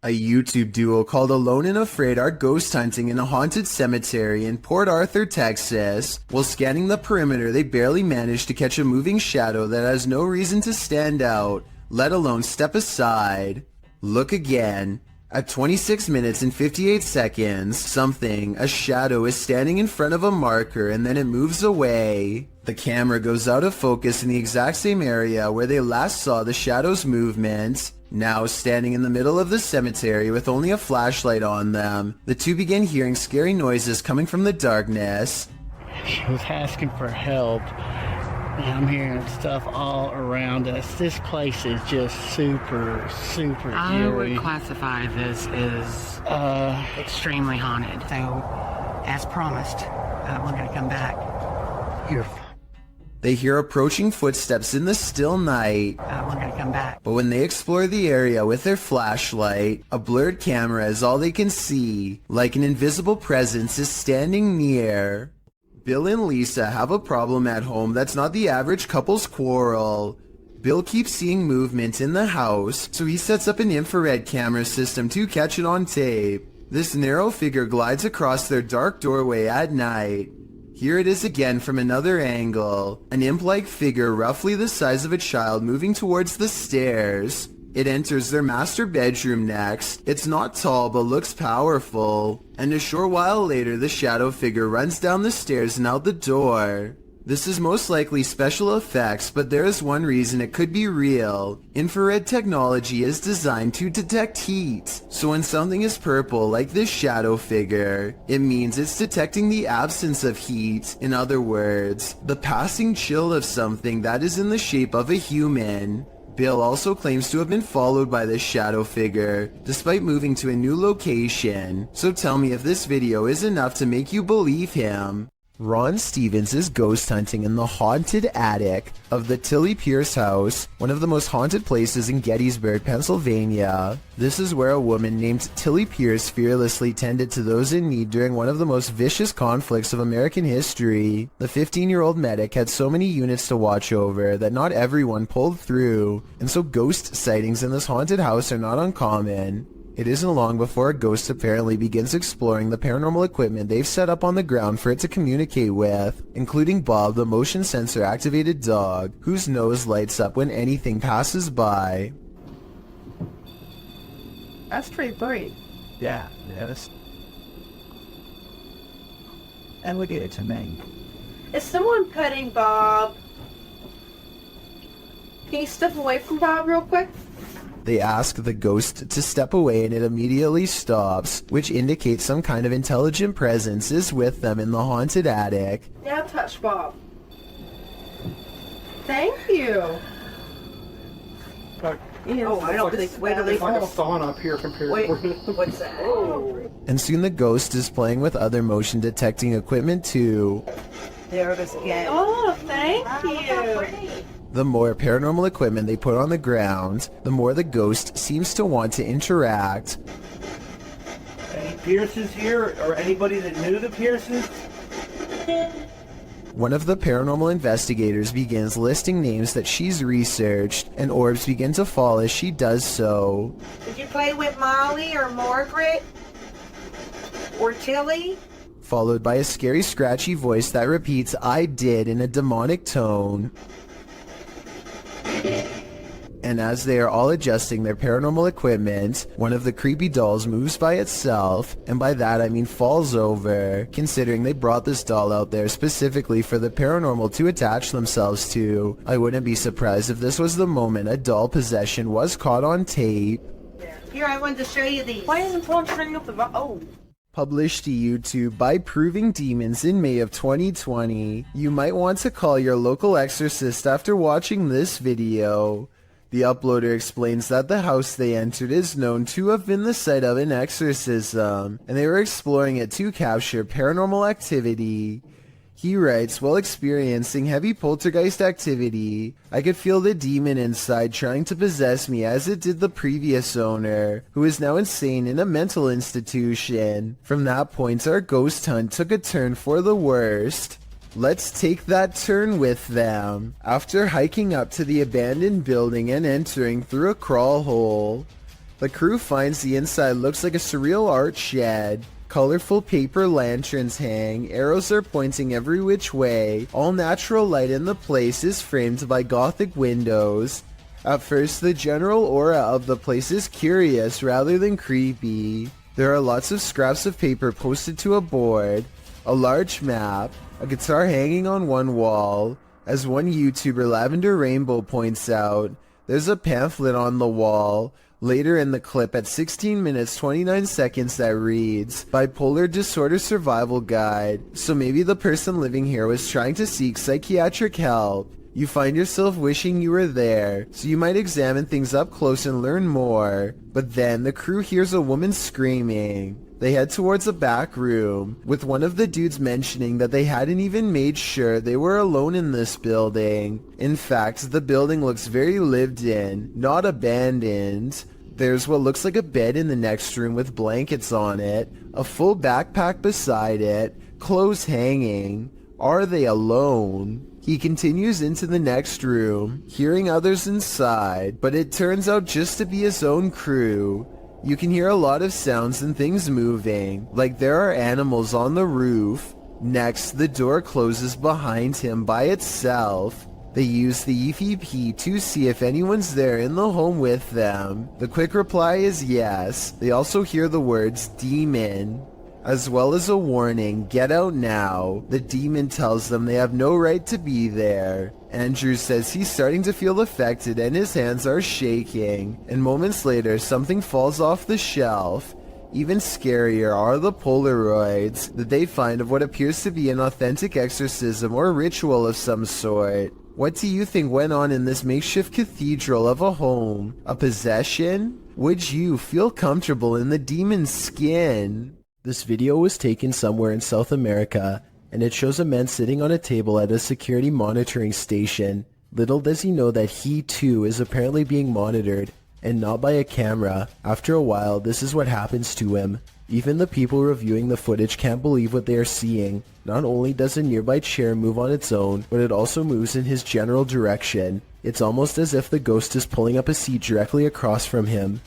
A YouTube duo called Alone and Afraid are ghost hunting in a haunted cemetery in Port Arthur, Texas. While scanning the perimeter, they barely manage to catch a moving shadow that has no reason to stand out, let alone step aside. Look again. At 26 minutes and 58 seconds, a shadow is standing in front of a marker and then it moves away. The camera goes out of focus in the exact same area where they last saw the shadow's movement. Now standing in the middle of the cemetery with only a flashlight on them, the two begin hearing scary noises coming from the darkness. She was asking for help. And I'm hearing stuff all around us. This place is just super I eerie. would classify this as extremely haunted. So, as promised, we're going to come back. They hear approaching footsteps in the still night. We're going to come back. But when they explore the area with their flashlight, a blurred camera is all they can see, like an invisible presence is standing near. Bill and Lisa have a problem at home that's not the average couple's quarrel. Bill keeps seeing movement in the house, so he sets up an infrared camera system to catch it on tape. This narrow figure glides across their dark doorway at night. Here it is again from another angle, an imp-like figure roughly the size of a child moving towards the stairs. It enters their master bedroom next. It's not tall but looks powerful. And a short while later, the shadow figure runs down the stairs and out the door. This is most likely special effects, but there is one reason it could be real. Infrared technology is designed to detect heat. So when something is purple, like this shadow figure, it means it's detecting the absence of heat. In other words, the passing chill of something that is in the shape of a human. Bill also claims to have been followed by this shadow figure, despite moving to a new location. So tell me if this video is enough to make you believe him. Ron Stevens is ghost hunting in the haunted attic of the Tilly Pierce house, one of the most haunted places in Gettysburg, Pennsylvania. This is where a woman named Tilly Pierce fearlessly tended to those in need during one of the most vicious conflicts of American history. The 15-year-old medic had so many units to watch over that not everyone pulled through, and so ghost sightings in this haunted house are not uncommon. It isn't long before a ghost apparently begins exploring the paranormal equipment they've set up on the ground for it to communicate with, including Bob, the motion sensor activated dog, whose nose lights up when anything passes by. That's pretty bright. Yeah, it is. And look at it to me. Is someone petting Bob? Can you step away from Bob real quick? They ask the ghost to step away and it immediately stops, which indicates some kind of intelligent presence is with them in the haunted attic. Now touch Bob. Thank you. Oh, I don't think. Wait till they It's like a sauna up here compared Wait, to what's that? Oh, And soon the ghost is playing with other motion detecting equipment too. there it is again. Oh, thank you. The more paranormal equipment they put on the ground, the more the ghost seems to want to interact. Any Pierces here, or anybody that knew the Pierces? One of the paranormal investigators begins listing names that she's researched, and orbs begin to fall as she does so. Did you play with Molly or Margaret? Or Tilly? Followed by a scary scratchy voice that repeats "I did" in a demonic tone. And as they are all adjusting their paranormal equipment, one of the creepy dolls moves by itself, and by that I mean falls over, considering they brought this doll out there specifically for the paranormal to attach themselves to. I wouldn't be surprised if this was the moment a doll possession was caught on tape. Here, I wanted to show you these. Why isn't someone turning up the Oh. Published to YouTube by Proving Demons in May of 2020. You might want to call your local exorcist after watching this video. The uploader explains that the house they entered is known to have been the site of an exorcism, and they were exploring it to capture paranormal activity. He writes, while experiencing heavy poltergeist activity, I could feel the demon inside trying to possess me as it did the previous owner, who is now insane in a mental institution. From that point, our ghost hunt took a turn for the worst. Let's take that turn with them. After hiking up to the abandoned building and entering through a crawl hole, The crew finds the inside looks like a surreal art shed. Colorful paper lanterns hang, arrows are pointing every which way, all natural light in the place is framed by gothic windows. At first, the general aura of the place is curious rather than creepy. There are lots of scraps of paper posted to a board, a large map, a guitar hanging on one wall. As one YouTuber, Lavender Rainbow, points out, there's a pamphlet on the wall later in the clip at 16 minutes 29 seconds that reads, Bipolar Disorder Survival Guide. So maybe the person living here was trying to seek psychiatric help. You find yourself wishing you were there, so you might examine things up close and learn more. But then the crew hears a woman screaming. They head towards a back room, with one of the dudes mentioning that they hadn't even made sure they were alone in this building. In fact, the building looks very lived in, not abandoned. There's what looks like a bed in the next room with blankets on it, a full backpack beside it, clothes hanging. Are they alone? He continues into the next room, hearing others inside, but it turns out just to be his own crew. You can hear a lot of sounds and things moving, like there are animals on the roof. Next, the door closes behind him by itself. They use the EVP to see if anyone's there in the home with them. The quick reply is yes. They also hear the words demon, as well as a warning, get out now. The demon tells them they have no right to be there. Andrew says he's starting to feel affected and his hands are shaking. And moments later, something falls off the shelf. Even scarier are the Polaroids that they find of what appears to be an authentic exorcism or ritual of some sort. What do you think went on in this makeshift cathedral of a home? A possession? Would you feel comfortable in the demon's skin? This video was taken somewhere in South America, and it shows a man sitting on a table at a security monitoring station. Little does he know that he too is apparently being monitored, and not by a camera. After a while, this is what happens to him. Even the people reviewing the footage can't believe what they are seeing. Not only does a nearby chair move on its own, but it also moves in his general direction. It's almost as if the ghost is pulling up a seat directly across from him.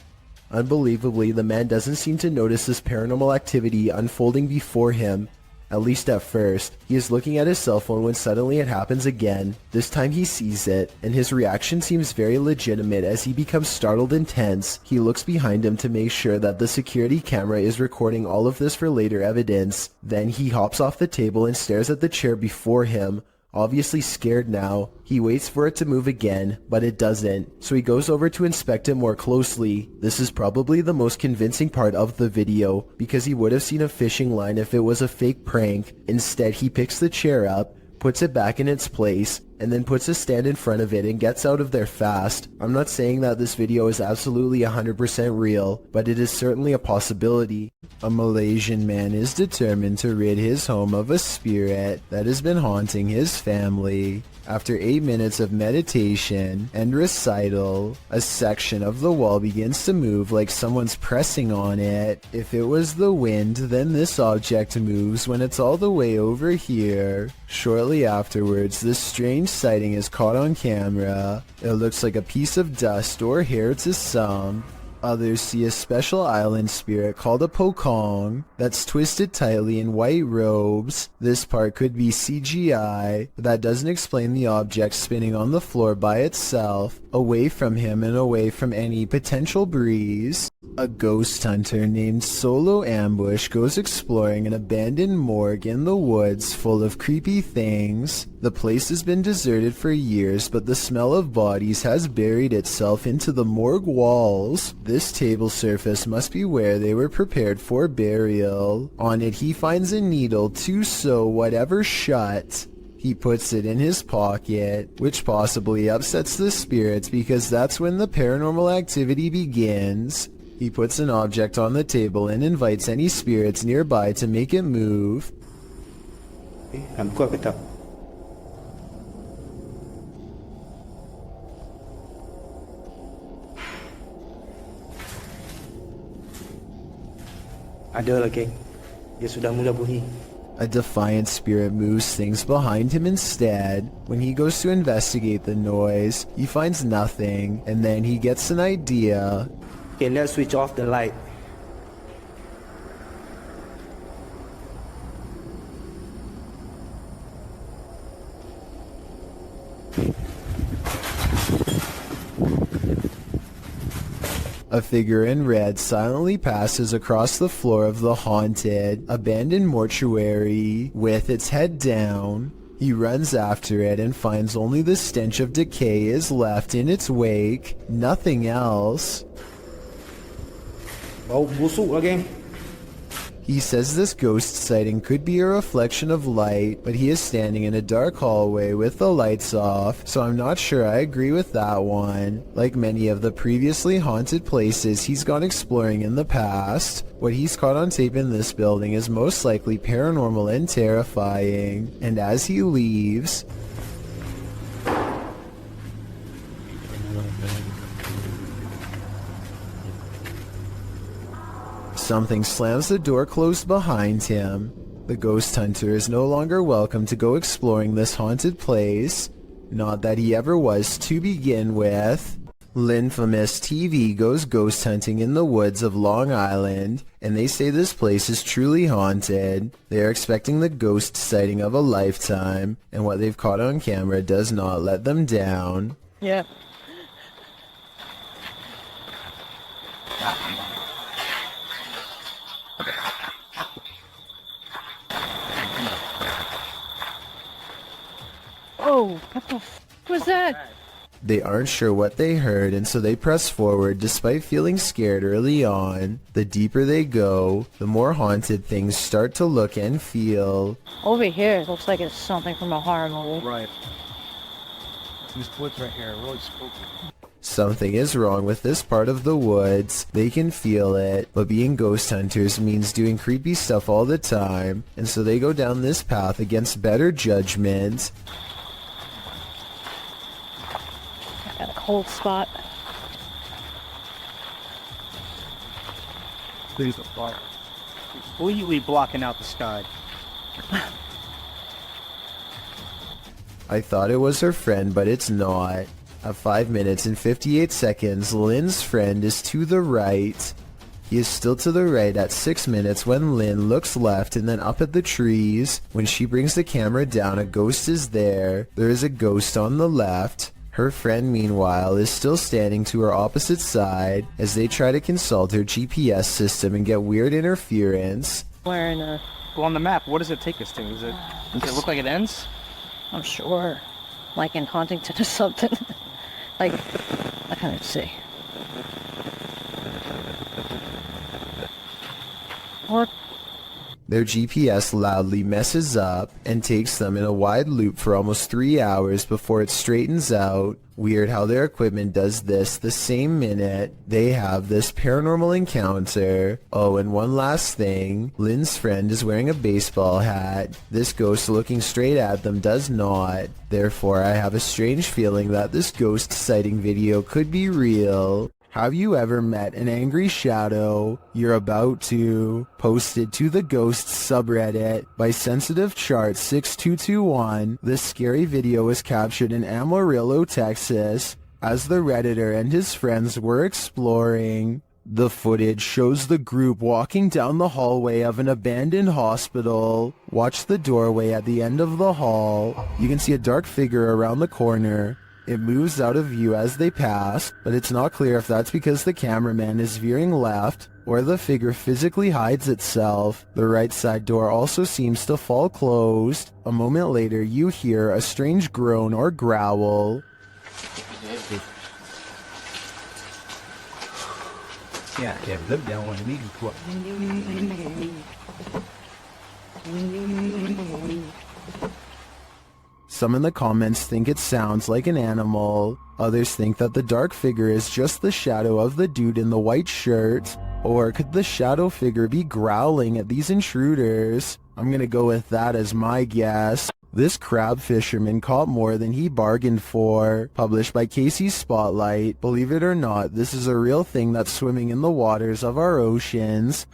Unbelievably, the man doesn't seem to notice this paranormal activity unfolding before him. At least at first. He is looking at his cell phone when suddenly it happens again. This time he sees it, and his reaction seems very legitimate as he becomes startled and tense. He looks behind him to make sure that the security camera is recording all of this for later evidence. Then he hops off the table and stares at the chair before him. Obviously scared now, he waits for it to move again, but it doesn't, so he goes over to inspect it more closely. This is probably the most convincing part of the video, because he would have seen a fishing line if it was a fake prank. Instead, he picks the chair up, puts it back in its place, and then puts a stand in front of it and gets out of there fast. I'm not saying that this video is absolutely 100% real, but it is certainly a possibility. A Malaysian man is determined to rid his home of a spirit that has been haunting his family. After 8 minutes of meditation and recital, a section of the wall begins to move like someone's pressing on it. If it was the wind, then this object moves when it's all the way over here. Shortly afterwards, this strange sighting is caught on camera. It looks like a piece of dust or hair to some. Others see a special island spirit called a pokong that's twisted tightly in white robes. This part could be CGI, but that doesn't explain the object spinning on the floor by itself, away from him and away from any potential breeze. A ghost hunter named Solo Ambush goes exploring an abandoned morgue in the woods full of creepy things. The place has been deserted for years, but the smell of bodies has buried itself into the morgue walls. This table surface must be where they were prepared for burial. On it he finds a needle to sew whatever shut. He puts it in his pocket, which possibly upsets the spirits because that's when the paranormal activity begins. He puts an object on the table and invites any spirits nearby to make it move. Ada lagi. Dia sudah mula bunyi. A defiant spirit moves things behind him instead. When he goes to investigate the noise, he finds nothing, and then he gets an idea. Okay, let's switch off the light. A figure in red silently passes across the floor of the haunted, abandoned mortuary with its head down. He runs after it and finds only the stench of decay is left in its wake, nothing else. Bau busuk lagi. He says this ghost sighting could be a reflection of light, but he is standing in a dark hallway with the lights off, so I'm not sure I agree with that one. Like many of the previously haunted places he's gone exploring in the past, what he's caught on tape in this building is most likely paranormal and terrifying, and as he leaves, something slams the door closed behind him. The ghost hunter is no longer welcome to go exploring this haunted place. Not that he ever was to begin with. Linfamous TV goes ghost hunting in the woods of Long Island, and they say this place is truly haunted. They are expecting the ghost sighting of a lifetime, and what they've caught on camera does not let them down. Yeah. Oh, what the f was that? They aren't sure what they heard, and so they press forward despite feeling scared early on. The deeper they go, the more haunted things start to look and feel. Over here, it looks like it's something from a horror movie. Right. These woods right here are really spooky. Something is wrong with this part of the woods. They can feel it, but being ghost hunters means doing creepy stuff all the time, and so they go down this path against better judgment. Got a cold spot. These are fire. Completely blocking out the sky. I thought it was her friend, but it's not. At 5 minutes and 58 seconds, Lynn's friend is to the right. He is still to the right at 6 minutes when Lynn looks left and then up at the trees. When she brings the camera down, a ghost is there. There is a ghost on the left. Her friend, meanwhile, is still standing to her opposite side as they try to consult her GPS system and get weird interference. Wearing a... Well, on the map, what does it take us to? Does it look like it ends? I'm sure. Like in Huntington or something. Like, I can't see. Or... Their GPS loudly messes up and takes them in a wide loop for almost 3 hours before it straightens out. Weird how their equipment does this the same minute they have this paranormal encounter. Oh, and one last thing. Lynn's friend is wearing a baseball hat. This ghost looking straight at them does not. Therefore, I have a strange feeling that this ghost sighting video could be real. Have you ever met an angry shadow? You're about to. Posted to the Ghosts subreddit by Sensitive Chart 6221. This scary video was captured in Amarillo, Texas, as the Redditor and his friends were exploring. The footage shows the group walking down the hallway of an abandoned hospital. Watch the doorway at the end of the hall. You can see a dark figure around the corner. It moves out of view as they pass, but it's not clear if that's because the cameraman is veering left or the figure physically hides itself. The right side door also seems to fall closed. A moment later, you hear a strange groan or growl. Yeah, live down on me. Some in the comments think it sounds like an animal. Others think that the dark figure is just the shadow of the dude in the white shirt. Or could the shadow figure be growling at these intruders? I'm gonna go with that as my guess. This crab fisherman caught more than he bargained for. Published by Casey's Spotlight. Believe it or not, this is a real thing that's swimming in the waters of our oceans.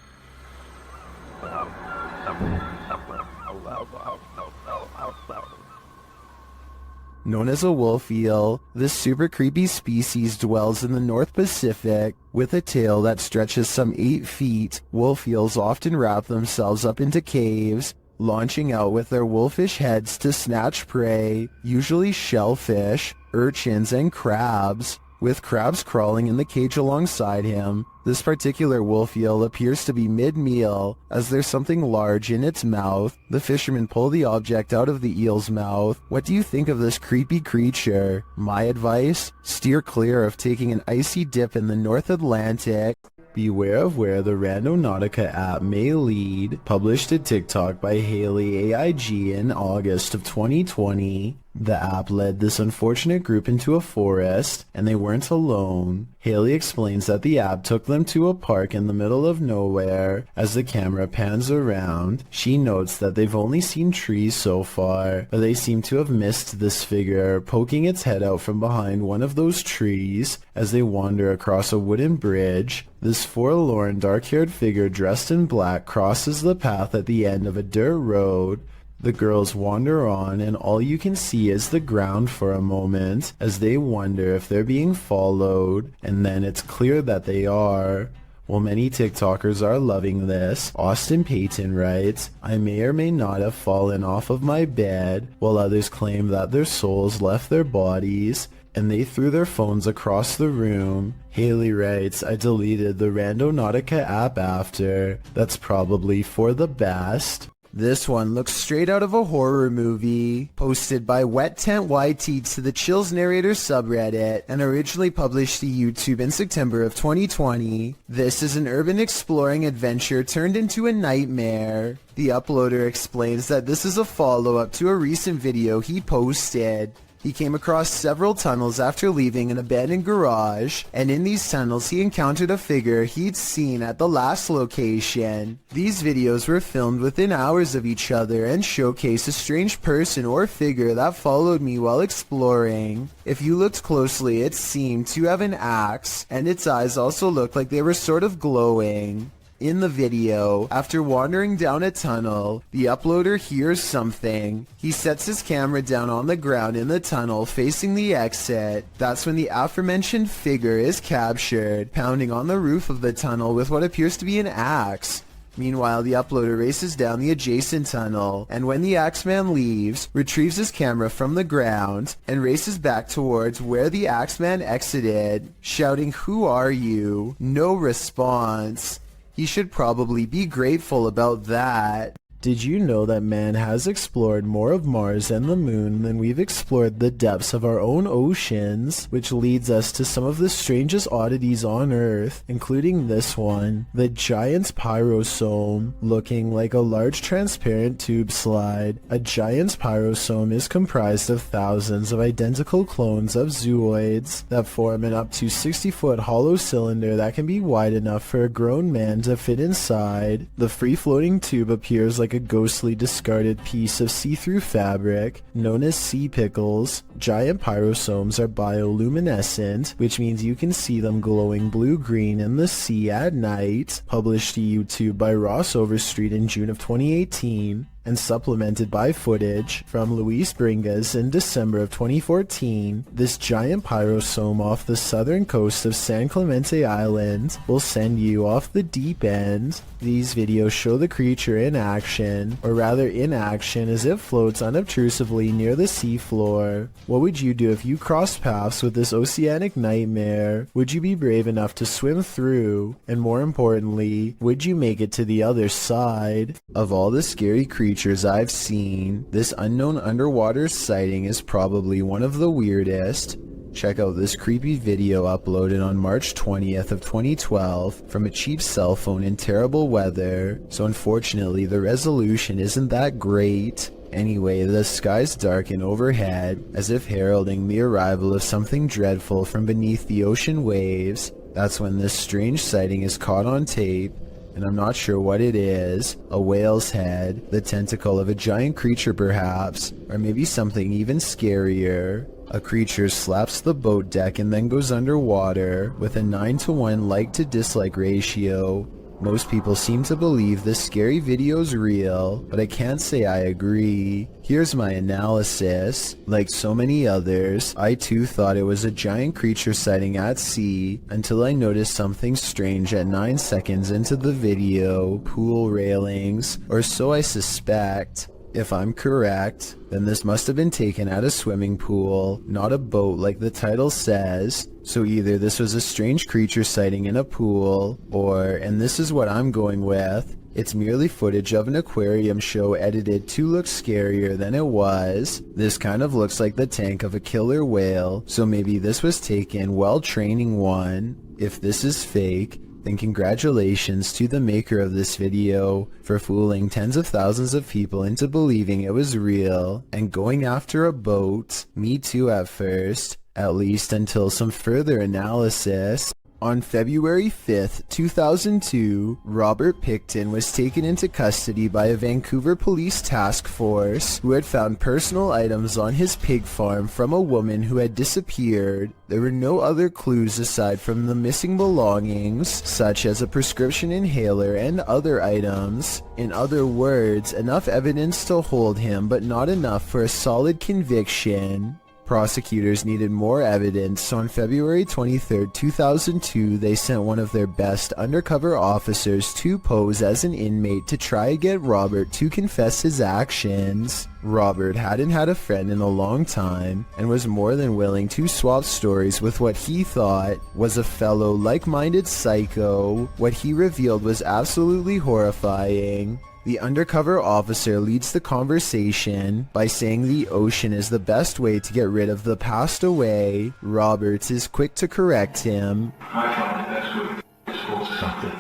Known as a wolf eel, this super creepy species dwells in the North Pacific. With a tail that stretches some 8 feet, wolf eels often wrap themselves up into caves, launching out with their wolfish heads to snatch prey, usually shellfish, urchins, and crabs. With crabs crawling in the cage alongside him, this particular wolf eel appears to be mid-meal, as there's something large in its mouth. The fishermen pull the object out of the eel's mouth. What do you think of this creepy creature? My advice? Steer clear of taking an icy dip in the North Atlantic. Beware of where the Randonautica app may lead. Published to TikTok by Haley AIG in August of 2020. The app led this unfortunate group into a forest, and they weren't alone. Haley explains that the app took them to a park in the middle of nowhere. As the camera pans around, she notes that they've only seen trees so far, but they seem to have missed this figure poking its head out from behind one of those trees as they wander across a wooden bridge. This forlorn, dark-haired figure dressed in black crosses the path at the end of a dirt road. The girls wander on, and all you can see is the ground for a moment as they wonder if they're being followed, and then it's clear that they are. While many TikTokers are loving this, Austin Payton writes, "I may or may not have fallen off of my bed," while others claim that their souls left their bodies and they threw their phones across the room. Haley writes, "I deleted the Randonautica app after. That's probably for the best." This one looks straight out of a horror movie. Posted by Wet Tent YT to the Chills Narrator subreddit and originally published to YouTube in September of 2020. This is an urban exploring adventure turned into a nightmare. The uploader explains that this is a follow-up to a recent video he posted. He came across several tunnels after leaving an abandoned garage, and in these tunnels he encountered a figure he'd seen at the last location. These videos were filmed within hours of each other and showcase a strange person or figure that followed me while exploring. If you looked closely, it seemed to have an axe, and its eyes also looked like they were sort of glowing. In the video, after wandering down a tunnel, the uploader hears something. He sets his camera down on the ground in the tunnel facing the exit. That's when the aforementioned figure is captured, pounding on the roof of the tunnel with what appears to be an axe. Meanwhile, the uploader races down the adjacent tunnel, and when the Axeman leaves, retrieves his camera from the ground, and races back towards where the Axeman exited, shouting, "Who are you?" No response. He should probably be grateful about that. Did you know that man has explored more of Mars and the moon than we've explored the depths of our own oceans? Which leads us to some of the strangest oddities on Earth, including this one, the giant's pyrosome, looking like a large transparent tube slide. A giant's pyrosome is comprised of thousands of identical clones of zooids that form an up to 60-foot hollow cylinder that can be wide enough for a grown man to fit inside. The free-floating tube appears like a ghostly discarded piece of see-through fabric known as sea pickles. Giant pyrosomes are bioluminescent, which means you can see them glowing blue-green in the sea at night. Published to YouTube by Ross Overstreet in June of 2018. And supplemented by footage from Luis Bringas in December of 2014, this giant pyrosome off the southern coast of San Clemente Island will send you off the deep end. These videos show the creature in action, or rather inaction as it floats unobtrusively near the seafloor. What would you do if you crossed paths with this oceanic nightmare? Would you be brave enough to swim through? And more importantly, would you make it to the other side? Of all the scary creatures I've seen, this unknown underwater sighting is probably one of the weirdest. Check out this creepy video uploaded on March 20th of 2012 from a cheap cell phone in terrible weather, so unfortunately the resolution isn't that great. Anyway, the skies darken overhead, as if heralding the arrival of something dreadful from beneath the ocean waves. That's when this strange sighting is caught on tape, and I'm not sure what it is. A whale's head, the tentacle of a giant creature perhaps, or maybe something even scarier. A creature slaps the boat deck and then goes underwater with a 9-to-1 like to dislike ratio. Most people seem to believe this scary video's real, but I can't say I agree. Here's my analysis. Like so many others, I too thought it was a giant creature sighting at sea until I noticed something strange at 9 seconds into the video. Pool railings, or so I suspect. If I'm correct, then this must have been taken at a swimming pool, not a boat like the title says. So either this was a strange creature sighting in a pool, or, and this is what I'm going with, it's merely footage of an aquarium show edited to look scarier than it was. This kind of looks like the tank of a killer whale, so maybe this was taken while training one. If this is fake, then congratulations to the maker of this video for fooling tens of thousands of people into believing it was real and going after a boat. Me too at first, at least until some further analysis. On February 5th, 2002, Robert Pickton was taken into custody by a Vancouver police task force who had found personal items on his pig farm from a woman who had disappeared. There were no other clues aside from the missing belongings, such as a prescription inhaler and other items. In other words, enough evidence to hold him, but not enough for a solid conviction. Prosecutors needed more evidence, so on February 23, 2002, they sent one of their best undercover officers to pose as an inmate to try to get Robert to confess his actions. Robert hadn't had a friend in a long time and was more than willing to swap stories with what he thought was a fellow like-minded psycho. What he revealed was absolutely horrifying. The undercover officer leads the conversation by saying the ocean is the best way to get rid of the passed away. Roberts is quick to correct him. I find the best way to dispose of something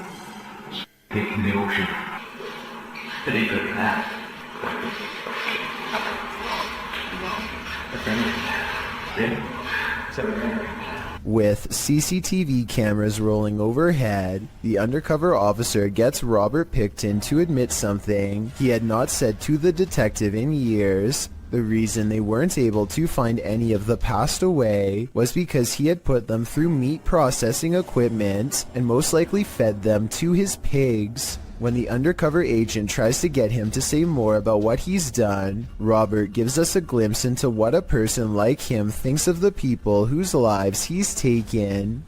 is taking the ocean. It ain't good for that. With CCTV cameras rolling overhead, the undercover officer gets Robert Pickton to admit something he had not said to the detective in years. The reason they weren't able to find any of the passed away was because he had put them through meat processing equipment and most likely fed them to his pigs. When the undercover agent tries to get him to say more about what he's done, Robert gives us a glimpse into what a person like him thinks of the people whose lives he's taken.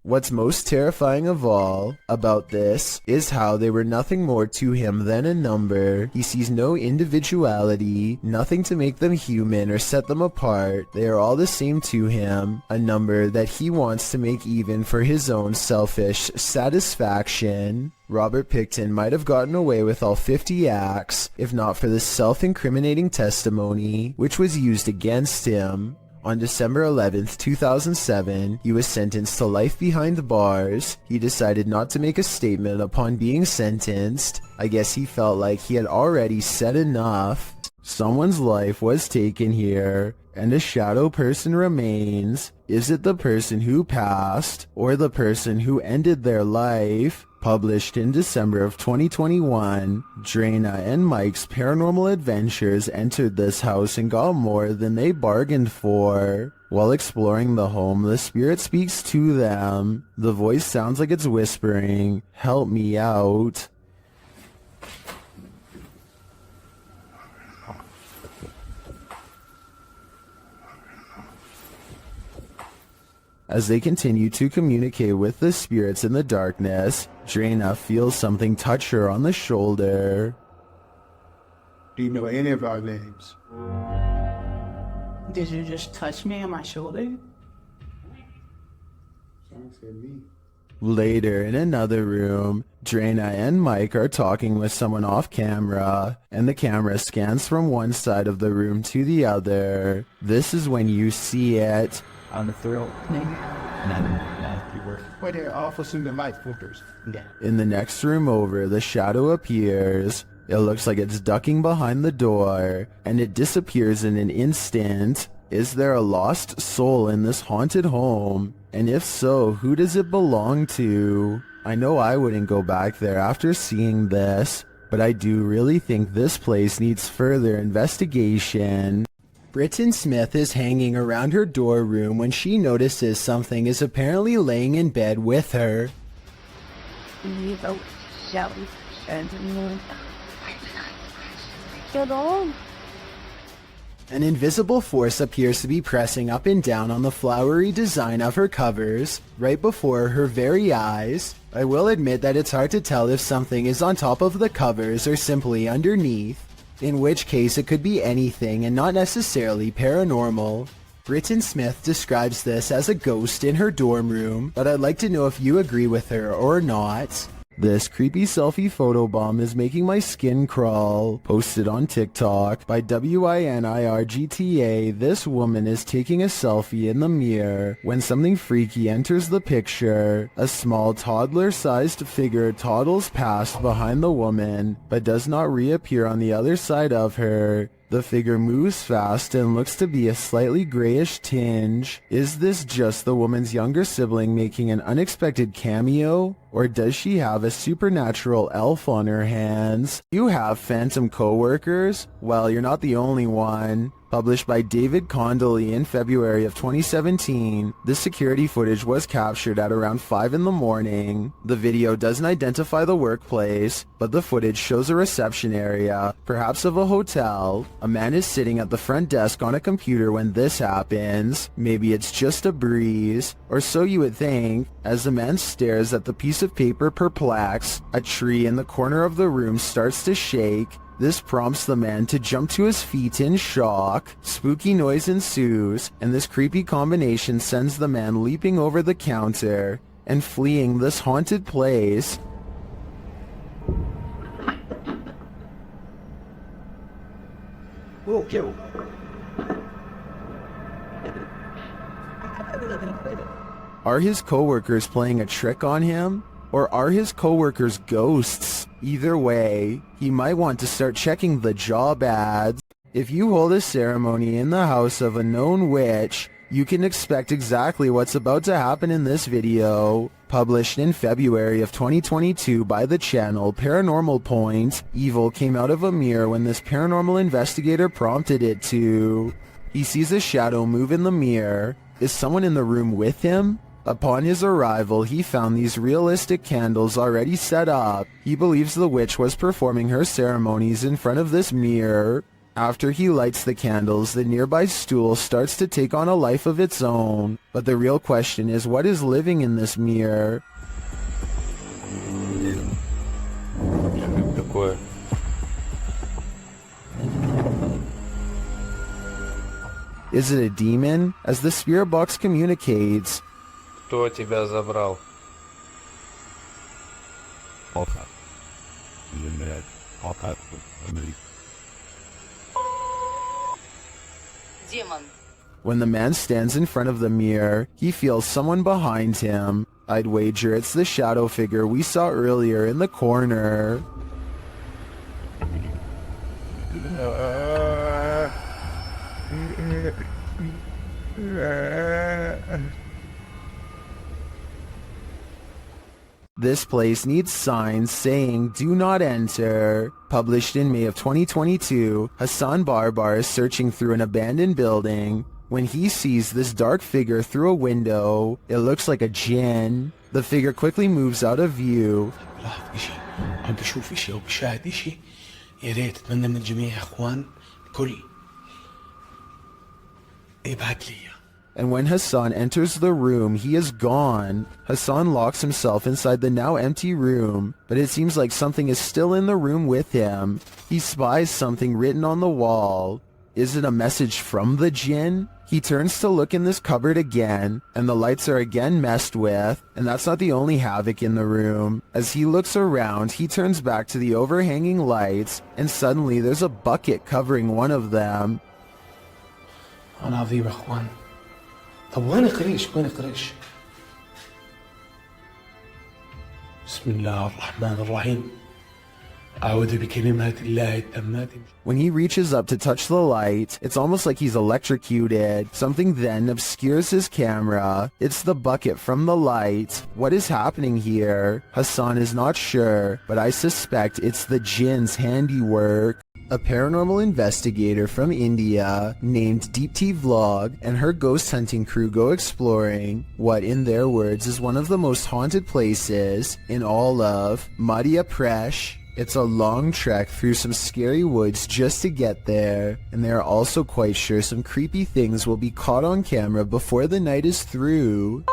What's most terrifying of all about this is how they were nothing more to him than a number. He sees no individuality, nothing to make them human or set them apart. They are all the same to him, a number that he wants to make even for his own selfish satisfaction. Robert Pickton might have gotten away with all 50 acts, if not for the self-incriminating testimony which was used against him. On December 11th, 2007, he was sentenced to life behind bars. He decided not to make a statement upon being sentenced. I guess he felt like he had already said enough. Someone's life was taken here, and a shadow person remains. Is it the person who passed, or the person who ended their life? Published in December of 2021, Drana and Mike's paranormal adventures entered this house and got more than they bargained for. While exploring the home, the spirit speaks to them. The voice sounds like it's whispering, "Help me out." As they continue to communicate with the spirits in the darkness, Drana feels something touch her on the shoulder. Do you know any of our names? Did you just touch me on my shoulder? Later, in another room, Drana and Mike are talking with someone off camera, and the camera scans from one side of the room to the other. This is when you see it. On the throat. Where they're officers the light filters. In the next room over, the shadow appears. It looks like it's ducking behind the door, and it disappears in an instant. Is there a lost soul in this haunted home? And if so, who does it belong to? I know I wouldn't go back there after seeing this, but I do really think this place needs further investigation. Britton Smith is hanging around her dorm room when she notices something is apparently laying in bed with her. An invisible force appears to be pressing up and down on the flowery design of her covers, right before her very eyes. I will admit that it's hard to tell if something is on top of the covers or simply underneath, in which case it could be anything and not necessarily paranormal. Britton Smith describes this as a ghost in her dorm room, but I'd like to know if you agree with her or not. This creepy selfie photobomb is making my skin crawl. Posted on TikTok by WINIRGTA, this woman is taking a selfie in the mirror when something freaky enters the picture. A small toddler-sized figure toddles past behind the woman, but does not reappear on the other side of her. The figure moves fast and looks to be a slightly grayish tinge. Is this just the woman's younger sibling making an unexpected cameo? Or does she have a supernatural elf on her hands? You have phantom co-workers? Well, you're not the only one. Published by David Condley in February of 2017, this security footage was captured at around 5 in the morning. The video doesn't identify the workplace, but the footage shows a reception area, perhaps of a hotel. A man is sitting at the front desk on a computer when this happens. Maybe it's just a breeze, or so you would think, as the man stares at the piece of paper perplexed. A tree in the corner of the room starts to shake. This prompts the man to jump to his feet in shock. Spooky noise ensues, and this creepy combination sends the man leaping over the counter and fleeing this haunted place. Are his coworkers playing a trick on him? Or are his coworkers ghosts? Either way, he might want to start checking the job ads. If you hold a ceremony in the house of a known witch, you can expect exactly what's about to happen in this video. Published in February of 2022 by the channel Paranormal Point, evil came out of a mirror when this paranormal investigator prompted it to. He sees a shadow move in the mirror. Is someone in the room with him? Upon his arrival, he found these realistic candles already set up. He believes the witch was performing her ceremonies in front of this mirror. After he lights the candles, the nearby stool starts to take on a life of its own. But the real question is, what is living in this mirror? Is it a demon? As the spirit box communicates, Кто тебя забрал? when the man stands in front of the mirror, he feels someone behind him. I'd wager it's the shadow figure we saw earlier in the corner. This place needs signs saying "Do not enter." Published in May of 2022, Hassan Barbar is searching through an abandoned building when he sees this dark figure through a window. It looks like a jinn. The figure quickly moves out of view. And when Hassan enters the room, he is gone. Hassan locks himself inside the now empty room, but it seems like something is still in the room with him. He spies something written on the wall. Is it a message from the jinn? He turns to look in this cupboard again, and the lights are again messed with, and that's not the only havoc in the room. As he looks around, he turns back to the overhanging lights, and suddenly there's a bucket covering one of them. طب وين قريش؟ وين قريش؟ بسم الله الرحمن الرحيم. أعوذ بكلمات الله التامات. When he reaches up to touch the light, it's almost like he's electrocuted. Something then obscures his camera. It's the bucket from the light. What is happening here? Hassan is not sure, but I suspect it's the jinn's handiwork. A paranormal investigator from India named Deepti Vlog and her ghost hunting crew go exploring what, in their words, is one of the most haunted places in all of Madhya Pradesh. It's a long trek through some scary woods just to get there, and they are also quite sure some creepy things will be caught on camera before the night is through.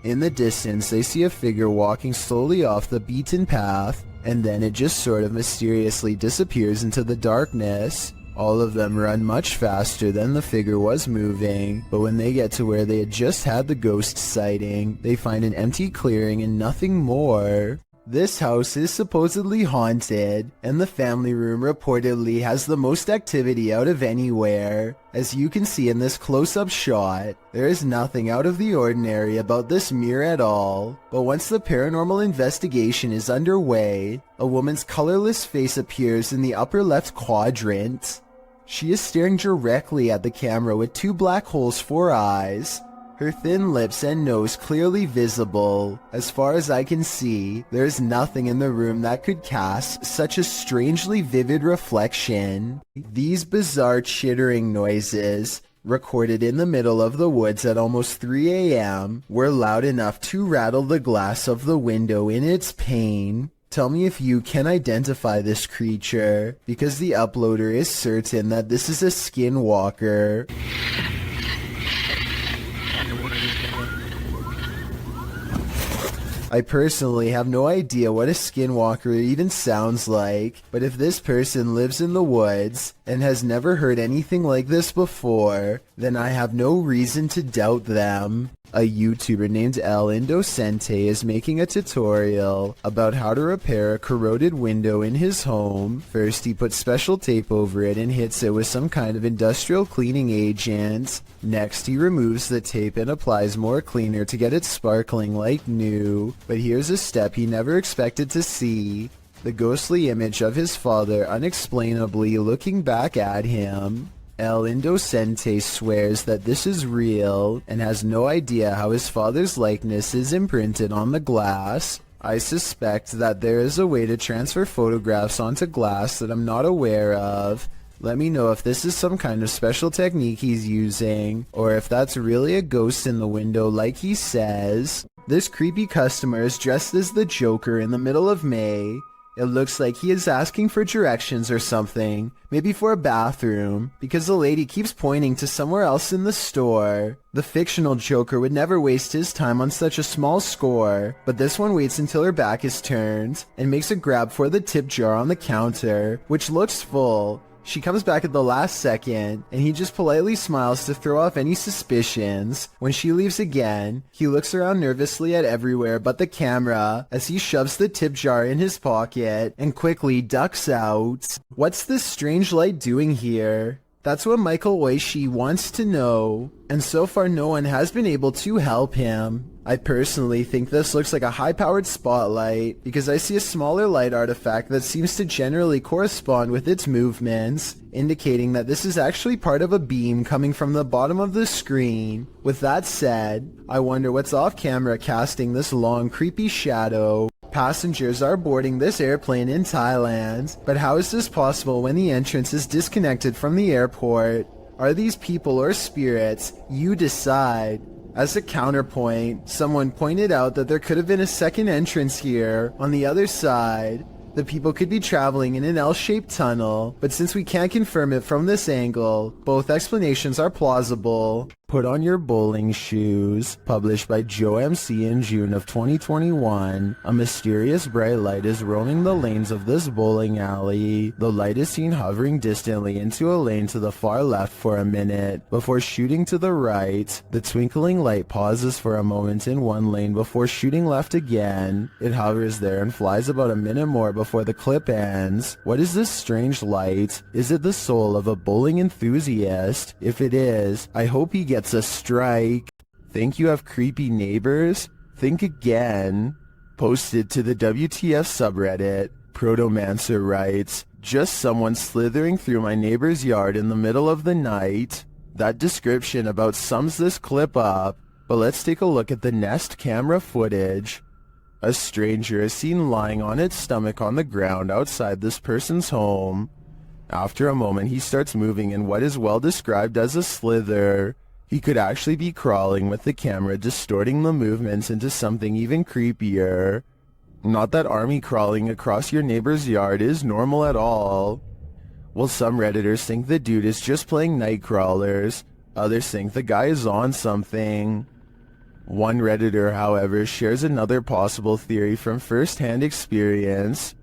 In the distance, they see a figure walking slowly off the beaten path, and then it just sort of mysteriously disappears into the darkness. All of them run much faster than the figure was moving, but when they get to where they had just had the ghost sighting, they find an empty clearing and nothing more. This house is supposedly haunted, and the family room reportedly has the most activity out of anywhere. As you can see in this close-up shot, there is nothing out of the ordinary about this mirror at all. But once the paranormal investigation is underway, a woman's colorless face appears in the upper left quadrant. She is staring directly at the camera with two black holes for eyes. Her thin lips and nose clearly visible. As far as I can see, there is nothing in the room that could cast such a strangely vivid reflection. These bizarre chittering noises, recorded in the middle of the woods at almost 3 a.m., were loud enough to rattle the glass of the window in its pane. Tell me if you can identify this creature, because the uploader is certain that this is a skinwalker. I personally have no idea what a skinwalker even sounds like, but if this person lives in the woods and has never heard anything like this before, then I have no reason to doubt them. A YouTuber named El Indocente is making a tutorial about how to repair a corroded window in his home. First, he puts special tape over it and hits it with some kind of industrial cleaning agent. Next, he removes the tape and applies more cleaner to get it sparkling like new. But here's a step he never expected to see: the ghostly image of his father unexplainably looking back at him. El Indocente swears that this is real and has no idea how his father's likeness is imprinted on the glass. I suspect that there is a way to transfer photographs onto glass that I'm not aware of. Let me know if this is some kind of special technique he's using, or if that's really a ghost in the window like he says. This creepy customer is dressed as the Joker in the middle of May. It looks like he is asking for directions or something, maybe for a bathroom, because the lady keeps pointing to somewhere else in the store. The fictional Joker would never waste his time on such a small score, but this one waits until her back is turned, and makes a grab for the tip jar on the counter, which looks full. She comes back at the last second, and he just politely smiles to throw off any suspicions. When she leaves again, he looks around nervously at everywhere but the camera as he shoves the tip jar in his pocket and quickly ducks out. What's this strange light doing here? That's what Michael Oishi wants to know, and so far no one has been able to help him. I personally think this looks like a high-powered spotlight, because I see a smaller light artifact that seems to generally correspond with its movements, indicating that this is actually part of a beam coming from the bottom of the screen. With that said, I wonder what's off-camera casting this long, creepy shadow. Passengers are boarding this airplane in Thailand, but how is this possible when the entrance is disconnected from the airport? Are these people or spirits? You decide. As a counterpoint, someone pointed out that there could have been a second entrance here, on the other side. The people could be traveling in an L-shaped tunnel, but since we can't confirm it from this angle, both explanations are plausible. Put on your bowling shoes. Published by Joe MC in June of 2021. A mysterious bright light is roaming the lanes of this bowling alley. The light is seen hovering distantly into a lane to the far left for a minute, before shooting to the right. The twinkling light pauses for a moment in one lane before shooting left again. It hovers there and flies about a minute more before the clip ends. What is this strange light? Is it the soul of a bowling enthusiast? If it is, I hope he gets a strike. Think you have creepy neighbors? Think again. Posted to the WTF subreddit, Protomancer writes, just someone slithering through my neighbor's yard in the middle of the night. That description about sums this clip up, but let's take a look at the Nest camera footage. A stranger is seen lying on its stomach on the ground outside this person's home. After a moment, he starts moving in what is well described as a slither. He could actually be crawling, with the camera distorting the movements into something even creepier. Not that army crawling across your neighbor's yard is normal at all. Well, some Redditors think the dude is just playing night crawlers. Others think the guy is on something. One Redditor, however, shares another possible theory from first-hand experience.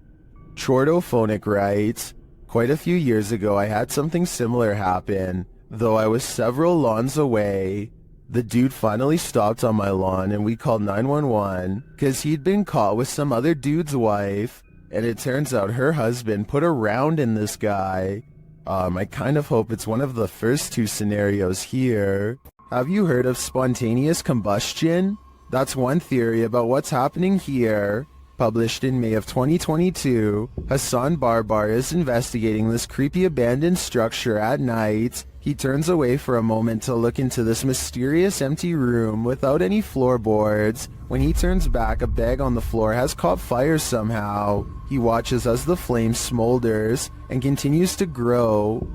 Chordophonic writes, "Quite a few years ago I had something similar happen, though I was several lawns away. The dude finally stopped on my lawn and we called 911 because he'd been caught with some other dude's wife, and it turns out her husband put a round in this guy. I kind of hope it's one of the first two scenarios here. Have you heard of spontaneous combustion? That's one theory about what's happening here." Published in May of 2022, Hassan Barbar is investigating this creepy abandoned structure at night. He turns away for a moment to look into this mysterious empty room without any floorboards. When he turns back, a bag on the floor has caught fire somehow. He watches as the flame smolders and continues to grow.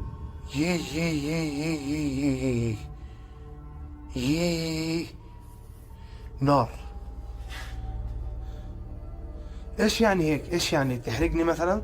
نار. ايش يعني هيك؟ ايش يعني تحرقني مثلا؟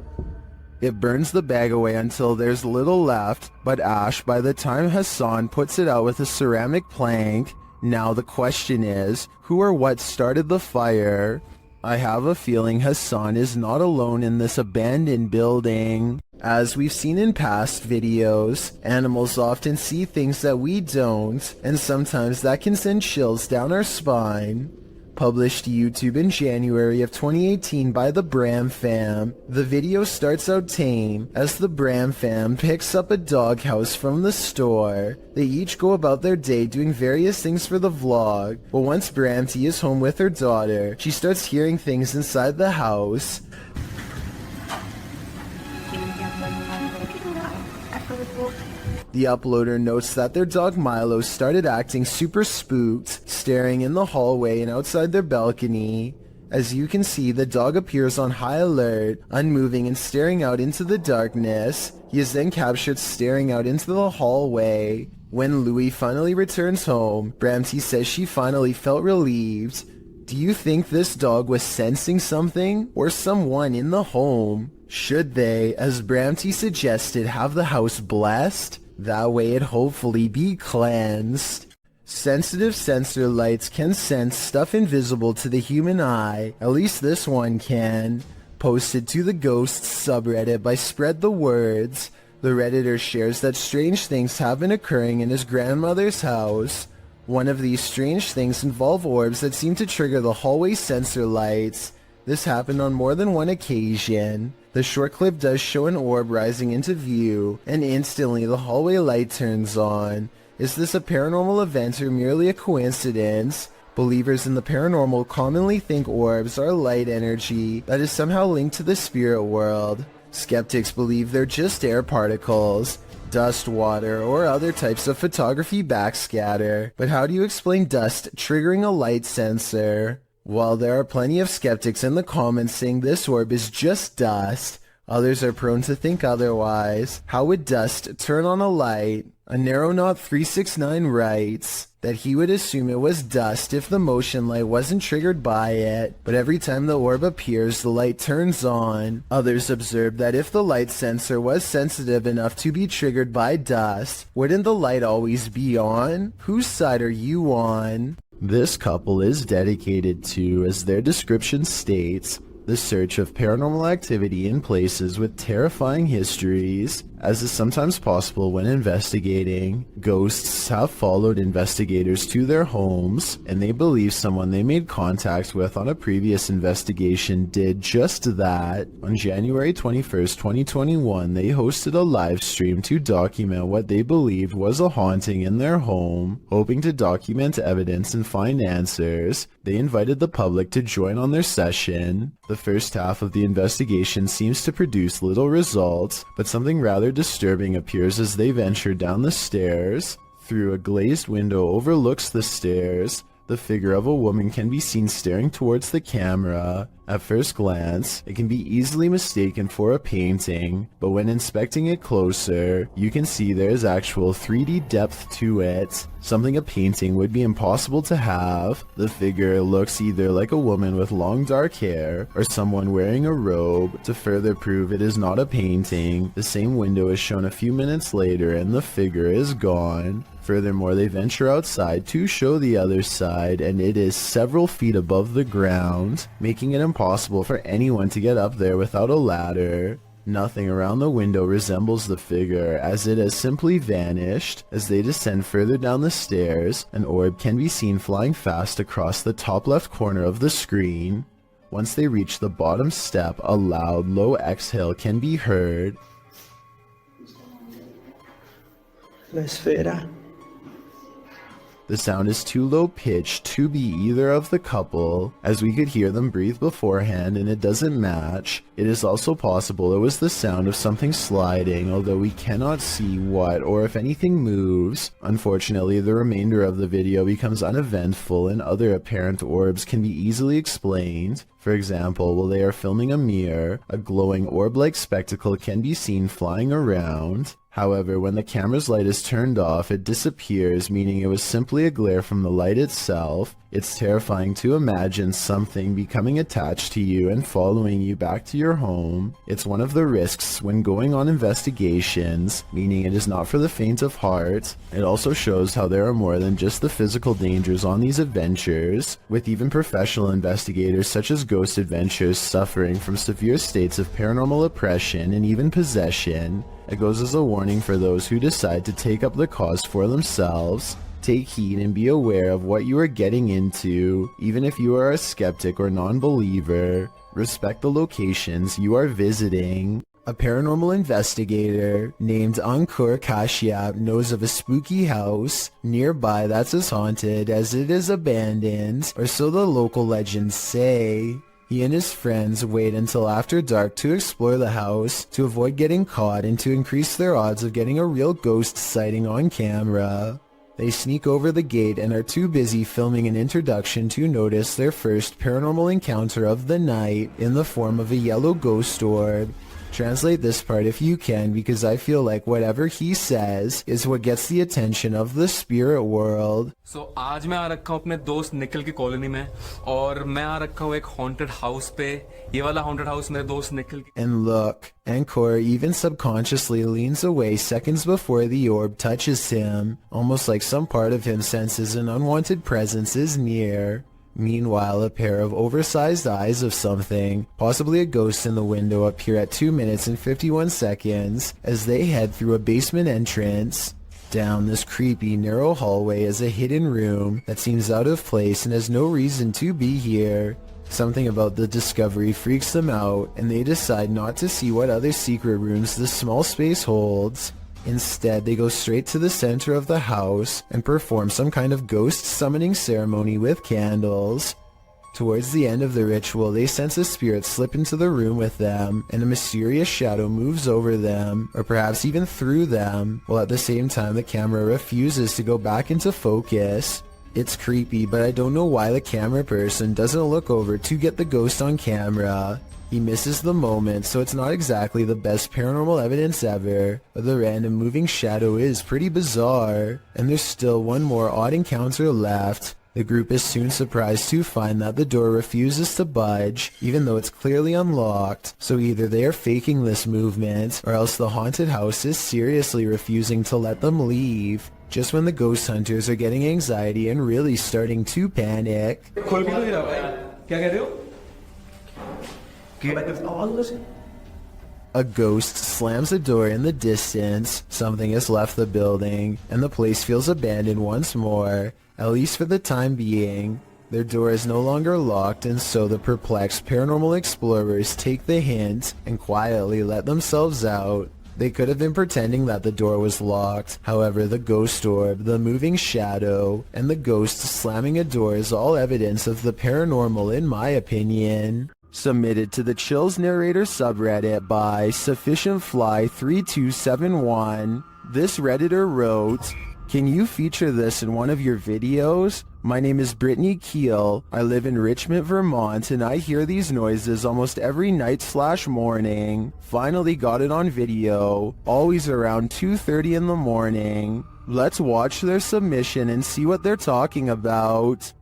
It burns the bag away until there's little left, but ash by the time Hassan puts it out with a ceramic plank. Now the question is, who or what started the fire? I have a feeling Hassan is not alone in this abandoned building. As we've seen in past videos, animals often see things that we don't, and sometimes that can send chills down our spine. Published to YouTube in January of 2018 by the Bram fam, the video starts out tame as the Bram fam picks up a doghouse from the store. They each go about their day doing various things for the vlog, but once Bramty is home with her daughter, she starts hearing things inside the house. The uploader notes that their dog Milo started acting super spooked, staring in the hallway and outside their balcony. As you can see, the dog appears on high alert, unmoving and staring out into the darkness. He is then captured staring out into the hallway. When Louie finally returns home, Bramty says she finally felt relieved. Do you think this dog was sensing something or someone in the home? Should they, as Bramty suggested, have the house blessed? That way it'd hopefully be cleansed. Sensitive sensor lights can sense stuff invisible to the human eye. At least this one can. Posted to the Ghosts subreddit by Spread the Words, the Redditor shares that strange things have been occurring in his grandmother's house. One of these strange things involve orbs that seem to trigger the hallway sensor lights. This happened on more than one occasion. The short clip does show an orb rising into view, and instantly the hallway light turns on. Is this a paranormal event or merely a coincidence? Believers in the paranormal commonly think orbs are light energy that is somehow linked to the spirit world. Skeptics believe they're just air particles, dust, water, or other types of photography backscatter. But how do you explain dust triggering a light sensor? While there are plenty of skeptics in the comments saying this orb is just dust, others are prone to think otherwise. How would dust turn on a light? A Narrowknot369 writes that he would assume it was dust if the motion light wasn't triggered by it, but every time the orb appears, the light turns on. Others observed that if the light sensor was sensitive enough to be triggered by dust, wouldn't the light always be on? Whose side are you on? This couple is dedicated to, as their description states, the search of paranormal activity in places with terrifying histories. As is sometimes possible when investigating, ghosts have followed investigators to their homes, and they believe someone they made contact with on a previous investigation did just that. On January 21st, 2021, they hosted a live stream to document what they believed was a haunting in their home. Hoping to document evidence and find answers, they invited the public to join on their session. The first half of the investigation seems to produce little results, but something rather disturbing appears as they venture down the stairs. Through a glazed window overlooks the stairs, The figure of a woman can be seen staring towards the camera. At first glance, it can be easily mistaken for a painting, but when inspecting it closer, you can see there is actual 3D depth to it, something a painting would be impossible to have. The figure looks either like a woman with long dark hair, or someone wearing a robe. To further prove it is not a painting, the same window is shown a few minutes later and the figure is gone. Furthermore, they venture outside to show the other side, and it is several feet above the ground, making it impossible for anyone to get up there without a ladder. Nothing around the window resembles the figure, as it has simply vanished. As they descend further down the stairs, an orb can be seen flying fast across the top left corner of the screen. Once they reach the bottom step, a loud, low exhale can be heard. La esfera. The sound is too low-pitched to be either of the couple, as we could hear them breathe beforehand and it doesn't match. It is also possible it was the sound of something sliding, although we cannot see what or if anything moves. Unfortunately, the remainder of the video becomes uneventful and other apparent orbs can be easily explained. For example, while they are filming a mirror, a glowing orb-like spectacle can be seen flying around. However, when the camera's light is turned off, it disappears, meaning it was simply a glare from the light itself. It's terrifying to imagine something becoming attached to you and following you back to your home. It's one of the risks when going on investigations, meaning it is not for the faint of heart. It also shows how there are more than just the physical dangers on these adventures, with even professional investigators such as Ghost Adventures suffering from severe states of paranormal oppression and even possession. It goes as a warning for those who decide to take up the cause for themselves. Take heed and be aware of what you are getting into, even if you are a skeptic or non-believer. Respect the locations you are visiting. A paranormal investigator named Ankur Kashyap knows of a spooky house nearby that's as haunted as it is abandoned, or so the local legends say. He and his friends wait until after dark to explore the house to avoid getting caught and to increase their odds of getting a real ghost sighting on camera. They sneak over the gate and are too busy filming an introduction to notice their first paranormal encounter of the night in the form of a yellow ghost orb. Translate this part if you can, because I feel like whatever he says is what gets the attention of the spirit world. So आज मैं आ रखा हूँ अपने दोस्त निखिल की colony में और मैं आ रखा हूँ एक haunted house पे. ये वाला haunted house मेरे दोस्त निखिल की. And look, Ankor even subconsciously leans away seconds before the orb touches him, almost like some part of him senses an unwanted presence is near. Meanwhile, a pair of oversized eyes of something, possibly a ghost in the window, appear at 2 minutes and 51 seconds as they head through a basement entrance. Down this creepy, narrow hallway is a hidden room that seems out of place and has no reason to be here. Something about the discovery freaks them out, and they decide not to see what other secret rooms this small space holds. Instead, they go straight to the center of the house and perform some kind of ghost summoning ceremony with candles. Towards the end of the ritual, they sense a spirit slip into the room with them, and a mysterious shadow moves over them, or perhaps even through them, while at the same time the camera refuses to go back into focus. It's creepy, but I don't know why the camera person doesn't look over to get the ghost on camera. He misses the moment, so it's not exactly the best paranormal evidence ever, but the random moving shadow is pretty bizarre. And there's still one more odd encounter left. The group is soon surprised to find that the door refuses to budge, even though it's clearly unlocked. So either they are faking this movement, or else the haunted house is seriously refusing to let them leave. Just when the ghost hunters are getting anxiety and really starting to panic. A ghost slams a door in the distance, something has left the building, and the place feels abandoned once more, at least for the time being. Their door is no longer locked, and so the perplexed paranormal explorers take the hint and quietly let themselves out. They could have been pretending that the door was locked. However, the ghost orb, the moving shadow, and the ghost slamming a door is all evidence of the paranormal in my opinion. Submitted to the Chills Narrator subreddit by SufficientFly3271. This Redditor wrote, "Can you feature this in one of your videos? My name is Brittany Keel. I live in Richmond, Vermont, and I hear these noises almost every night/morning. Finally got it on video, always around 2:30 in the morning. Let's watch their submission and see what they're talking about.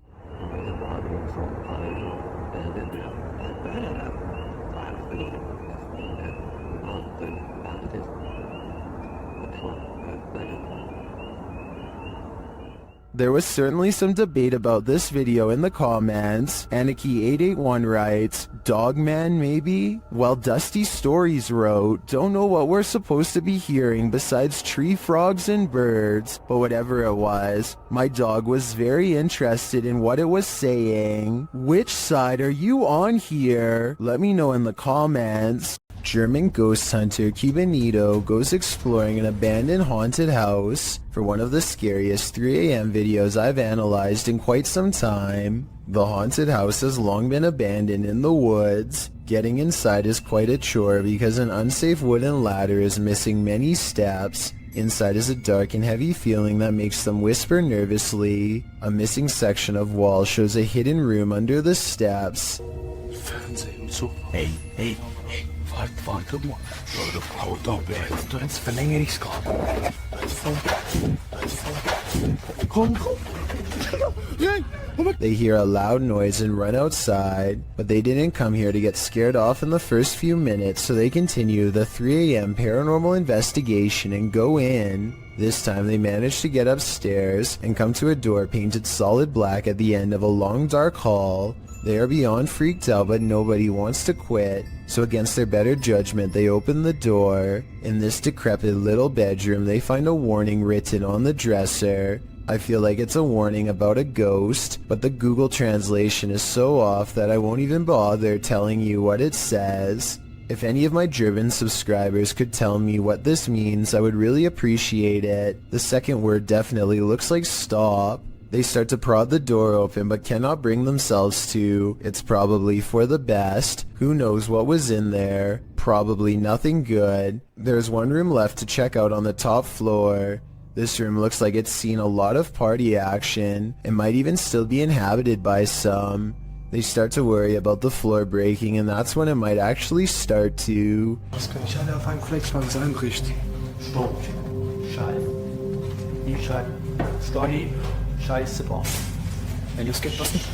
There was certainly some debate about this video in the comments. Anarchy881 writes, Dogman maybe? While Dusty Stories wrote, don't know what we're supposed to be hearing besides tree frogs and birds, but whatever it was, my dog was very interested in what it was saying. Which side are you on here? Let me know in the comments. German ghost hunter Cubanito goes exploring an abandoned haunted house for one of the scariest 3 a.m. videos I've analyzed in quite some time. The haunted house has long been abandoned in the woods. Getting inside is quite a chore because an unsafe wooden ladder is missing many steps. Inside is a dark and heavy feeling that makes them whisper nervously. A missing section of wall shows a hidden room under the steps. Hey. Warte mal. Schau, Frau, da bist du ins Verlängerungsgabel. Komm. They hear a loud noise and run outside, but they didn't come here to get scared off in the first few minutes, so they continue the 3 a.m. paranormal investigation and go in. This time they manage to get upstairs and come to a door painted solid black at the end of a long dark hall. They are beyond freaked out, but nobody wants to quit, so against their better judgment they open the door. In this decrepit little bedroom they find a warning written on the dresser. I feel like it's a warning about a ghost, but the Google translation is so off that I won't even bother telling you what it says. If any of my German subscribers could tell me what this means, I would really appreciate it. The second word definitely looks like stop. They start to prod the door open but cannot bring themselves to. It's probably for the best. Who knows what was in there? Probably nothing good. There's one room left to check out on the top floor. This room looks like it's seen a lot of party action. It might even still be inhabited by some. They start to worry about the floor breaking, and that's when it might actually start to. Was kann ich alle auf einem Flexband einrichten? Stopp. Scheiße. Die Scheiße. Story. Scheiße, Bob. Wenn du es geht, was nicht.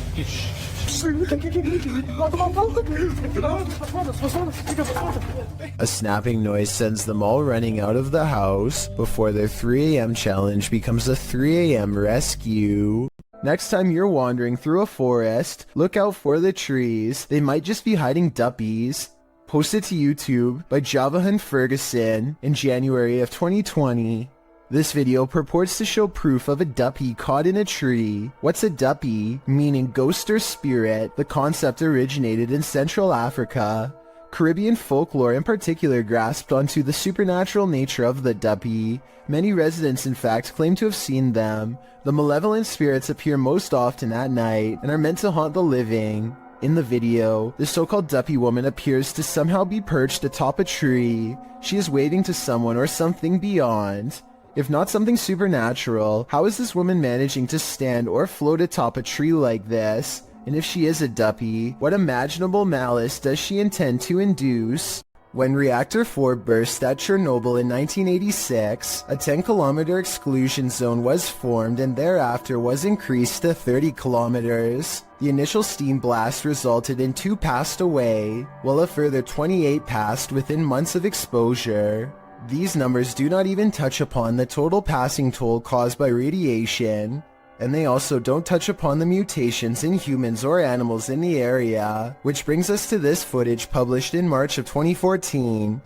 A snapping noise sends them all running out of the house before their 3 a.m. challenge becomes a 3 a.m. rescue. Next time you're wandering through a forest, look out for the trees. They might just be hiding duppies. Posted to YouTube by Javahan Ferguson in January of 2020. This video purports to show proof of a duppy caught in a tree. What's a duppy? Meaning ghost or spirit. The concept originated in Central Africa. Caribbean folklore in particular grasped onto the supernatural nature of the duppy. Many residents in fact claim to have seen them. The malevolent spirits appear most often at night and are meant to haunt the living. In the video, the so-called duppy woman appears to somehow be perched atop a tree. She is waving to someone or something beyond. If not something supernatural, how is this woman managing to stand or float atop a tree like this? And if she is a duppy, what imaginable malice does she intend to induce? When Reactor 4 burst at Chernobyl in 1986, a 10-kilometer exclusion zone was formed and thereafter was increased to 30 kilometers. The initial steam blast resulted in 2 passed away, while a further 28 passed within months of exposure. These numbers do not even touch upon the total passing toll caused by radiation, and they also don't touch upon the mutations in humans or animals in the area, which brings us to this footage published in March of 2014.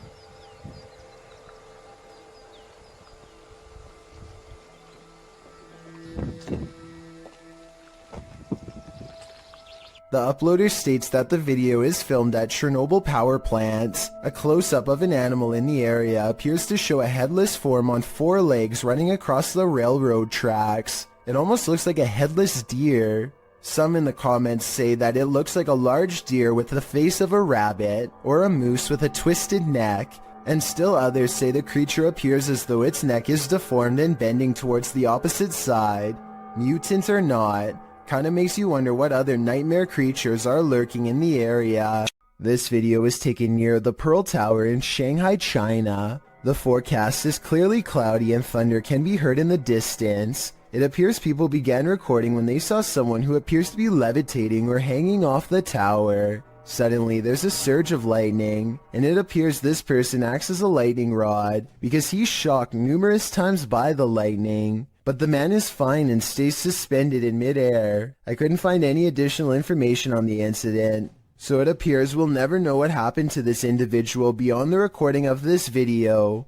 The uploader states that the video is filmed at Chernobyl power plant. A close-up of an animal in the area appears to show a headless form on 4 legs running across the railroad tracks. It almost looks like a headless deer. Some in the comments say that it looks like a large deer with the face of a rabbit, or a moose with a twisted neck, and still others say the creature appears as though its neck is deformed and bending towards the opposite side. Mutant or not, Kinda makes you wonder what other nightmare creatures are lurking in the area. This video was taken near the Pearl Tower in Shanghai, China. The forecast is clearly cloudy and thunder can be heard in the distance. It appears people began recording when they saw someone who appears to be levitating or hanging off the tower. Suddenly, there's a surge of lightning, and it appears this person acts as a lightning rod because he's shocked numerous times by the lightning. But the man is fine and stays suspended in midair. I couldn't find any additional information on the incident, so it appears we'll never know what happened to this individual beyond the recording of this video,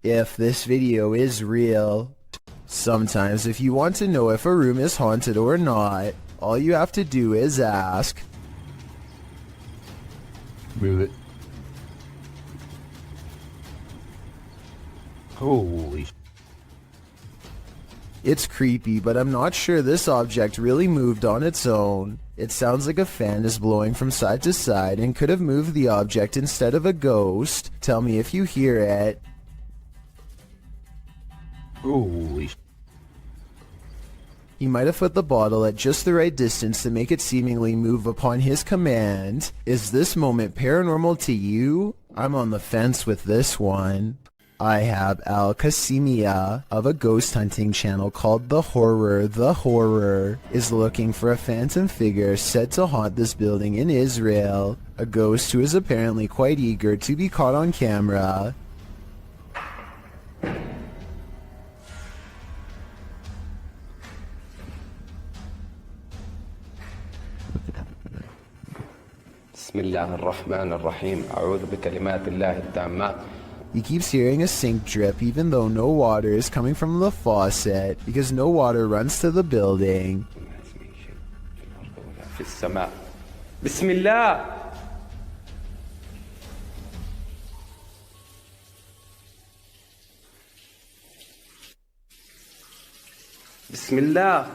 if this video is real. Sometimes if you want to know if a room is haunted or not, all you have to do is ask. Move it. Holy. It's creepy, but I'm not sure this object really moved on its own. It sounds like a fan is blowing from side to side and could have moved the object instead of a ghost. Tell me if you hear it. Holy. He might have put the bottle at just the right distance to make it seemingly move upon his command. Is this moment paranormal to you? I'm on the fence with this one. I have Al Qasimia of a ghost hunting channel called The Horror is looking for a phantom figure said to haunt this building in Israel. A ghost who is apparently quite eager to be caught on camera. بسم الله الرحمن الرحيم أعوذ بكلمات الله التامات. He keeps hearing a sink drip even though no water is coming from the faucet because no water runs to the building. في السماء. بسم الله. بسم الله.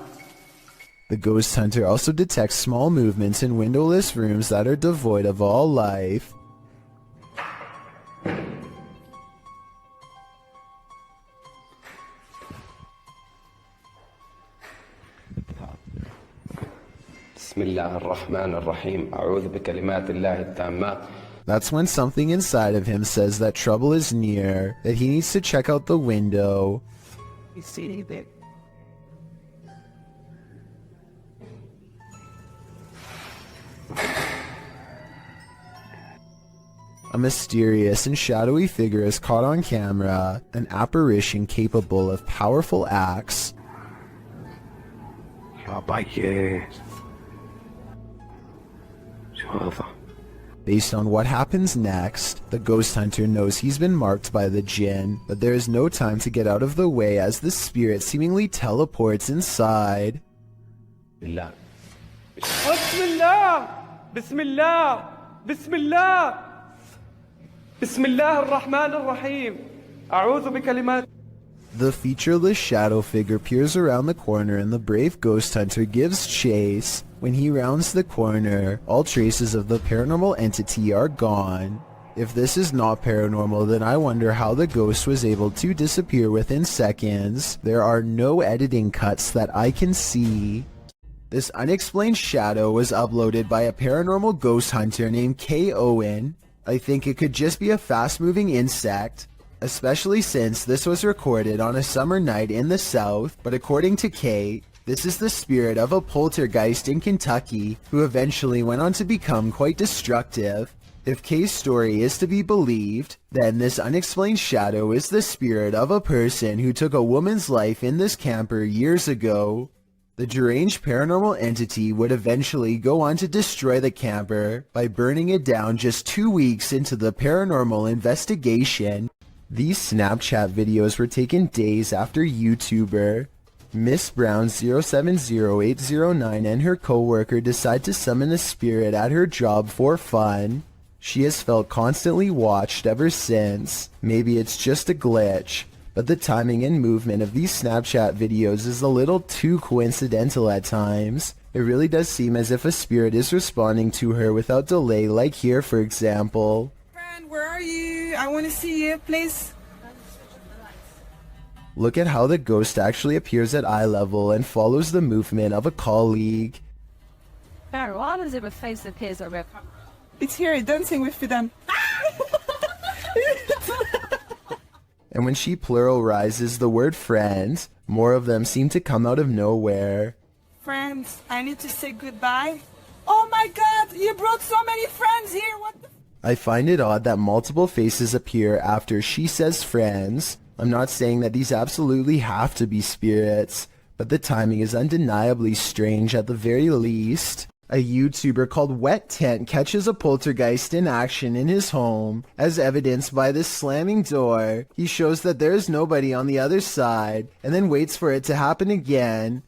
The ghost hunter also detects small movements in windowless rooms that are devoid of all life. بسم الله الرحمن الرحيم أعوذ بكلمات الله التامات. That's when something inside of him says that trouble is near, that he needs to check out the window. You see anything? A mysterious and shadowy figure is caught on camera, an apparition capable of powerful acts. Based on what happens next, the ghost hunter knows he's been marked by the jinn, but there is no time to get out of the way as the spirit seemingly teleports inside. بالله. بسم الله بسم الله بسم الله بسم الله الرحمن الرحيم أعوذ بكلمات. The featureless shadow figure peers around the corner and the brave ghost hunter gives chase. When he rounds the corner, all traces of the paranormal entity are gone. If this is not paranormal, then I wonder how the ghost was able to disappear within seconds. There are no editing cuts that I can see. This unexplained shadow was uploaded by a paranormal ghost hunter named K. Owen. I think it could just be a fast-moving insect, especially since this was recorded on a summer night in the south, but according to Kay, this is the spirit of a poltergeist in Kentucky who eventually went on to become quite destructive. If Kay's story is to be believed, then this unexplained shadow is the spirit of a person who took a woman's life in this camper years ago. The deranged paranormal entity would eventually go on to destroy the camper by burning it down just 2 weeks into the paranormal investigation. These Snapchat videos were taken days after YouTuber Miss Brown 070809 and her co-worker decide to summon a spirit at her job for fun. She has felt constantly watched ever since. Maybe it's just a glitch, but the timing and movement of these Snapchat videos is a little too coincidental at times. It really does seem as if a spirit is responding to her without delay, like here for example. Friend, where are you? I want to see you, please. Look at how the ghost actually appears at eye level and follows the movement of a colleague. Barry, what happens if a face appears over? It's here dancing with them. And when she pluralizes the word friends, more of them seem to come out of nowhere. Friends, I need to say goodbye. Oh my god, you brought so many friends here, what the... I find it odd that multiple faces appear after she says friends. I'm not saying that these absolutely have to be spirits, but the timing is undeniably strange at the very least. A YouTuber called Wet Tent catches a poltergeist in action in his home. As evidenced by this slamming door, he shows that there is nobody on the other side, and then waits for it to happen again.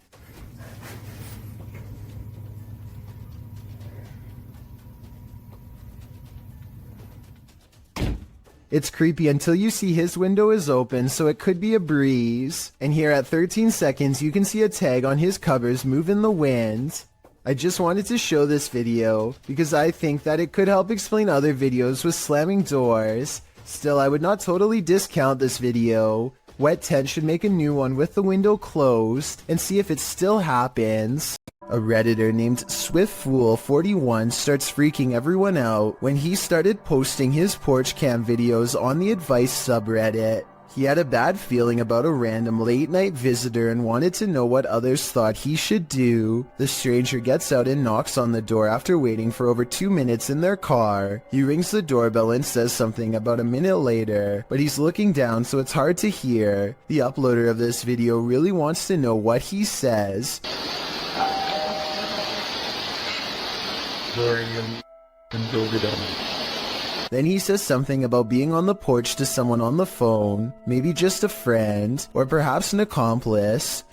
It's creepy until you see his window is open, so it could be a breeze. And here at 13 seconds, you can see a tag on his covers move in the wind. I just wanted to show this video because I think that it could help explain other videos with slamming doors. Still, I would not totally discount this video. Wet Tent should make a new one with the window closed and see if it still happens. A Redditor named SwiftFool41 starts freaking everyone out when he started posting his porch cam videos on the advice subreddit. He had a bad feeling about a random late night visitor and wanted to know what others thought he should do. The stranger gets out and knocks on the door after waiting for over 2 minutes in their car. He rings the doorbell and says something about a minute later, but he's looking down so it's hard to hear. The uploader of this video really wants to know what he says. Then he says something about being on the porch to someone on the phone, maybe just a friend, or perhaps an accomplice.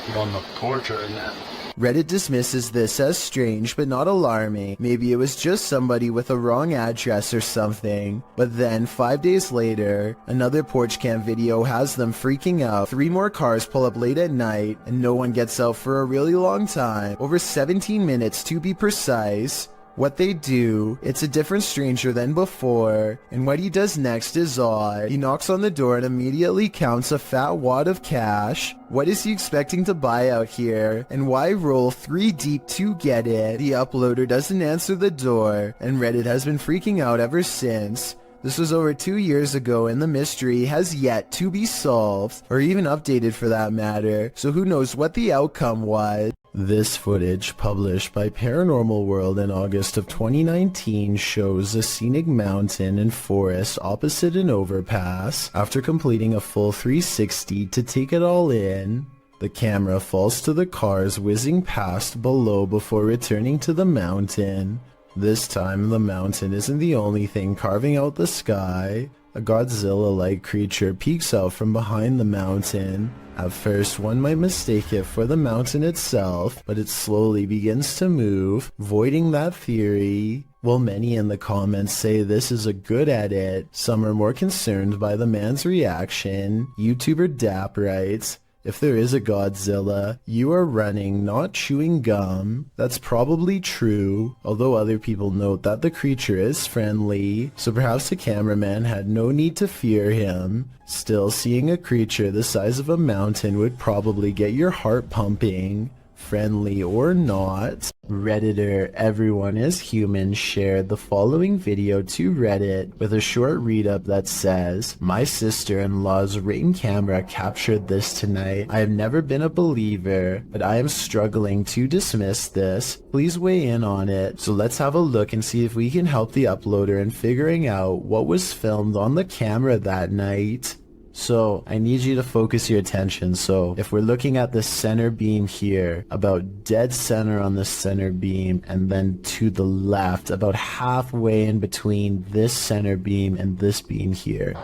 You're on the porch right now. Reddit dismisses this as strange but not alarming. Maybe it was just somebody with a wrong address or something. But then, 5 days later, another porch cam video has them freaking out. 3 more cars pull up late at night, and no one gets out for a really long time. Over 17 minutes to be precise. What they do, it's a different stranger than before, and what he does next is odd. He knocks on the door and immediately counts a fat wad of cash. What is he expecting to buy out here, and why roll 3 deep to get it? The uploader doesn't answer the door, and Reddit has been freaking out ever since. This was over 2 years ago and the mystery has yet to be solved, or even updated for that matter, so who knows what the outcome was. This footage, published by Paranormal World in August of 2019, shows a scenic mountain and forest opposite an overpass. After completing a full 360 to take it all in, the camera falls to the cars whizzing past below before returning to the mountain. This time, the mountain isn't the only thing carving out the sky. A Godzilla-like creature peeks out from behind the mountain. At first, one might mistake it for the mountain itself, but it slowly begins to move, voiding that theory. While many in the comments say this is a good edit, some are more concerned by the man's reaction. YouTuber Dap writes, "If there is a Godzilla, you are running, not chewing gum." That's probably true, although other people note that the creature is friendly, so perhaps the cameraman had no need to fear him. Still, seeing a creature the size of a mountain would probably get your heart pumping. Friendly or not. Redditor Everyone is Human shared the following video to Reddit with a short read-up that says, "My sister-in-law's Ring camera captured this tonight. I have never been a believer, but I am struggling to dismiss this. Please weigh in on it." So let's have a look and see if we can help the uploader in figuring out what was filmed on the camera that night. So, I need you to focus your attention. So, if we're looking at the center beam here, about dead center on the center beam, and then to the left, about halfway in between this center beam and this beam here.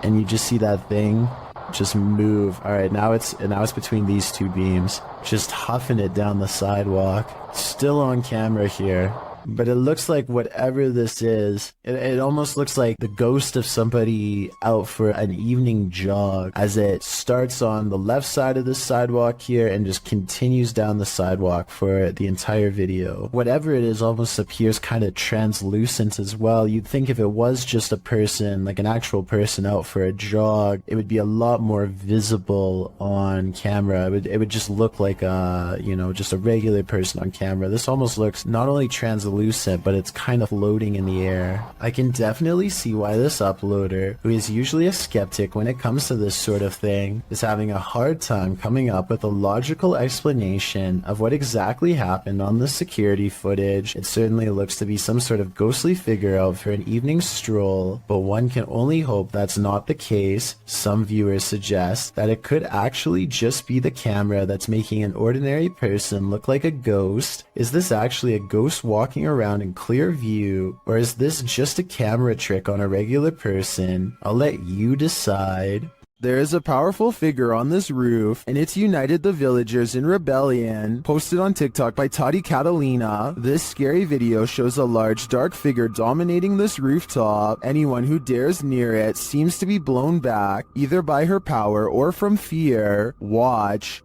And you just see that thing just move. Alright, now it's between these 2 beams. Just huffing it down the sidewalk. Still on camera here. But it looks like whatever this is, it almost looks like the ghost of somebody out for an evening jog, as it starts on the left side of the sidewalk here and just continues down the sidewalk for the entire video. Whatever it is almost appears kind of translucent as well. You'd think if it was just a person, like an actual person out for a jog, it would be a lot more visible on camera. It would just look like a, you know, just a regular person on camera. This almost looks not only translucent, but it's kind of floating in the air. I can definitely see why this uploader, who is usually a skeptic when it comes to this sort of thing, is having a hard time coming up with a logical explanation of what exactly happened on the security footage. It certainly looks to be some sort of ghostly figure out for an evening stroll, but one can only hope that's not the case. Some viewers suggest that it could actually just be the camera that's making an ordinary person look like a ghost. Is this actually a ghost walking around in clear view, or is this just a camera trick on a regular person? I'll let you decide. There is a powerful figure on this roof, and it's united the villagers in rebellion. Posted on TikTok by Tati Catalina, this scary video shows a large dark figure dominating this rooftop. Anyone who dares near it seems to be blown back, either by her power or from fear. Watch.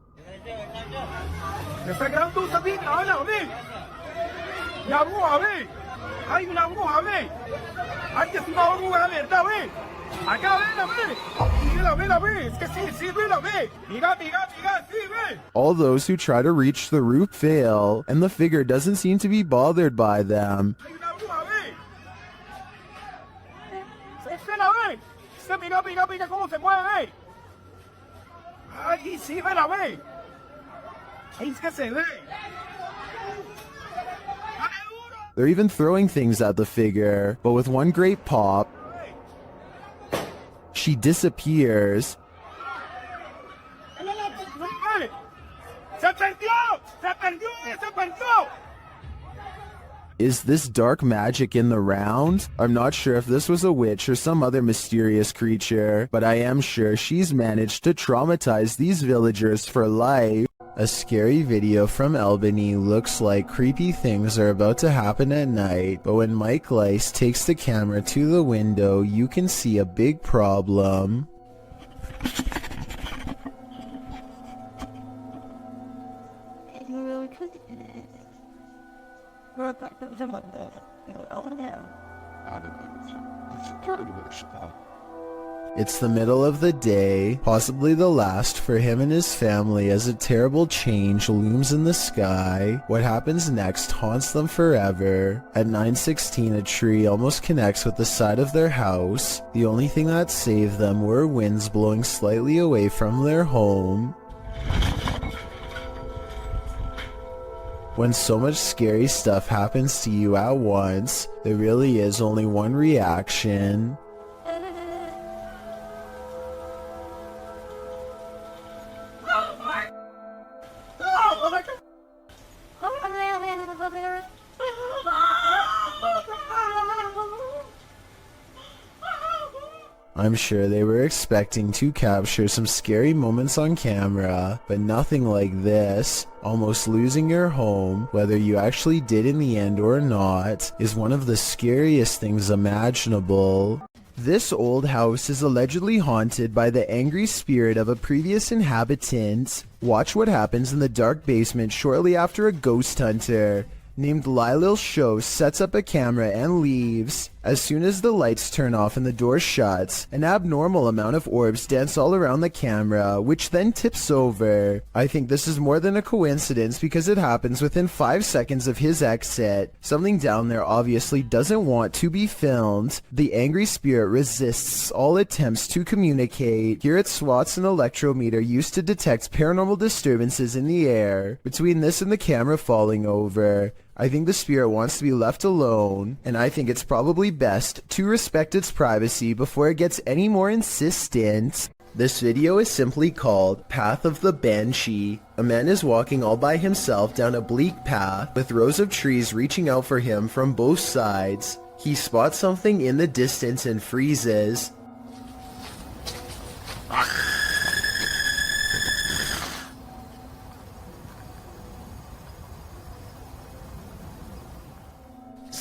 All those who try to reach the roof fail, and the figure doesn't seem to be bothered by them. They're even throwing things at the figure, but with one great pop, she disappears. Is this dark magic in the round? I'm not sure if this was a witch or some other mysterious creature, but I am sure she's managed to traumatize these villagers for life. A scary video from Albany looks like creepy things are about to happen at night, but when Mike Lice takes the camera to the window, you can see a big problem. It's the middle of the day, possibly the last for him and his family, as a terrible change looms in the sky. What happens next haunts them forever. At 9:16, a tree almost connects with the side of their house. The only thing that saved them were winds blowing slightly away from their home. When so much scary stuff happens to you at once, there really is only one reaction. I'm sure they were expecting to capture some scary moments on camera, but nothing like this. Almost losing your home, whether you actually did in the end or not, is one of the scariest things imaginable. This old house is allegedly haunted by the angry spirit of a previous inhabitant. Watch what happens in the dark basement shortly after a ghost hunter named Lylil Show sets up a camera and leaves. As soon as the lights turn off and the door shuts, an abnormal amount of orbs dance all around the camera, which then tips over. I think this is more than a coincidence because it happens within 5 seconds of his exit. Something down there obviously doesn't want to be filmed. The angry spirit resists all attempts to communicate. Here it swats an electrometer used to detect paranormal disturbances in the air. Between this and the camera falling over, I think the spirit wants to be left alone, and I think it's probably best to respect its privacy before it gets any more insistent. This video is simply called Path of the Banshee. A man is walking all by himself down a bleak path with rows of trees reaching out for him from both sides. He spots something in the distance and freezes.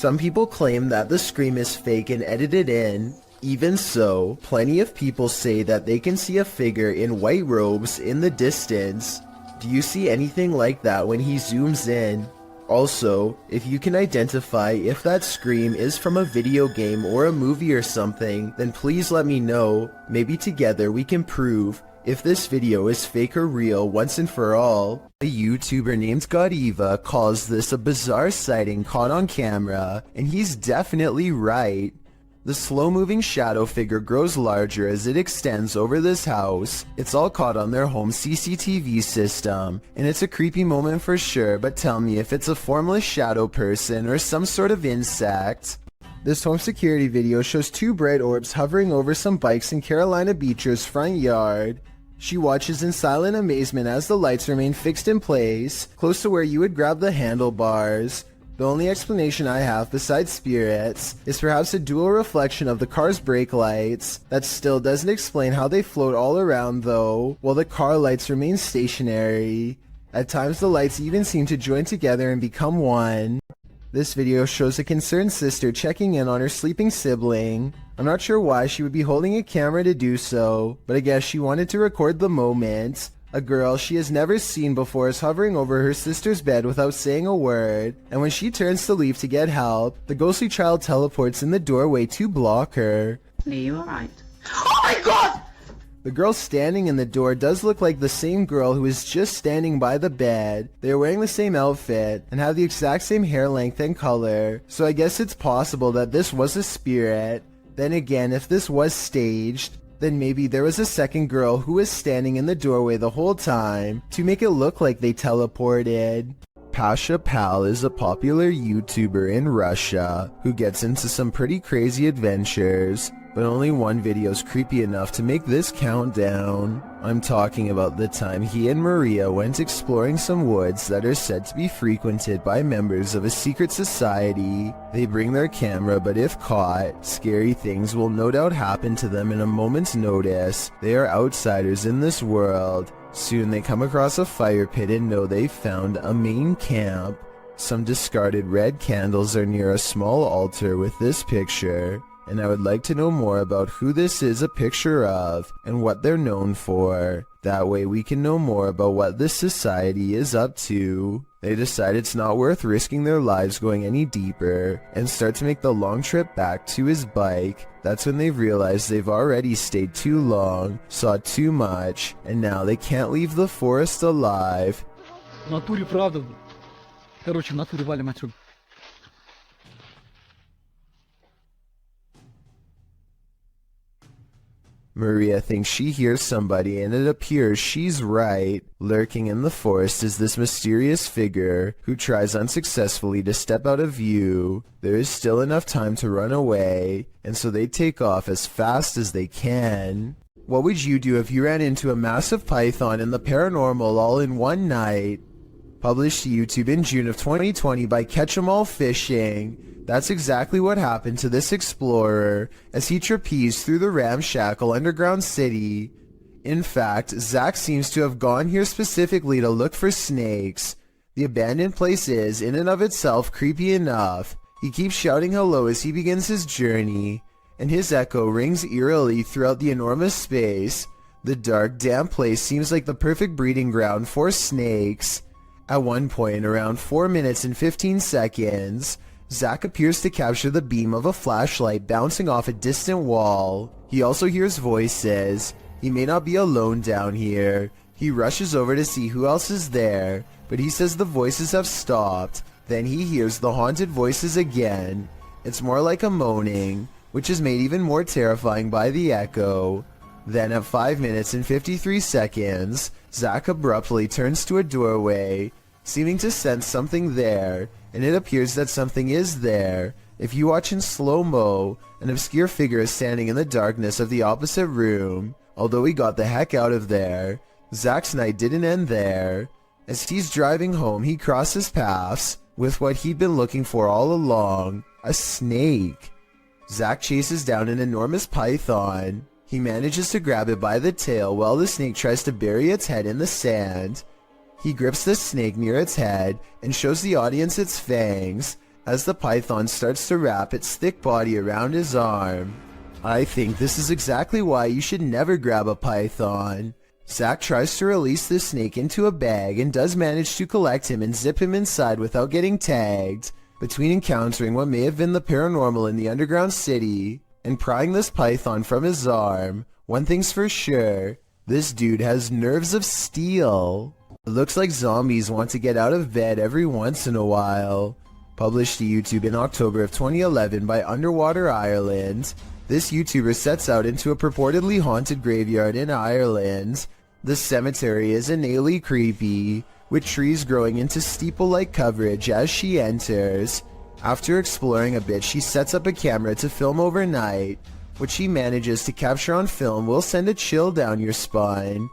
Some people claim that the scream is fake and edited in. Even so, plenty of people say that they can see a figure in white robes in the distance. Do you see anything like that when he zooms in? Also, if you can identify if that scream is from a video game or a movie or something, then please let me know. Maybe together we can prove if this video is fake or real once and for all. A YouTuber named Godiva calls this a bizarre sighting caught on camera, and he's definitely right. The slow-moving shadow figure grows larger as it extends over this house. It's all caught on their home CCTV system, and it's a creepy moment for sure, but tell me if it's a formless shadow person or some sort of insect. This home security video shows two bright orbs hovering over some bikes in Carolina Beecher's front yard. She watches in silent amazement as the lights remain fixed in place, close to where you would grab the handlebars. The only explanation I have besides spirits is perhaps a dual reflection of the car's brake lights. That still doesn't explain how they float all around though, while the car lights remain stationary. At times the lights even seem to join together and become one. This video shows a concerned sister checking in on her sleeping sibling. I'm not sure why she would be holding a camera to do so, but I guess she wanted to record the moment. A girl she has never seen before is hovering over her sister's bed without saying a word, and when she turns to leave to get help, the ghostly child teleports in the doorway to block her. Are you alright? Oh my god! The girl standing in the door does look like the same girl who is just standing by the bed. They are wearing the same outfit and have the exact same hair length and color, so I guess it's possible that this was a spirit. Then again, if this was staged, then maybe there was a second girl who was standing in the doorway the whole time to make it look like they teleported. Pasha Pal is a popular YouTuber in Russia who gets into some pretty crazy adventures, but only one video is creepy enough to make this count down. I'm talking about the time he and Maria went exploring some woods that are said to be frequented by members of a secret society. They bring their camera, but if caught, scary things will no doubt happen to them in a moment's notice. They are outsiders in this world. Soon they come across a fire pit and know they've found a main camp. Some discarded red candles are near a small altar with this picture, and I would like to know more about who this is a picture of and what they're known for. That way we can know more about what this society is up to. They decide it's not worth risking their lives going any deeper and start to make the long trip back to his bike. That's when they realize they've already stayed too long, saw too much, and now they can't leave the forest alive. В натуре правда. Короче, в натуре валим отсюда. Maria thinks she hears somebody, and it appears she's right. Lurking in the forest is this mysterious figure who tries unsuccessfully to step out of view. There is still enough time to run away, and so they take off as fast as they can. What would you do if you ran into a massive python and the paranormal all in one night? Published to YouTube in June of 2020 by Catch 'em All Fishing. That's exactly what happened to this explorer as he trapezed through the ramshackle underground city. In fact, Zach seems to have gone here specifically to look for snakes. The abandoned place is, in and of itself, creepy enough. He keeps shouting hello as he begins his journey, and his echo rings eerily throughout the enormous space. The dark, damp place seems like the perfect breeding ground for snakes. At one point, around 4 minutes and 15 seconds, Zach appears to capture the beam of a flashlight bouncing off a distant wall. He also hears voices. He may not be alone down here. He rushes over to see who else is there, but he says the voices have stopped. Then he hears the haunted voices again. It's more like a moaning, which is made even more terrifying by the echo. Then at 5 minutes and 53 seconds, Zach abruptly turns to a doorway, seeming to sense something there, and it appears that something is there. If you watch in slow-mo, an obscure figure is standing in the darkness of the opposite room. Although he got the heck out of there, Zach's night didn't end there. As he's driving home, he crosses paths with what he'd been looking for all along, a snake. Zach chases down an enormous python. He manages to grab it by the tail while the snake tries to bury its head in the sand. He grips the snake near its head and shows the audience its fangs, as the python starts to wrap its thick body around his arm. I think this is exactly why you should never grab a python. Zach tries to release the snake into a bag and does manage to collect him and zip him inside without getting tagged. Between encountering what may have been the paranormal in the underground city and prying this python from his arm, one thing's for sure, this dude has nerves of steel. It looks like zombies want to get out of bed every once in a while. Published to YouTube in October of 2011 by Underwater Ireland, this YouTuber sets out into a purportedly haunted graveyard in Ireland. The cemetery is innately creepy, with trees growing into steeple-like coverage as she enters. After exploring a bit, she sets up a camera to film overnight. What she manages to capture on film will send a chill down your spine.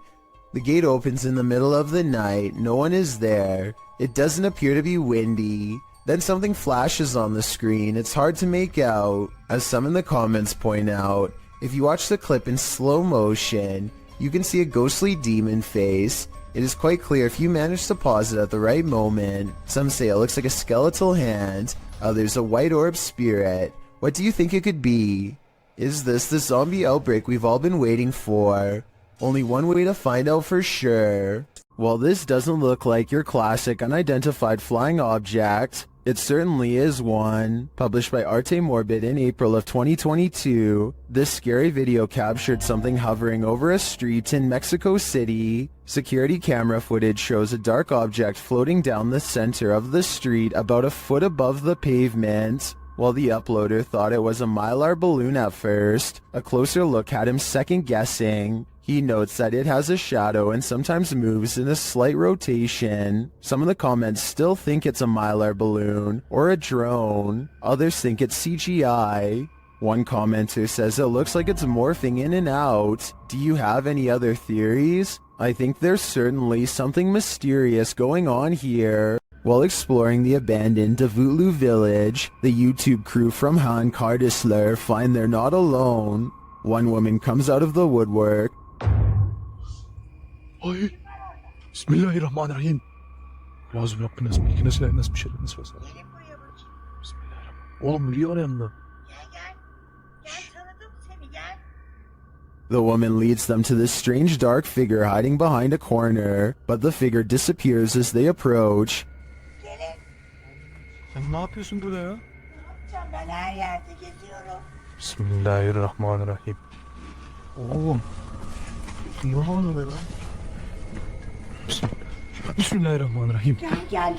The gate opens in the middle of the night, no one is there. It doesn't appear to be windy. Then something flashes on the screen, it's hard to make out. As some in the comments point out, if you watch the clip in slow motion, you can see a ghostly demon face. It is quite clear if you manage to pause it at the right moment. Some say it looks like a skeletal hand, others a white orb spirit. What do you think it could be? Is this the zombie outbreak we've all been waiting for? Only one way to find out for sure. While this doesn't look like your classic unidentified flying object, it certainly is one. Published by Arte Morbid in April of 2022, this scary video captured something hovering over a street in Mexico City. Security camera footage shows a dark object floating down the center of the street about a foot above the pavement. While the uploader thought it was a mylar balloon at first, a closer look had him second-guessing. He notes that it has a shadow and sometimes moves in a slight rotation. Some of the comments still think it's a mylar balloon or a drone. Others think it's CGI. One commenter says it looks like it's morphing in and out. Do you have any other theories? I think there's certainly something mysterious going on here. While exploring the abandoned Davutlu village, the YouTube crew from Han Kardisler find they're not alone. One woman comes out of the woodwork. Ay, Bismillahirrahmanirrahim. Lazım Rabbine ismine silah nasıl bir şey nasıl olsa. Bismillahirrahmanirrahim. Oğlum biliyor yanında. The woman leads them to this strange dark figure hiding behind a corner, but the figure disappears as they approach. Sen ne yapıyorsun burada ya? Ben her yerde geziyorum. Bismillahirrahmanirrahim. Oğlum. Ne oluyor lan? Bismillahirrahmanirrahim. Gel.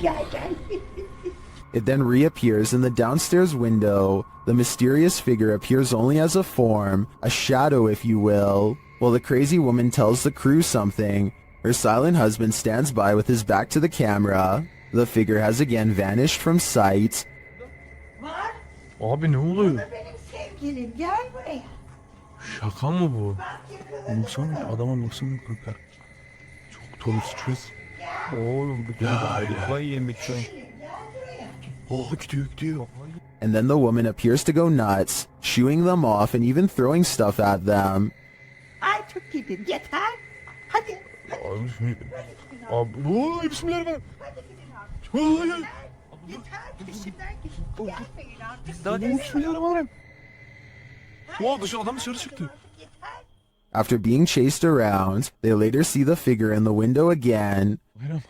It then reappears in the downstairs window. The mysterious figure appears only as a form, a shadow if you will. While the crazy woman tells the crew something, her silent husband stands by with his back to the camera. The figure has again vanished from sight. Abi ne oluyor? Benim sevgilim gel buraya. Şaka mı bu? Baksana adama baksana korkar. Çok dolu stres. Oğlum bu kafayı yemek şu an. Oh gidiyor. And then the woman appears to go nuts, shooing them off and even throwing stuff at them. Ay çok gidin yeter. Hadi. Abi bismillahirrahmanirrahim. Bismillahirrahmanirrahim. Wow, adam dışarı çıktı. After being chased around, they later see the figure in the window again. Bayram.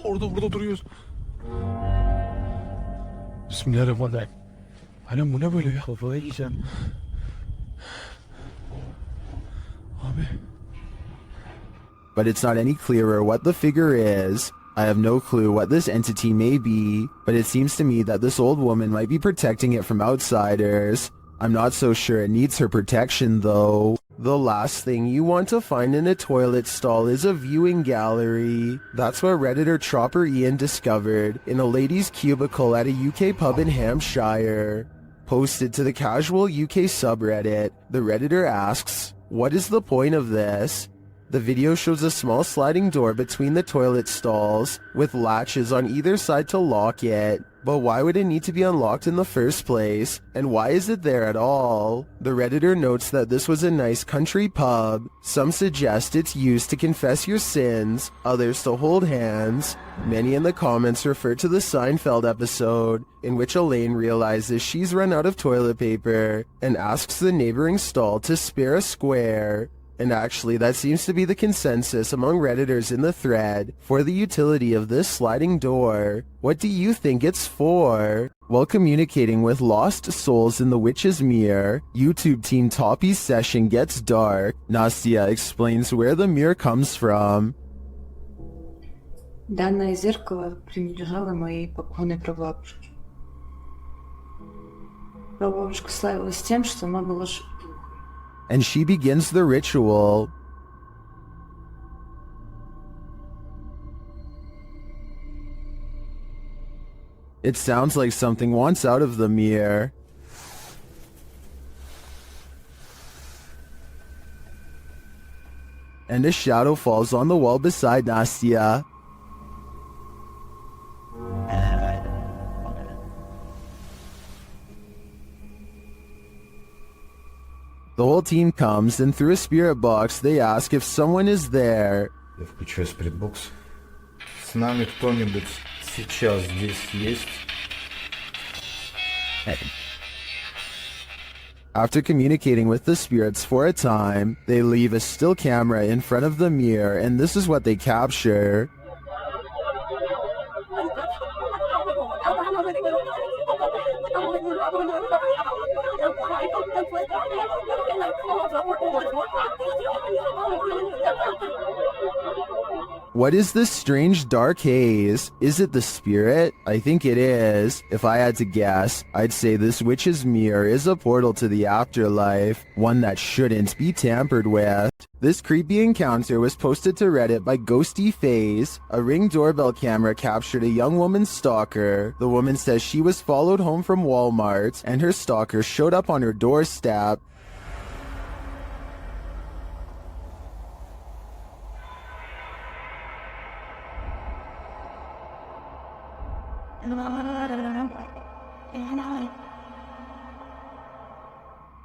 Burada duruyoruz. Bismillahirrahmanirrahim. Bayram bu ne böyle ya? Kafayı yiyeceğim. Abi. But it's not any clearer what the figure is. I have no clue what this entity may be, but it seems to me that this old woman might be protecting it from outsiders. I'm not so sure it needs her protection though. The last thing you want to find in a toilet stall is a viewing gallery. That's what Redditor Tropper Ian discovered in a ladies' cubicle at a UK pub in Hampshire. Posted to the casual UK subreddit, the Redditor asks, "What is the point of this?" The video shows a small sliding door between the toilet stalls, with latches on either side to lock it. But why would it need to be unlocked in the first place? And why is it there at all? The Redditor notes that this was a nice country pub. Some suggest it's used to confess your sins, others to hold hands. Many in the comments refer to the Seinfeld episode, in which Elaine realizes she's run out of toilet paper and asks the neighboring stall to spare a square. And actually, that seems to be the consensus among Redditors in the thread for the utility of this sliding door. What do you think it's for? While communicating with lost souls in the Witch's Mirror, YouTube team Toppy's session gets dark. Nastya explains where the mirror comes from. Данное зеркало принадлежало моей покойной прабабушке. Прабабушка славилась тем, что она была... And she begins the ritual. It sounds like something wants out of the mirror. And a shadow falls on the wall beside Nastya. The whole team comes, and through a spirit box, they ask if someone is there. Я включаю спиритбокс. С нами кто-нибудь сейчас здесь есть? After communicating with the spirits for a time, they leave a still camera in front of the mirror, and this is what they capture. What is this strange dark haze? Is it the spirit? I think it is. If I had to guess, I'd say this witch's mirror is a portal to the afterlife, one that shouldn't be tampered with. This creepy encounter was posted to Reddit by Ghosty Phase. A Ring doorbell camera captured a young woman's stalker. The woman says she was followed home from Walmart, and her stalker showed up on her doorstep.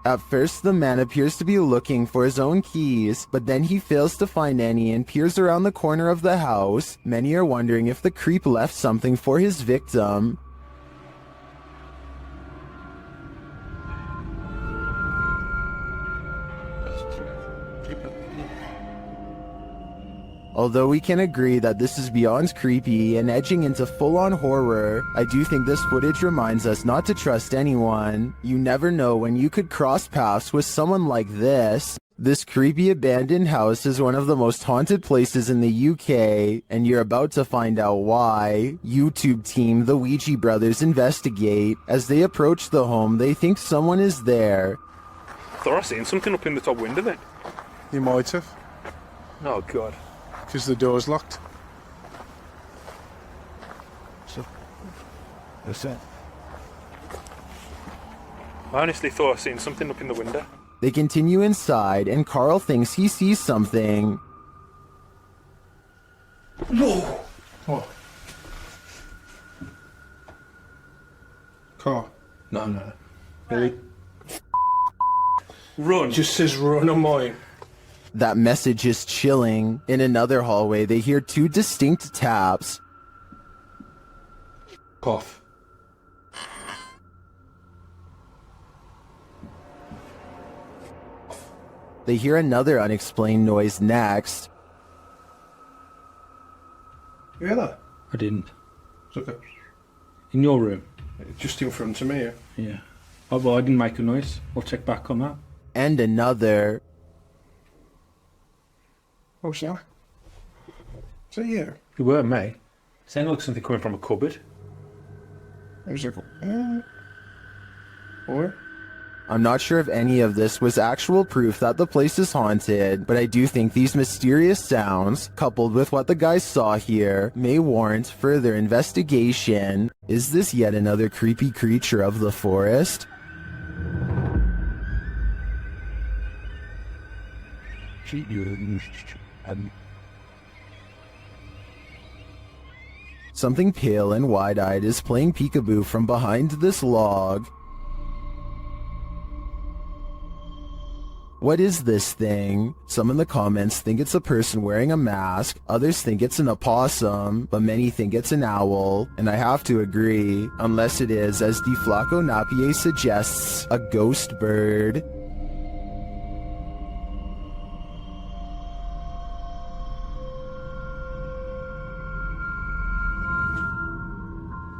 At first, the man appears to be looking for his own keys, but then he fails to find any and peers around the corner of the house. Many are wondering if the creep left something for his victim. Although we can agree that this is beyond creepy and edging into full-on horror, I do think this footage reminds us not to trust anyone. You never know when you could cross paths with someone like this. This creepy abandoned house is one of the most haunted places in the UK, and you're about to find out why. YouTube team The Ouija Brothers investigate. As they approach the home, they think someone is there. Thought I seen something up in the top window then. You might have. Oh god. Because the door's locked. So, that's it. I honestly thought I seen something up in the window. They continue inside, and Carl thinks he sees something. No! What? Car? No. Really? Run! Just says run on mine. That message is chilling. In another hallway, they hear two distinct taps. Cough. They hear another unexplained noise next. You hear that? I didn't. It's okay. In your room? Just in front of me, yeah. Yeah. Oh, well, I didn't make a noise. I'll check back on that. And another. Oh, sorry. Is that you? You were, mate. Sounded like something coming from a cupboard. I was like, or? I'm not sure if any of this was actual proof that the place is haunted, but I do think these mysterious sounds, coupled with what the guys saw here, may warrant further investigation. Is this yet another creepy creature of the forest? Something pale and wide-eyed is playing peekaboo from behind this log. What is this thing? Some in the comments think it's a person wearing a mask, others think it's an opossum, but many think it's an owl, and I have to agree, unless it is, as Deflaco Napier suggests, a ghost bird.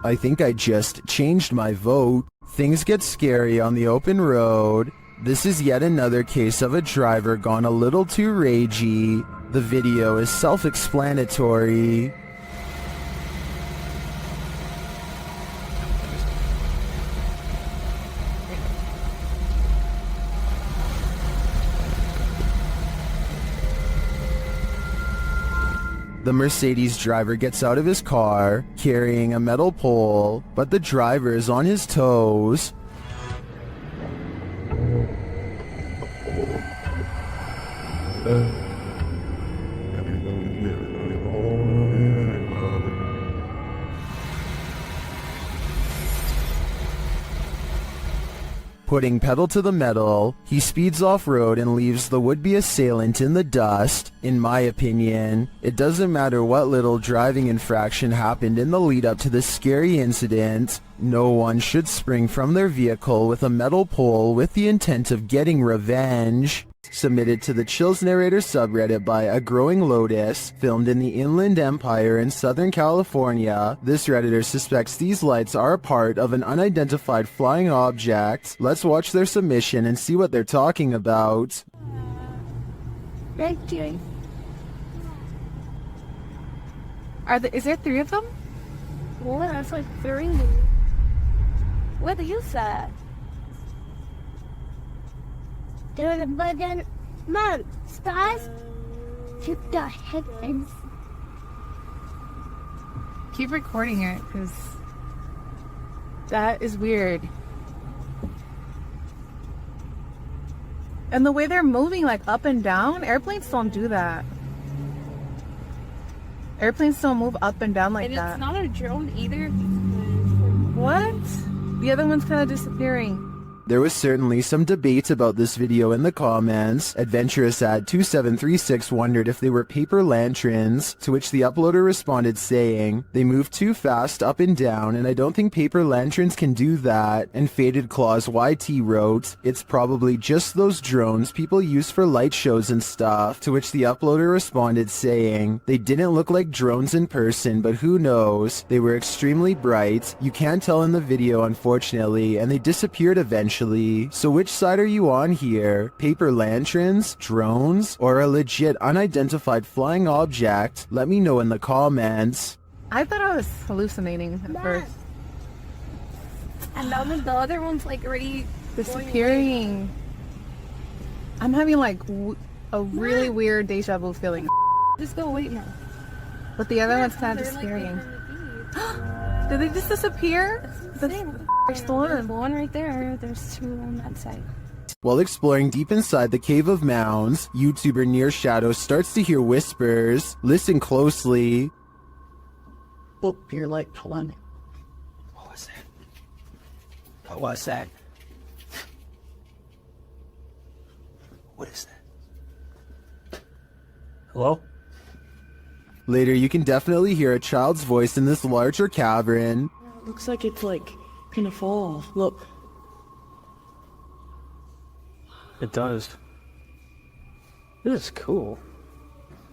I think I just changed my vote. Things get scary on the open road. This is yet another case of a driver gone a little too ragey. The video is self-explanatory. The Mercedes driver gets out of his car, carrying a metal pole, but the driver is on his toes. Putting pedal to the metal, he speeds off-road and leaves the would-be assailant in the dust. In my opinion, it doesn't matter what little driving infraction happened in the lead-up to this scary incident. No one should spring from their vehicle with a metal pole with the intent of getting revenge. Submitted to the Chills Narrator subreddit by A Growing Lotus, filmed in the Inland Empire in Southern California. This redditor suspects these lights are a part of an unidentified flying object. Let's watch their submission and see what they're talking about. Right, doing. Is there 3 of them? Well, that's like 3. What do you say? But then, Mom, stars keep the headphones. Keep recording it, because that is weird. And the way they're moving, like up and down, airplanes don't do that. Airplanes don't move up and down like that. And it's not a drone either. What? The other one's kind of disappearing. There was certainly some debate about this video in the comments. Adventurous at 2736 wondered if they were paper lanterns, to which the uploader responded saying, "They move too fast up and down, and I don't think paper lanterns can do that." And Faded Claws YT wrote, "It's probably just those drones people use for light shows and stuff," to which the uploader responded saying, "They didn't look like drones in person, but who knows? They were extremely bright. You can't tell in the video, unfortunately, and they disappeared eventually. So which side are you on here? Paper lanterns, drones, or a legit unidentified flying object? Let me know in the comments." I thought I was hallucinating at first. And then the other one's like already disappearing. I'm having like a really weird deja vu feeling. Just go wait now. But the other one's kind of disappearing. Did they just disappear? There's the one right there. There's 2 on that side. While exploring deep inside the Cave of Mounds, YouTuber Near Shadow starts to hear whispers. Listen closely. Oh, you're late. Hold on. What was that? What was that? What is that? Hello? Later, you can definitely hear a child's voice in this larger cavern. Looks like it's like gonna fall. Look. It does. This is cool.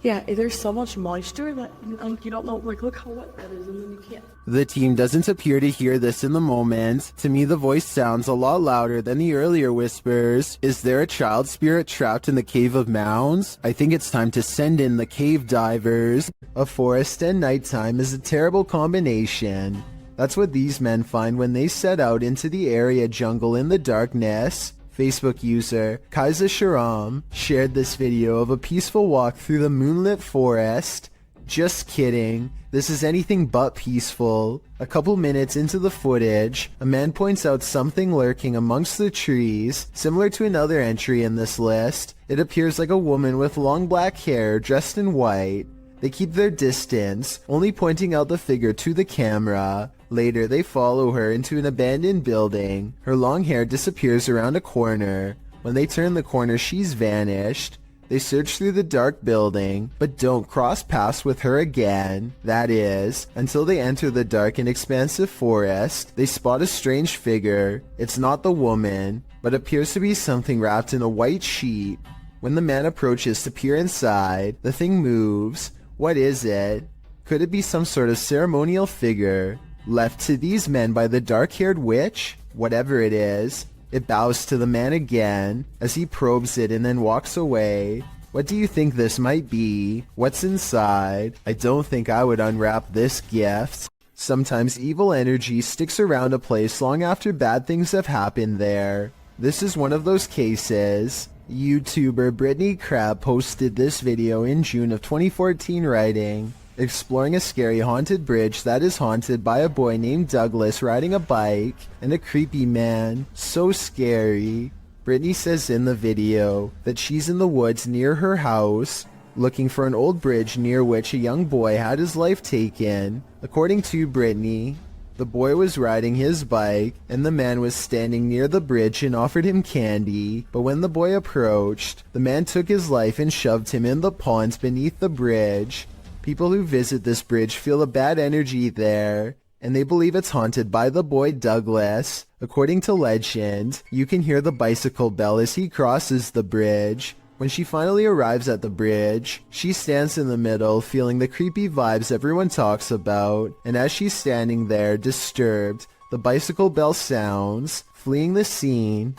Yeah, there's so much moisture that you don't know. Like, look how wet that is, and then you can't. The team doesn't appear to hear this in the moment. To me, the voice sounds a lot louder than the earlier whispers. Is there a child spirit trapped in the Cave of Mounds? I think it's time to send in the cave divers. A forest and nighttime is a terrible combination. That's what these men find when they set out into the area jungle in the darkness. Facebook user Kaiser Sharam shared this video of a peaceful walk through the moonlit forest. Just kidding. This is anything but peaceful. A couple minutes into the footage, a man points out something lurking amongst the trees, similar to another entry in this list. It appears like a woman with long black hair dressed in white. They keep their distance, only pointing out the figure to the camera. Later, they follow her into an abandoned building. Her long hair disappears around a corner. When they turn the corner, she's vanished. They search through the dark building, but don't cross paths with her again. That is, until they enter the dark and expansive forest. They spot a strange figure. It's not the woman, but appears to be something wrapped in a white sheet. When the man approaches to peer inside, the thing moves. What is it? Could it be some sort of ceremonial figure left to these men by the dark-haired witch? Whatever it is, it bows to the man again as he probes it and then walks away. What do you think this might be? What's inside? I don't think I would unwrap this gift. Sometimes evil energy sticks around a place long after bad things have happened there. This is one of those cases. YouTuber Brittany Crab posted this video in June of 2014 writing, exploring a scary haunted bridge that is haunted by a boy named Douglas riding a bike and a creepy man. So scary. Brittany says in the video that she's in the woods near her house looking for an old bridge near which a young boy had his life taken. According to Brittany, the boy was riding his bike and the man was standing near the bridge and offered him candy, but when the boy approached, the man took his life and shoved him in the ponds beneath the bridge. People who visit this bridge feel a bad energy there, and they believe it's haunted by the boy Douglas. According to legend, you can hear the bicycle bell as he crosses the bridge. When she finally arrives at the bridge, she stands in the middle, feeling the creepy vibes everyone talks about, and as she's standing there, disturbed, the bicycle bell sounds. Fleeing the scene,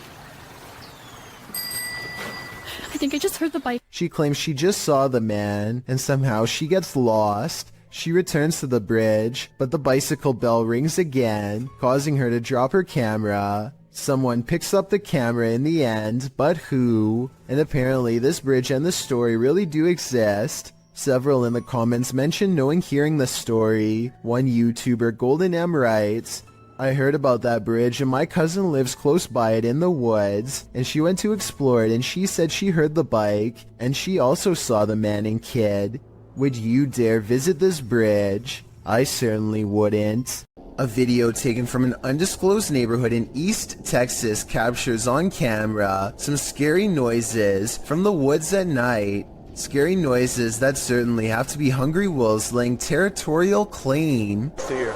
I think I just heard the bike. She claims she just saw the man, and somehow she gets lost. She returns to the bridge, but the bicycle bell rings again, causing her to drop her camera. Someone picks up the camera in the end, but who? And apparently this bridge and the story really do exist. Several in the comments mention knowing hearing the story. One YouTuber, Golden M, writes, I heard about that bridge and my cousin lives close by it in the woods, and she went to explore it and she said she heard the bike, and she also saw the man and kid. Would you dare visit this bridge? I certainly wouldn't. A video taken from an undisclosed neighborhood in East Texas captures on camera some scary noises from the woods at night. Scary noises that certainly have to be hungry wolves laying territorial claim. Stay here.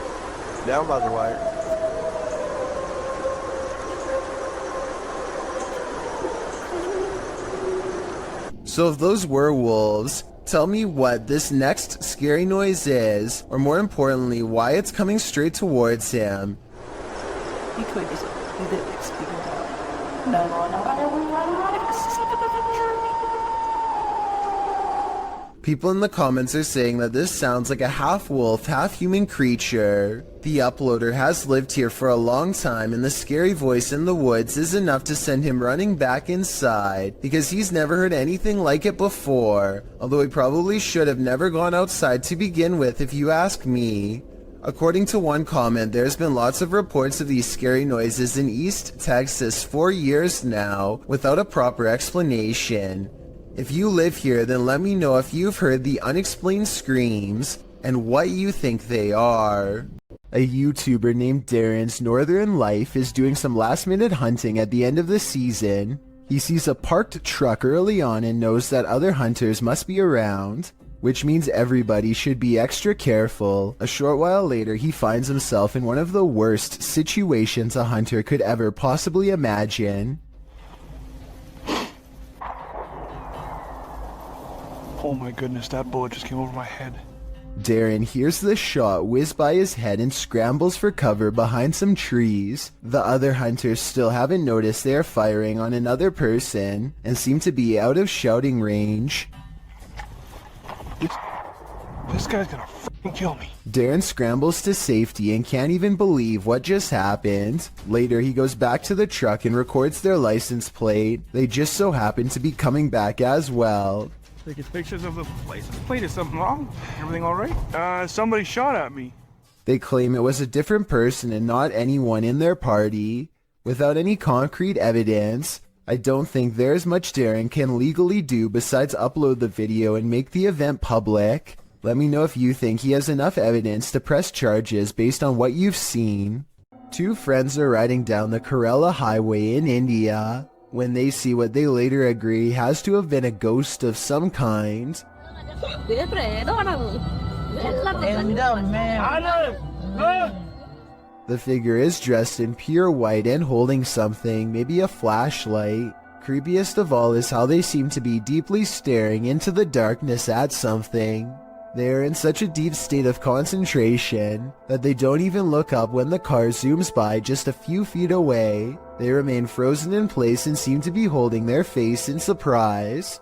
Down by the wire. So if those were wolves, tell me what this next scary noise is, or more importantly, why it's coming straight towards him. People in the comments are saying that this sounds like a half-wolf, half-human creature. The uploader has lived here for a long time, and the scary voice in the woods is enough to send him running back inside, because he's never heard anything like it before, although he probably should have never gone outside to begin with if you ask me. According to one comment, there's been lots of reports of these scary noises in East Texas for years now, without a proper explanation. If you live here, then let me know if you've heard the unexplained screams and what you think they are. A YouTuber named Darren's Northern Life is doing some last-minute hunting at the end of the season. He sees a parked truck early on and knows that other hunters must be around, which means everybody should be extra careful. A short while later, he finds himself in one of the worst situations a hunter could ever possibly imagine. Oh my goodness, that bullet just came over my head. Darren hears the shot whiz by his head and scrambles for cover behind some trees. The other hunters still haven't noticed they are firing on another person and seem to be out of shouting range. This guy's gonna freaking kill me. Darren scrambles to safety and can't even believe what just happened. Later, he goes back to the truck and records their license plate. They just so happen to be coming back as well. Taking pictures of the place. Wait, is something wrong? Everything all right? Somebody shot at me. They claim it was a different person and not anyone in their party. Without any concrete evidence, I don't think there's much Darren can legally do besides upload the video and make the event public. Let me know if you think he has enough evidence to press charges based on what you've seen. Two friends are riding down the Kerala highway in India when they see what they later agree has to have been a ghost of some kind. The figure is dressed in pure white and holding something, maybe a flashlight. Creepiest of all is how they seem to be deeply staring into the darkness at something. They are in such a deep state of concentration that they don't even look up when the car zooms by just a few feet away. They remain frozen in place and seem to be holding their face in surprise.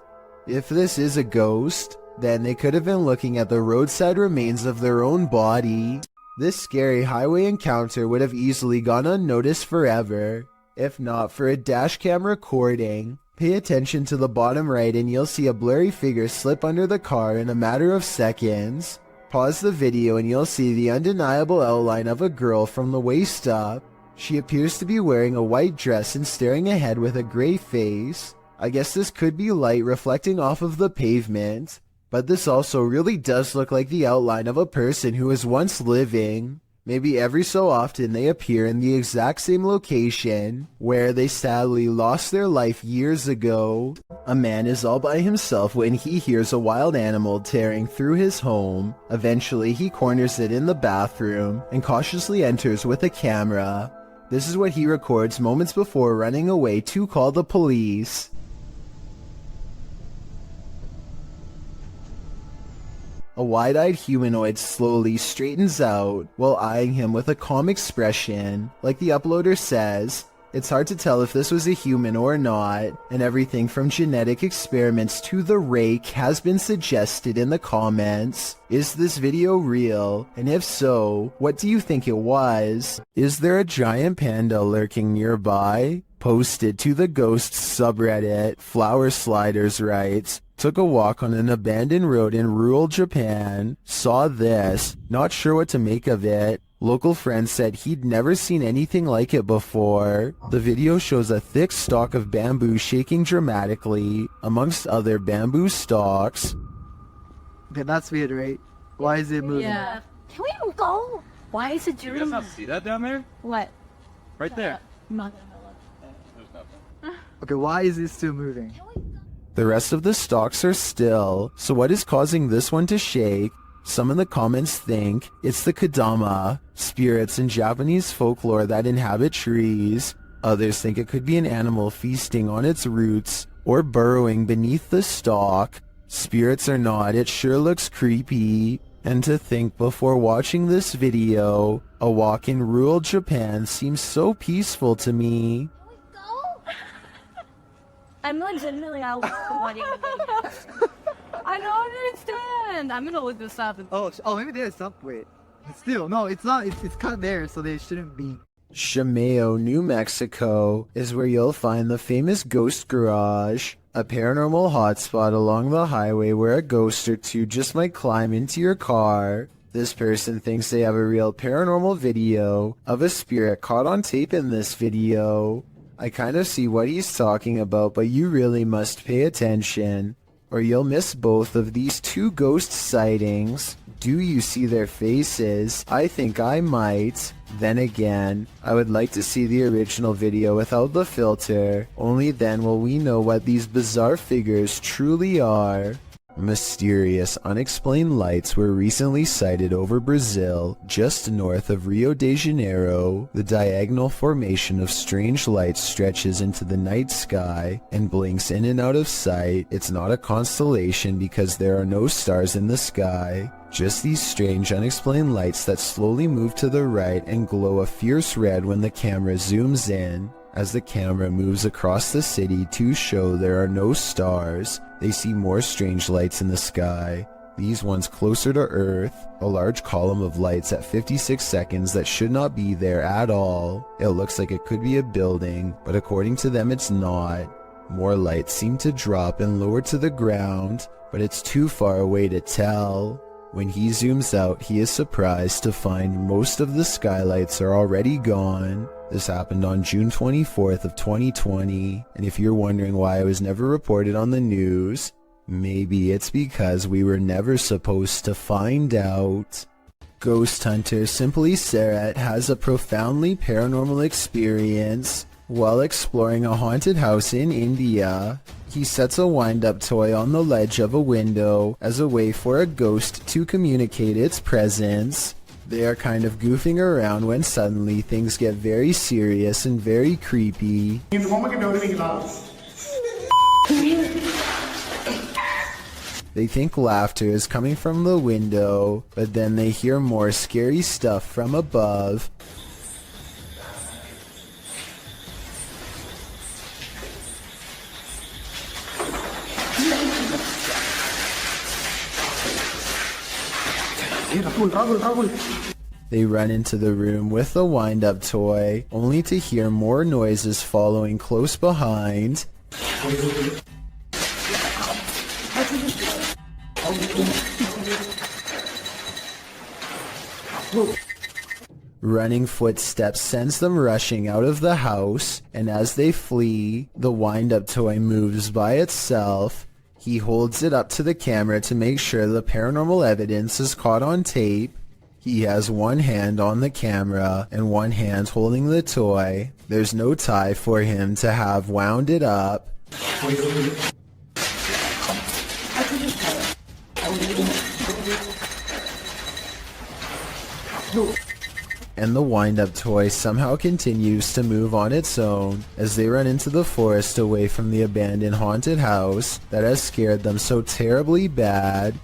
If this is a ghost, then they could have been looking at the roadside remains of their own body. This scary highway encounter would have easily gone unnoticed forever, if not for a dashcam recording. Pay attention to the bottom right and you'll see a blurry figure slip under the car in a matter of seconds. Pause the video and you'll see the undeniable outline of a girl from the waist up. She appears to be wearing a white dress and staring ahead with a gray face. I guess this could be light reflecting off of the pavement, but this also really does look like the outline of a person who was once living. Maybe every so often they appear in the exact same location where they sadly lost their life years ago. A man is all by himself when he hears a wild animal tearing through his home. Eventually he corners it in the bathroom and cautiously enters with a camera. This is what he records moments before running away to call the police. A wide-eyed humanoid slowly straightens out while eyeing him with a calm expression. Like the uploader says, it's hard to tell if this was a human or not, and everything from genetic experiments to the rake has been suggested in the comments. Is this video real? And if so, what do you think it was? Is there a giant panda lurking nearby? Posted to the Ghosts subreddit, Flower Sliders writes, took a walk on an abandoned road in rural Japan, saw this, not sure what to make of it. Local friend said he'd never seen anything like it before. The video shows a thick stalk of bamboo shaking dramatically, amongst other bamboo stalks. Okay, that's weird, right? Why is it moving? Yeah. Can we go? Why is it doing? You guys not see that down there? What? Right there. I'm not gonna look. Okay, why is it still moving? The rest of the stalks are still, so what is causing this one to shake? Some in the comments think it's the Kadama, spirits in Japanese folklore that inhabit trees. Others think it could be an animal feasting on its roots or burrowing beneath the stalk. Spirits or not, it sure looks creepy. And to think before watching this video, a walk in rural Japan seems so peaceful to me. I'm legitimately out watching the video. I don't understand. I'm gonna look this up. Oh, maybe there's some. Wait. Still, no, it's not. It's cut there, so they shouldn't be. Shimeo, New Mexico is where you'll find the famous Ghost Garage, a paranormal hotspot along the highway where a ghost or two just might climb into your car. This person thinks they have a real paranormal video of a spirit caught on tape in this video. I kind of see what he's talking about, but you really must pay attention, or you'll miss both of these two ghost sightings. Do you see their faces? I think I might. Then again, I would like to see the original video without the filter. Only then will we know what these bizarre figures truly are. Mysterious, unexplained lights were recently sighted over Brazil, just north of Rio de Janeiro. The diagonal formation of strange lights stretches into the night sky and blinks in and out of sight. It's not a constellation because there are no stars in the sky. Just these strange, unexplained lights that slowly move to the right and glow a fierce red when the camera zooms in. As the camera moves across the city to show there are no stars, they see more strange lights in the sky. These ones closer to Earth, a large column of lights at 56 seconds that should not be there at all. It looks like it could be a building, but according to them it's not. More lights seem to drop and lower to the ground, but it's too far away to tell. When he zooms out, he is surprised to find most of the skylights are already gone. This happened on June 24th of 2020, and if you're wondering why I was never reported on the news, maybe it's because we were never supposed to find out. Ghost hunter Simply Sarat has a profoundly paranormal experience while exploring a haunted house in India. He sets a wind-up toy on the ledge of a window as a way for a ghost to communicate its presence. They are kind of goofing around when suddenly things get very serious and very creepy. They think laughter is coming from the window, but then they hear more scary stuff from above. They run into the room with the wind-up toy, only to hear more noises following close behind. Running footsteps sends them rushing out of the house, and as they flee, the wind-up toy moves by itself. He holds it up to the camera to make sure the paranormal evidence is caught on tape. He has one hand on the camera and one hand holding the toy. There's no tie for him to have wound it up. And the wind-up toy somehow continues to move on its own as they run into the forest away from the abandoned haunted house that has scared them so terribly bad.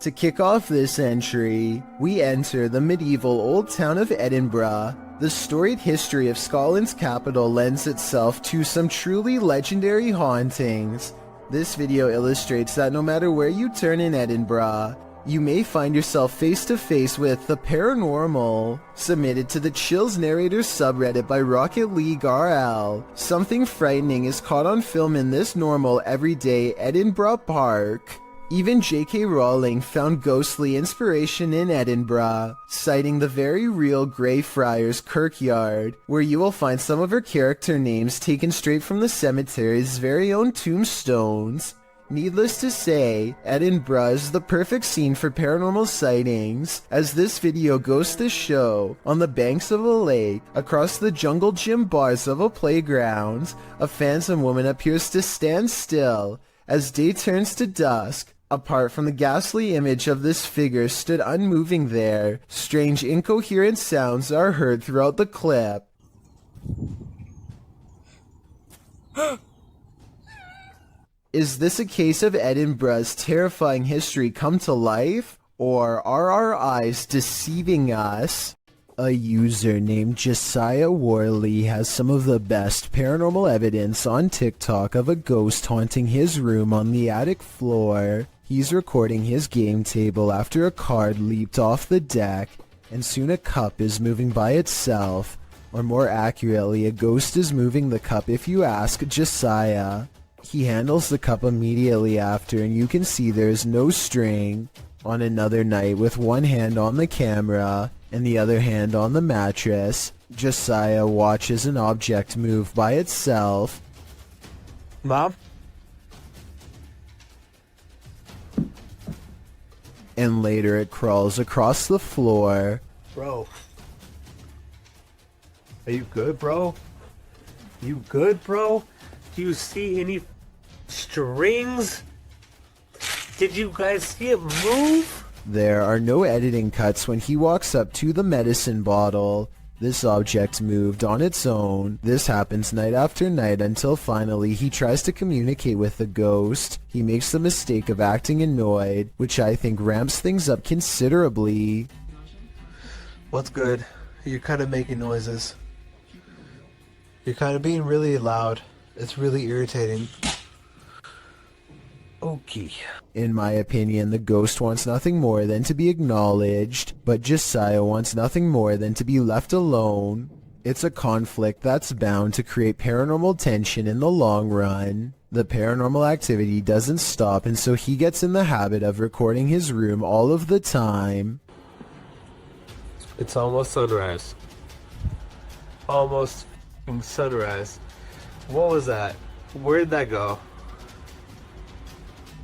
To kick off this entry, we enter the medieval old town of Edinburgh. The storied history of Scotland's capital lends itself to some truly legendary hauntings. This video illustrates that no matter where you turn in Edinburgh, you may find yourself face to face with the paranormal. Submitted to the Chills Narrator subreddit by Rocket League RL. Something frightening is caught on film in this normal, everyday Edinburgh park. Even J.K. Rowling found ghostly inspiration in Edinburgh, citing the very real Greyfriars Kirkyard, where you will find some of her character names taken straight from the cemetery's very own tombstones. Needless to say, Edinburgh is the perfect scene for paranormal sightings, as this video goes to show, on the banks of a lake, across the jungle gym bars of a playground, a phantom woman appears to stand still, as day turns to dusk. Apart from the ghastly image of this figure stood unmoving there, strange incoherent sounds are heard throughout the clip. Is this a case of Edinburgh's terrifying history come to life? Or are our eyes deceiving us? A user named Josiah Worley has some of the best paranormal evidence on TikTok of a ghost haunting his room on the attic floor. He's recording his game table after a card leaped off the deck, and soon a cup is moving by itself. Or more accurately, a ghost is moving the cup if you ask Josiah. He handles the cup immediately after, and you can see there is no string. On another night, with one hand on the camera and the other hand on the mattress, Josiah watches an object move by itself. Mom? And later it crawls across the floor. Bro. Are you good, bro? You good, bro? Do you see any strings? Did you guys see it move? There are no editing cuts when he walks up to the medicine bottle. This object moved on its own. This happens night after night until finally he tries to communicate with the ghost. He makes the mistake of acting annoyed, which I think ramps things up considerably. What's good? You're kind of making noises. You're kind of being really loud. It's really irritating. Okay. key. In my opinion, the ghost wants nothing more than to be acknowledged, but Josiah wants nothing more than to be left alone. It's a conflict that's bound to create paranormal tension in the long run. The paranormal activity doesn't stop, and so he gets in the habit of recording his room all of the time. It's almost sunrise. Almost sunrise. What was that? Where'd that go?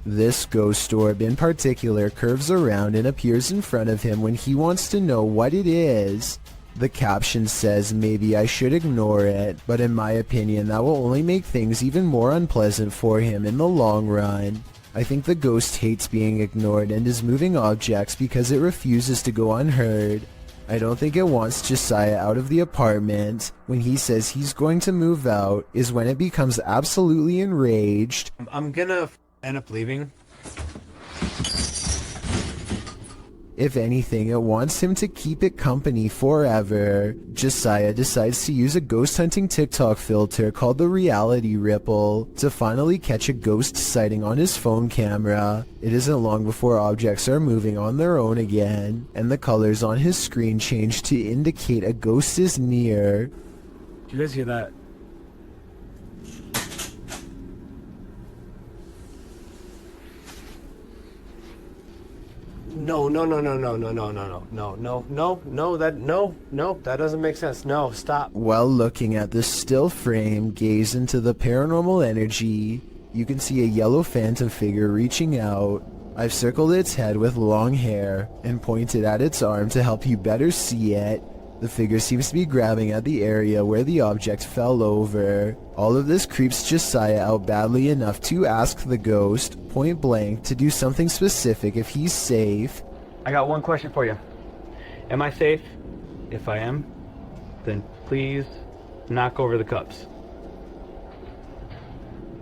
This ghost orb in particular curves around and appears in front of him when he wants to know what it is. The caption says maybe I should ignore it, but in my opinion that will only make things even more unpleasant for him in the long run. I think the ghost hates being ignored and is moving objects because it refuses to go unheard. I don't think it wants Josiah out of the apartment. When he says he's going to move out is when it becomes absolutely enraged. I'm gonna end up leaving. If anything, it wants him to keep it company forever. Josiah decides to use a ghost hunting TikTok filter called the reality ripple to finally catch a ghost sighting on his phone camera. It isn't long before objects are moving on their own again, and the colors on his screen change to indicate a ghost is near. Do you guys hear that? No, that doesn't make sense. No, stop. While looking at this still frame, gaze into the paranormal energy. You can see a yellow phantom figure reaching out. I've circled its head with long hair and pointed at its arm to help you better see it. The figure seems to be grabbing at the area where the object fell over. All of this creeps Josiah out badly enough to ask the ghost, point blank, to do something specific if he's safe. I got one question for you. Am I safe? If I am, then please knock over the cups.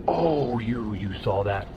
Oh, you saw that.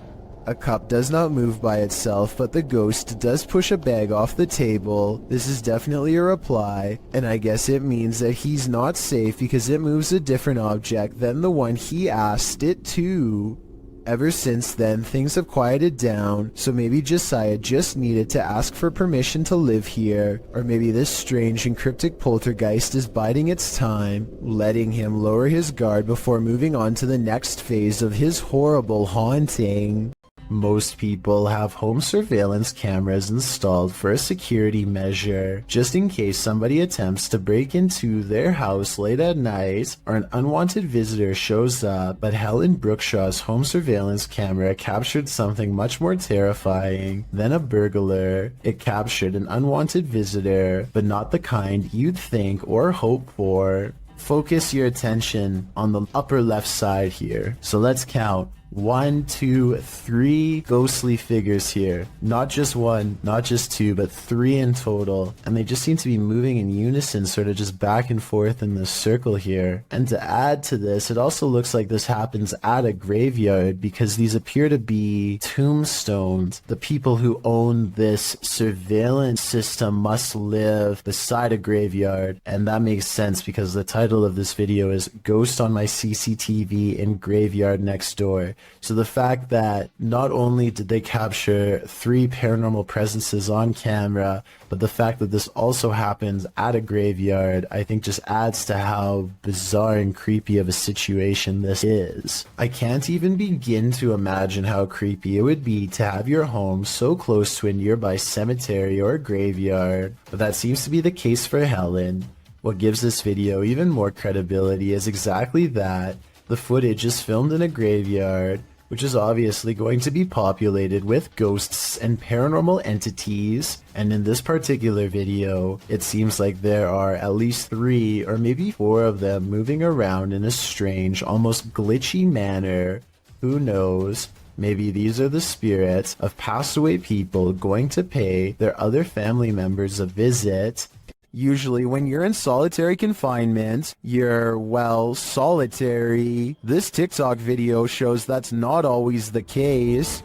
A cup does not move by itself, but the ghost does push a bag off the table. This is definitely a reply, and I guess it means that he's not safe because it moves a different object than the one he asked it to. Ever since then, things have quieted down, so maybe Josiah just needed to ask for permission to live here, or maybe this strange and cryptic poltergeist is biding its time, letting him lower his guard before moving on to the next phase of his horrible haunting. Most people have home surveillance cameras installed for a security measure, just in case somebody attempts to break into their house late at night or an unwanted visitor shows up. But Helen Brookshaw's home surveillance camera captured something much more terrifying than a burglar. It captured an unwanted visitor, but not the kind you'd think or hope for. Focus your attention on the upper left side here. So let's count. 1, 2, 3 ghostly figures here. Not just one, not just two, but 3 in total. And they just seem to be moving in unison, sort of just back and forth in this circle here. And to add to this, it also looks like this happens at a graveyard because these appear to be tombstones. The people who own this surveillance system must live beside a graveyard. And that makes sense because the title of this video is Ghost on My CCTV in Graveyard Next Door. So the fact that not only did they capture 3 paranormal presences on camera, but the fact that this also happens at a graveyard, I think just adds to how bizarre and creepy of a situation this is. I can't even begin to imagine how creepy it would be to have your home so close to a nearby cemetery or graveyard, but that seems to be the case for Helen. What gives this video even more credibility is exactly that. The footage is filmed in a graveyard, which is obviously going to be populated with ghosts and paranormal entities, and in this particular video, it seems like there are at least 3 or maybe 4 of them moving around in a strange, almost glitchy manner. Who knows? Maybe these are the spirits of passed away people going to pay their other family members a visit. Usually when you're in solitary confinement, you're, well, solitary. This TikTok video shows that's not always the case.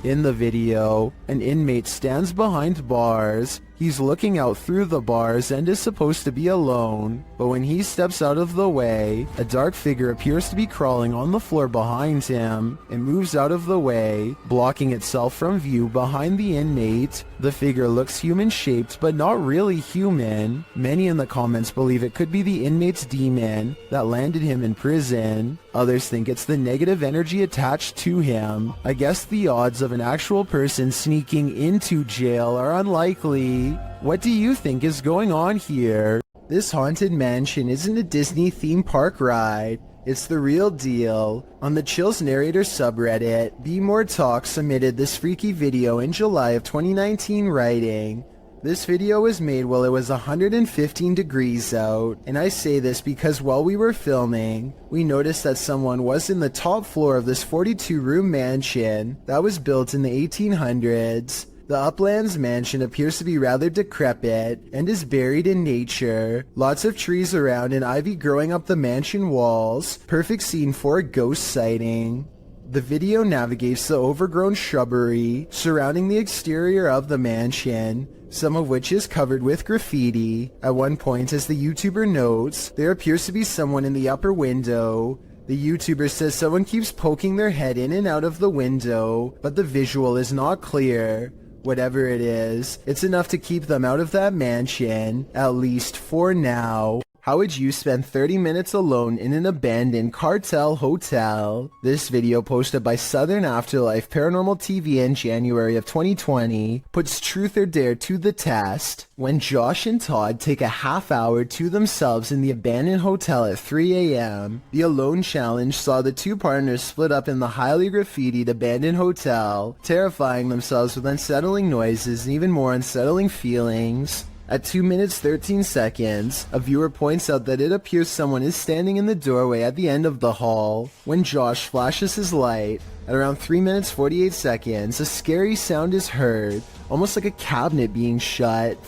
In the video, an inmate stands behind bars, He's looking out through the bars and is supposed to be alone, but when he steps out of the way, a dark figure appears to be crawling on the floor behind him. It moves out of the way, blocking itself from view behind the inmate. The figure looks human-shaped, but not really human. Many in the comments believe it could be the inmate's demon that landed him in prison. Others think it's the negative energy attached to him. I guess the odds of an actual person sneaking into jail are unlikely. What do you think is going on here? This haunted mansion isn't a Disney theme park ride. It's the real deal. On the Chills Narrator subreddit, Be More Talk submitted this freaky video in July of 2019 writing, "This video was made while it was 115 degrees out, and I say this because while we were filming, we noticed that someone was in the top floor of this 42-room mansion that was built in the 1800s. The Uplands mansion appears to be rather decrepit and is buried in nature. Lots of trees around and ivy growing up the mansion walls. Perfect scene for a ghost sighting." The video navigates the overgrown shrubbery surrounding the exterior of the mansion, some of which is covered with graffiti. At one point, as the YouTuber notes, there appears to be someone in the upper window. The YouTuber says someone keeps poking their head in and out of the window, but the visual is not clear. Whatever it is, it's enough to keep them out of that mansion, at least for now. How would you spend 30 minutes alone in an abandoned cartel hotel? This video, posted by Southern Afterlife Paranormal TV in January of 2020, puts Truth or Dare to the test. When Josh and Todd take a half hour to themselves in the abandoned hotel at 3 a.m., the Alone Challenge saw the two partners split up in the highly graffitied abandoned hotel, terrifying themselves with unsettling noises and even more unsettling feelings. At 2 minutes 13 seconds, a viewer points out that it appears someone is standing in the doorway at the end of the hall. When Josh flashes his light, at around 3 minutes 48 seconds, a scary sound is heard, almost like a cabinet being shut.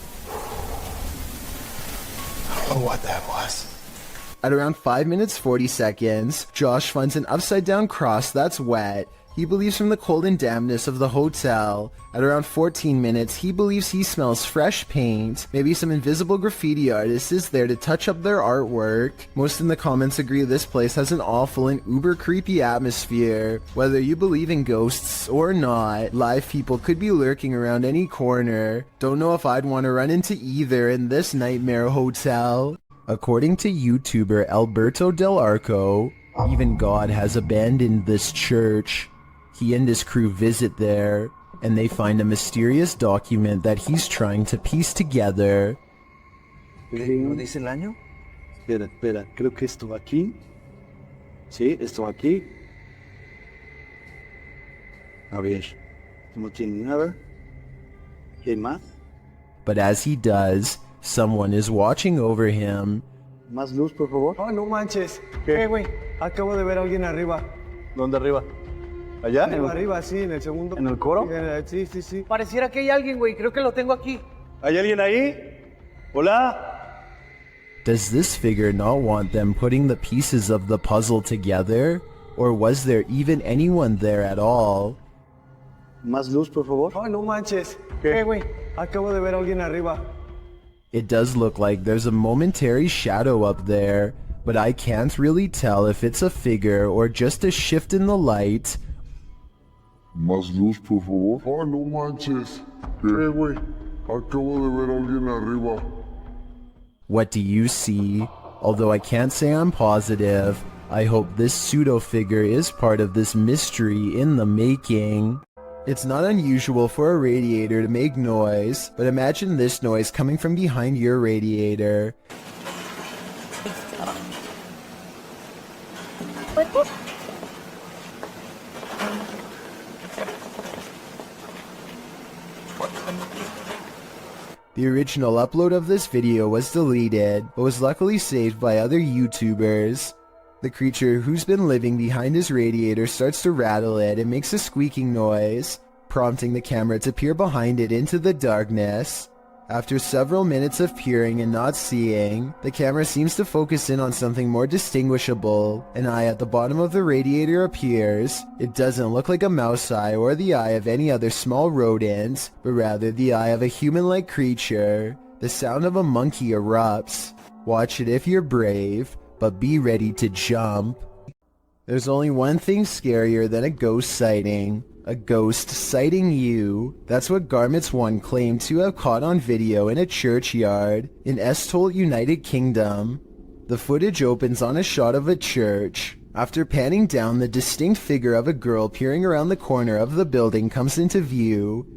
I don't know what that was. At around 5 minutes 40 seconds, Josh finds an upside down cross that's wet. He believes from the cold and dampness of the hotel. At around 14 minutes, he believes he smells fresh paint. Maybe some invisible graffiti artist is there to touch up their artwork. Most in the comments agree this place has an awful and uber creepy atmosphere. Whether you believe in ghosts or not, live people could be lurking around any corner. Don't know if I'd want to run into either in this nightmare hotel. According to YouTuber Alberto Del Arco, even God has abandoned this church. He and his crew visit there, and they find a mysterious document that he's trying to piece together. ¿No dice el año? Espera, creo que esto aquí. Sí, esto aquí. A ver, no tiene nada. ¿Qué más? But as he does, someone is watching over him. Más luz, por favor. Oh, no manches. ¿Qué, güey? Acabo de ver a alguien arriba. ¿Dónde arriba? ¿Allá? Arriba, sí, en el segundo. ¿En el coro? Sí, sí, sí. Pareciera que hay alguien, güey. Creo que lo tengo aquí. ¿Hay alguien ahí? ¿Hola? Does this figure not want them putting the pieces of the puzzle together? Or was there even anyone there at all? Más luz, por favor. Oh, no manches. ¿Qué, güey? Acabo de ver a alguien arriba. It does look like there's a momentary shadow up there, but I can't really tell if it's a figure or just a shift in the light. Más luz, por favor. Oh, no manches. ¿Qué, güey? Acabo de ver a alguien arriba. What do you see? Although I can't say I'm positive, I hope this pseudo-figure is part of this mystery in the making. It's not unusual for a radiator to make noise, but imagine this noise coming from behind your radiator. The original upload of this video was deleted, but was luckily saved by other YouTubers. The creature who's been living behind his radiator starts to rattle it and makes a squeaking noise, prompting the camera to peer behind it into the darkness. After several minutes of peering and not seeing, the camera seems to focus in on something more distinguishable. An eye at the bottom of the radiator appears. It doesn't look like a mouse eye or the eye of any other small rodent, but rather the eye of a human-like creature. The sound of a monkey erupts. Watch it if you're brave, but be ready to jump. There's only one thing scarier than a ghost sighting. A ghost sighting you. That's what Garments 1 claimed to have caught on video in a churchyard in Estholt, United Kingdom. The footage opens on a shot of a church. After panning down, the distinct figure of a girl peering around the corner of the building comes into view.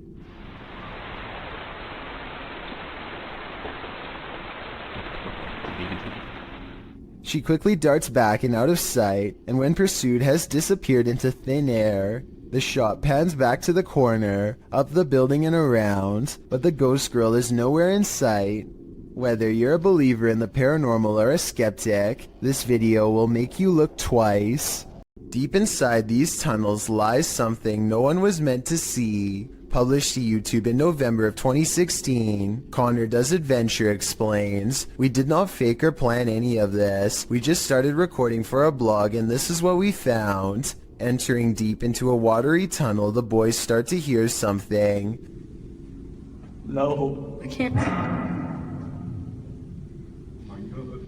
She quickly darts back and out of sight, and when pursued has disappeared into thin air. The shot pans back to the corner, up the building and around, but the ghost girl is nowhere in sight. Whether you're a believer in the paranormal or a skeptic, this video will make you look twice. Deep inside these tunnels lies something no one was meant to see. Published to YouTube in November of 2016, Connor Does Adventure explains, "We did not fake or plan any of this. We just started recording for a blog and this is what we found." Entering deep into a watery tunnel, the boys start to hear something. No. I can't.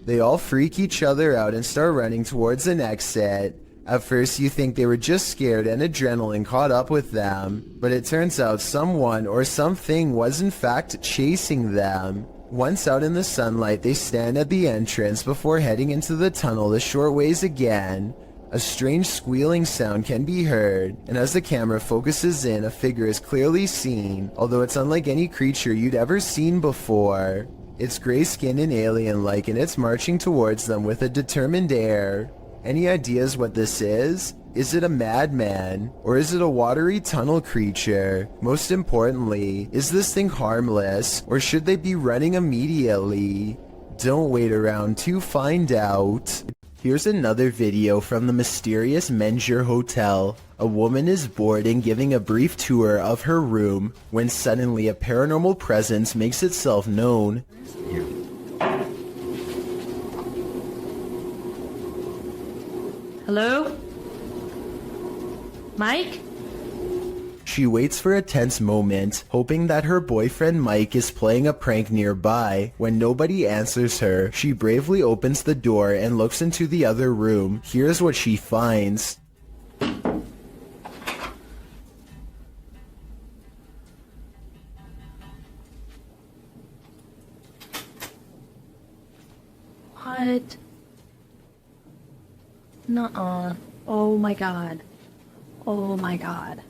They all freak each other out and start running towards an exit. At first you think they were just scared and adrenaline caught up with them, but it turns out someone or something was in fact chasing them. Once out in the sunlight, they stand at the entrance before heading into the tunnel a short ways again. A strange squealing sound can be heard, and as the camera focuses in, a figure is clearly seen, although it's unlike any creature you'd ever seen before. It's gray-skinned and alien-like, and it's marching towards them with a determined air. Any ideas what this is? Is it a madman? Or is it a watery tunnel creature? Most importantly, is this thing harmless, or should they be running immediately? Don't wait around to find out. Here's another video from the mysterious Menjur Hotel. A woman is bored and giving a brief tour of her room when suddenly a paranormal presence makes itself known. Hello? Mike? She waits for a tense moment, hoping that her boyfriend Mike is playing a prank nearby. When nobody answers her, she bravely opens the door and looks into the other room. Here's what she finds. What? Nuh-uh. Oh my god. Oh my god.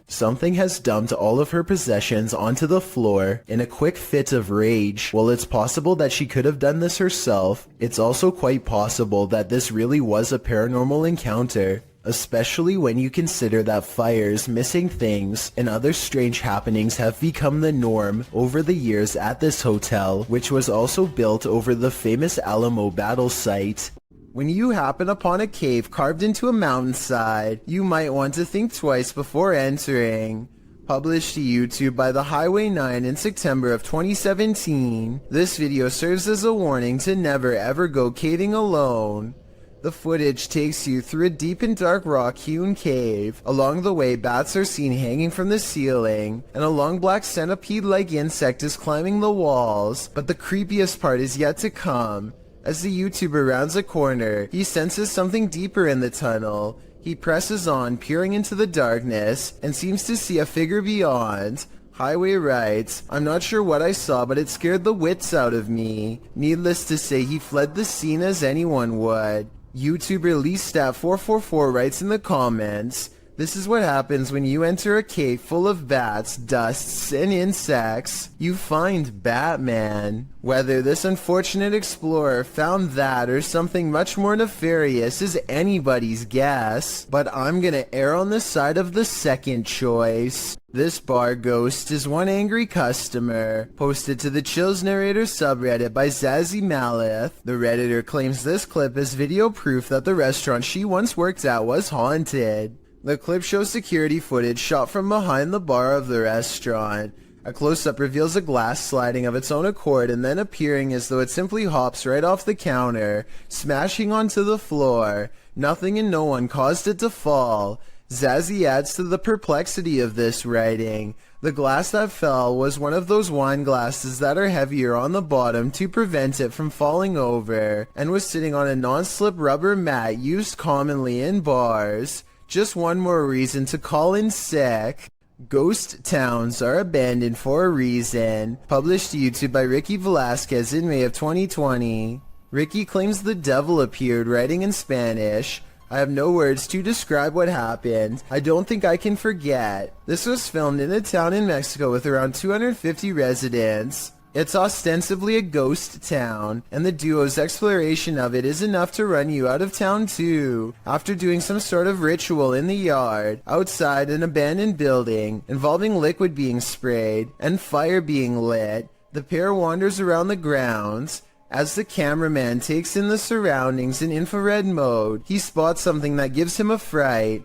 Something has dumped all of her possessions onto the floor in a quick fit of rage. While it's possible that she could have done this herself, it's also quite possible that this really was a paranormal encounter, especially when you consider that fires, missing things, and other strange happenings have become the norm over the years at this hotel, which was also built over the famous Alamo battle site. When you happen upon a cave carved into a mountainside, you might want to think twice before entering. Published to YouTube by the Highway 9 in September of 2017, this video serves as a warning to never ever go caving alone. The footage takes you through a deep and dark rock-hewn cave. Along the way, bats are seen hanging from the ceiling, and a long black centipede-like insect is climbing the walls. But the creepiest part is yet to come. As the YouTuber rounds a corner, he senses something deeper in the tunnel. He presses on, peering into the darkness, and seems to see a figure beyond. Highway writes, "I'm not sure what I saw, but it scared the wits out of me." Needless to say, he fled the scene as anyone would. YouTuber LeeStat444 writes in the comments, "This is what happens when you enter a cave full of bats, dusts, and insects. You find Batman." Whether this unfortunate explorer found that or something much more nefarious is anybody's guess, but I'm gonna err on the side of the second choice. This bar ghost is one angry customer, posted to the Chills Narrator subreddit by Zazie Malith. The Redditor claims this clip is video proof that the restaurant she once worked at was haunted. The clip shows security footage shot from behind the bar of the restaurant. A close-up reveals a glass sliding of its own accord and then appearing as though it simply hops right off the counter, smashing onto the floor. Nothing and no one caused it to fall. Zazie adds to the perplexity of this writing. The glass that fell was one of those wine glasses that are heavier on the bottom to prevent it from falling over, and was sitting on a non-slip rubber mat used commonly in bars. Just one more reason to call in sick. Ghost towns are abandoned for a reason. Published to YouTube by Ricky Velasquez in May of 2020. Ricky claims the devil appeared, writing in Spanish. I have no words to describe what happened. I don't think I can forget. This was filmed in a town in Mexico with around 250 residents. It's ostensibly a ghost town, and the duo's exploration of it is enough to run you out of town too. After doing some sort of ritual in the yard, outside an abandoned building, involving liquid being sprayed and fire being lit, the pair wanders around the grounds. As the cameraman takes in the surroundings in infrared mode, he spots something that gives him a fright.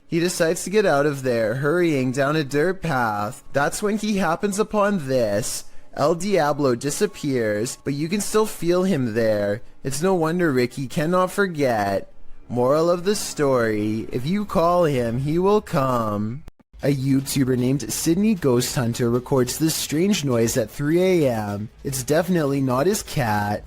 He decides to get out of there, hurrying down a dirt path. That's when he happens upon this. El Diablo disappears, but you can still feel him there. It's no wonder Ricky cannot forget. Moral of the story, if you call him, he will come. A YouTuber named Sydney Ghost Hunter records this strange noise at 3 a.m. It's definitely not his cat.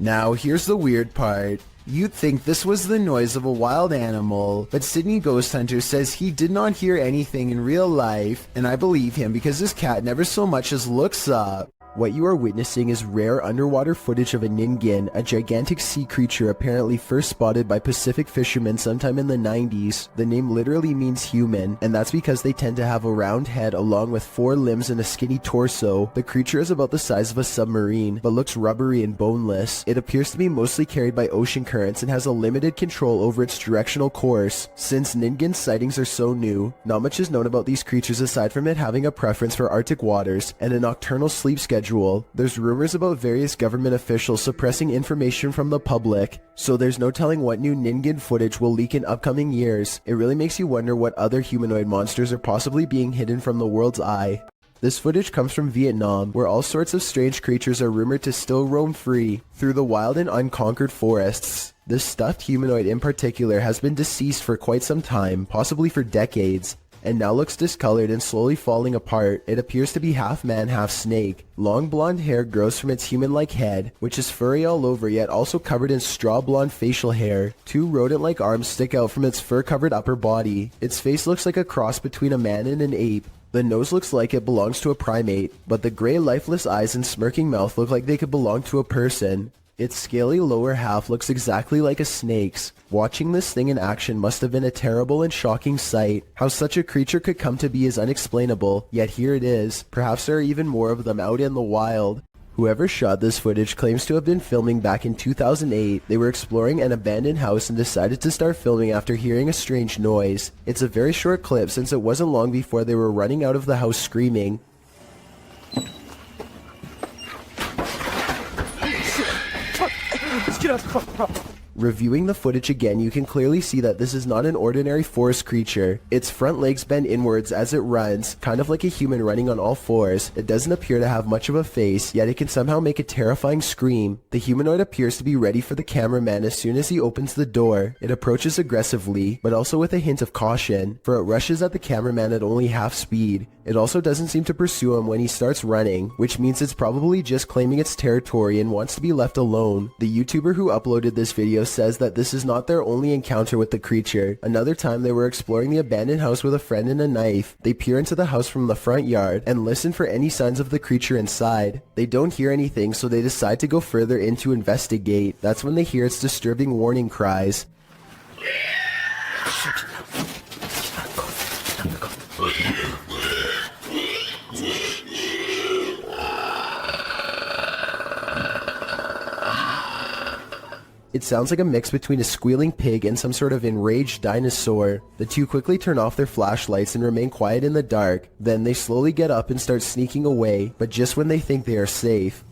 Now, here's the weird part. You'd think this was the noise of a wild animal, but Sydney Ghost Hunter says he did not hear anything in real life, and I believe him because his cat never so much as looks up. What you are witnessing is rare underwater footage of a ningin, a gigantic sea creature apparently first spotted by Pacific fishermen sometime in the 90s. The name literally means human, and that's because they tend to have a round head along with 4 limbs and a skinny torso. The creature is about the size of a submarine, but looks rubbery and boneless. It appears to be mostly carried by ocean currents and has a limited control over its directional course. Since ningin sightings are so new, not much is known about these creatures aside from it having a preference for Arctic waters and a nocturnal sleep schedule. There's rumors about various government officials suppressing information from the public, so there's no telling what new ningin footage will leak in upcoming years. It really makes you wonder what other humanoid monsters are possibly being hidden from the world's eye. This footage comes from Vietnam, where all sorts of strange creatures are rumored to still roam free through the wild and unconquered forests. This stuffed humanoid in particular has been deceased for quite some time, possibly for decades, and now looks discolored and slowly falling apart. It appears to be half man, half snake. Long blonde hair grows from its human-like head, which is furry all over yet also covered in straw blonde facial hair. 2 rodent-like arms stick out from its fur-covered upper body. Its face looks like a cross between a man and an ape. The nose looks like it belongs to a primate, but the gray lifeless eyes and smirking mouth look like they could belong to a person. Its scaly lower half looks exactly like a snake's. Watching this thing in action must have been a terrible and shocking sight. How such a creature could come to be is unexplainable, yet here it is. Perhaps there are even more of them out in the wild. Whoever shot this footage claims to have been filming back in 2008. They were exploring an abandoned house and decided to start filming after hearing a strange noise. It's a very short clip since it wasn't long before they were running out of the house screaming. Reviewing the footage again, you can clearly see that this is not an ordinary forest creature. Its front legs bend inwards as it runs, kind of like a human running on all fours. It doesn't appear to have much of a face, yet it can somehow make a terrifying scream. The humanoid appears to be ready for the cameraman as soon as he opens the door. It approaches aggressively, but also with a hint of caution, for it rushes at the cameraman at only half speed. It also doesn't seem to pursue him when he starts running, which means it's probably just claiming its territory and wants to be left alone. The YouTuber who uploaded this video says that this is not their only encounter with the creature. Another time they were exploring the abandoned house with a friend and a knife. They peer into the house from the front yard and listen for any signs of the creature inside. They don't hear anything, so they decide to go further in to investigate. That's when they hear its disturbing warning cries. It sounds like a mix between a squealing pig and some sort of enraged dinosaur. The two quickly turn off their flashlights and remain quiet in the dark. Then they slowly get up and start sneaking away, but just when they think they are safe.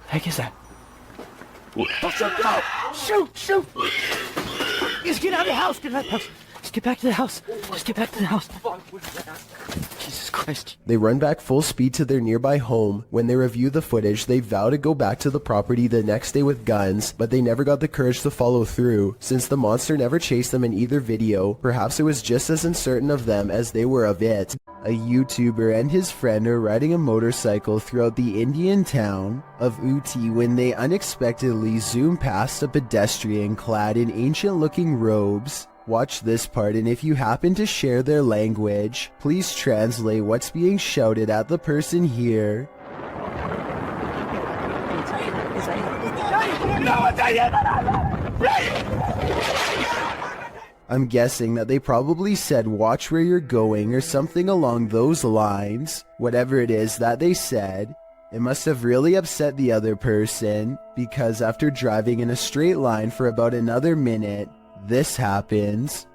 Heck is that? Shoot! Just get out of the house. Get out of the house. Just get back to the house. Just get back to the house. Jesus Christ. They run back full speed to their nearby home. When they review the footage, they vow to go back to the property the next day with guns, but they never got the courage to follow through. Since the monster never chased them in either video, perhaps it was just as uncertain of them as they were of it. A YouTuber and his friend are riding a motorcycle throughout the Indian town of Uti when they unexpectedly zoom past a pedestrian clad in ancient-looking robes. Watch this part, and if you happen to share their language, please translate what's being shouted at the person here. I'm guessing that they probably said watch where you're going or something along those lines. Whatever it is that they said, it must have really upset the other person, because after driving in a straight line for about another minute, this happens.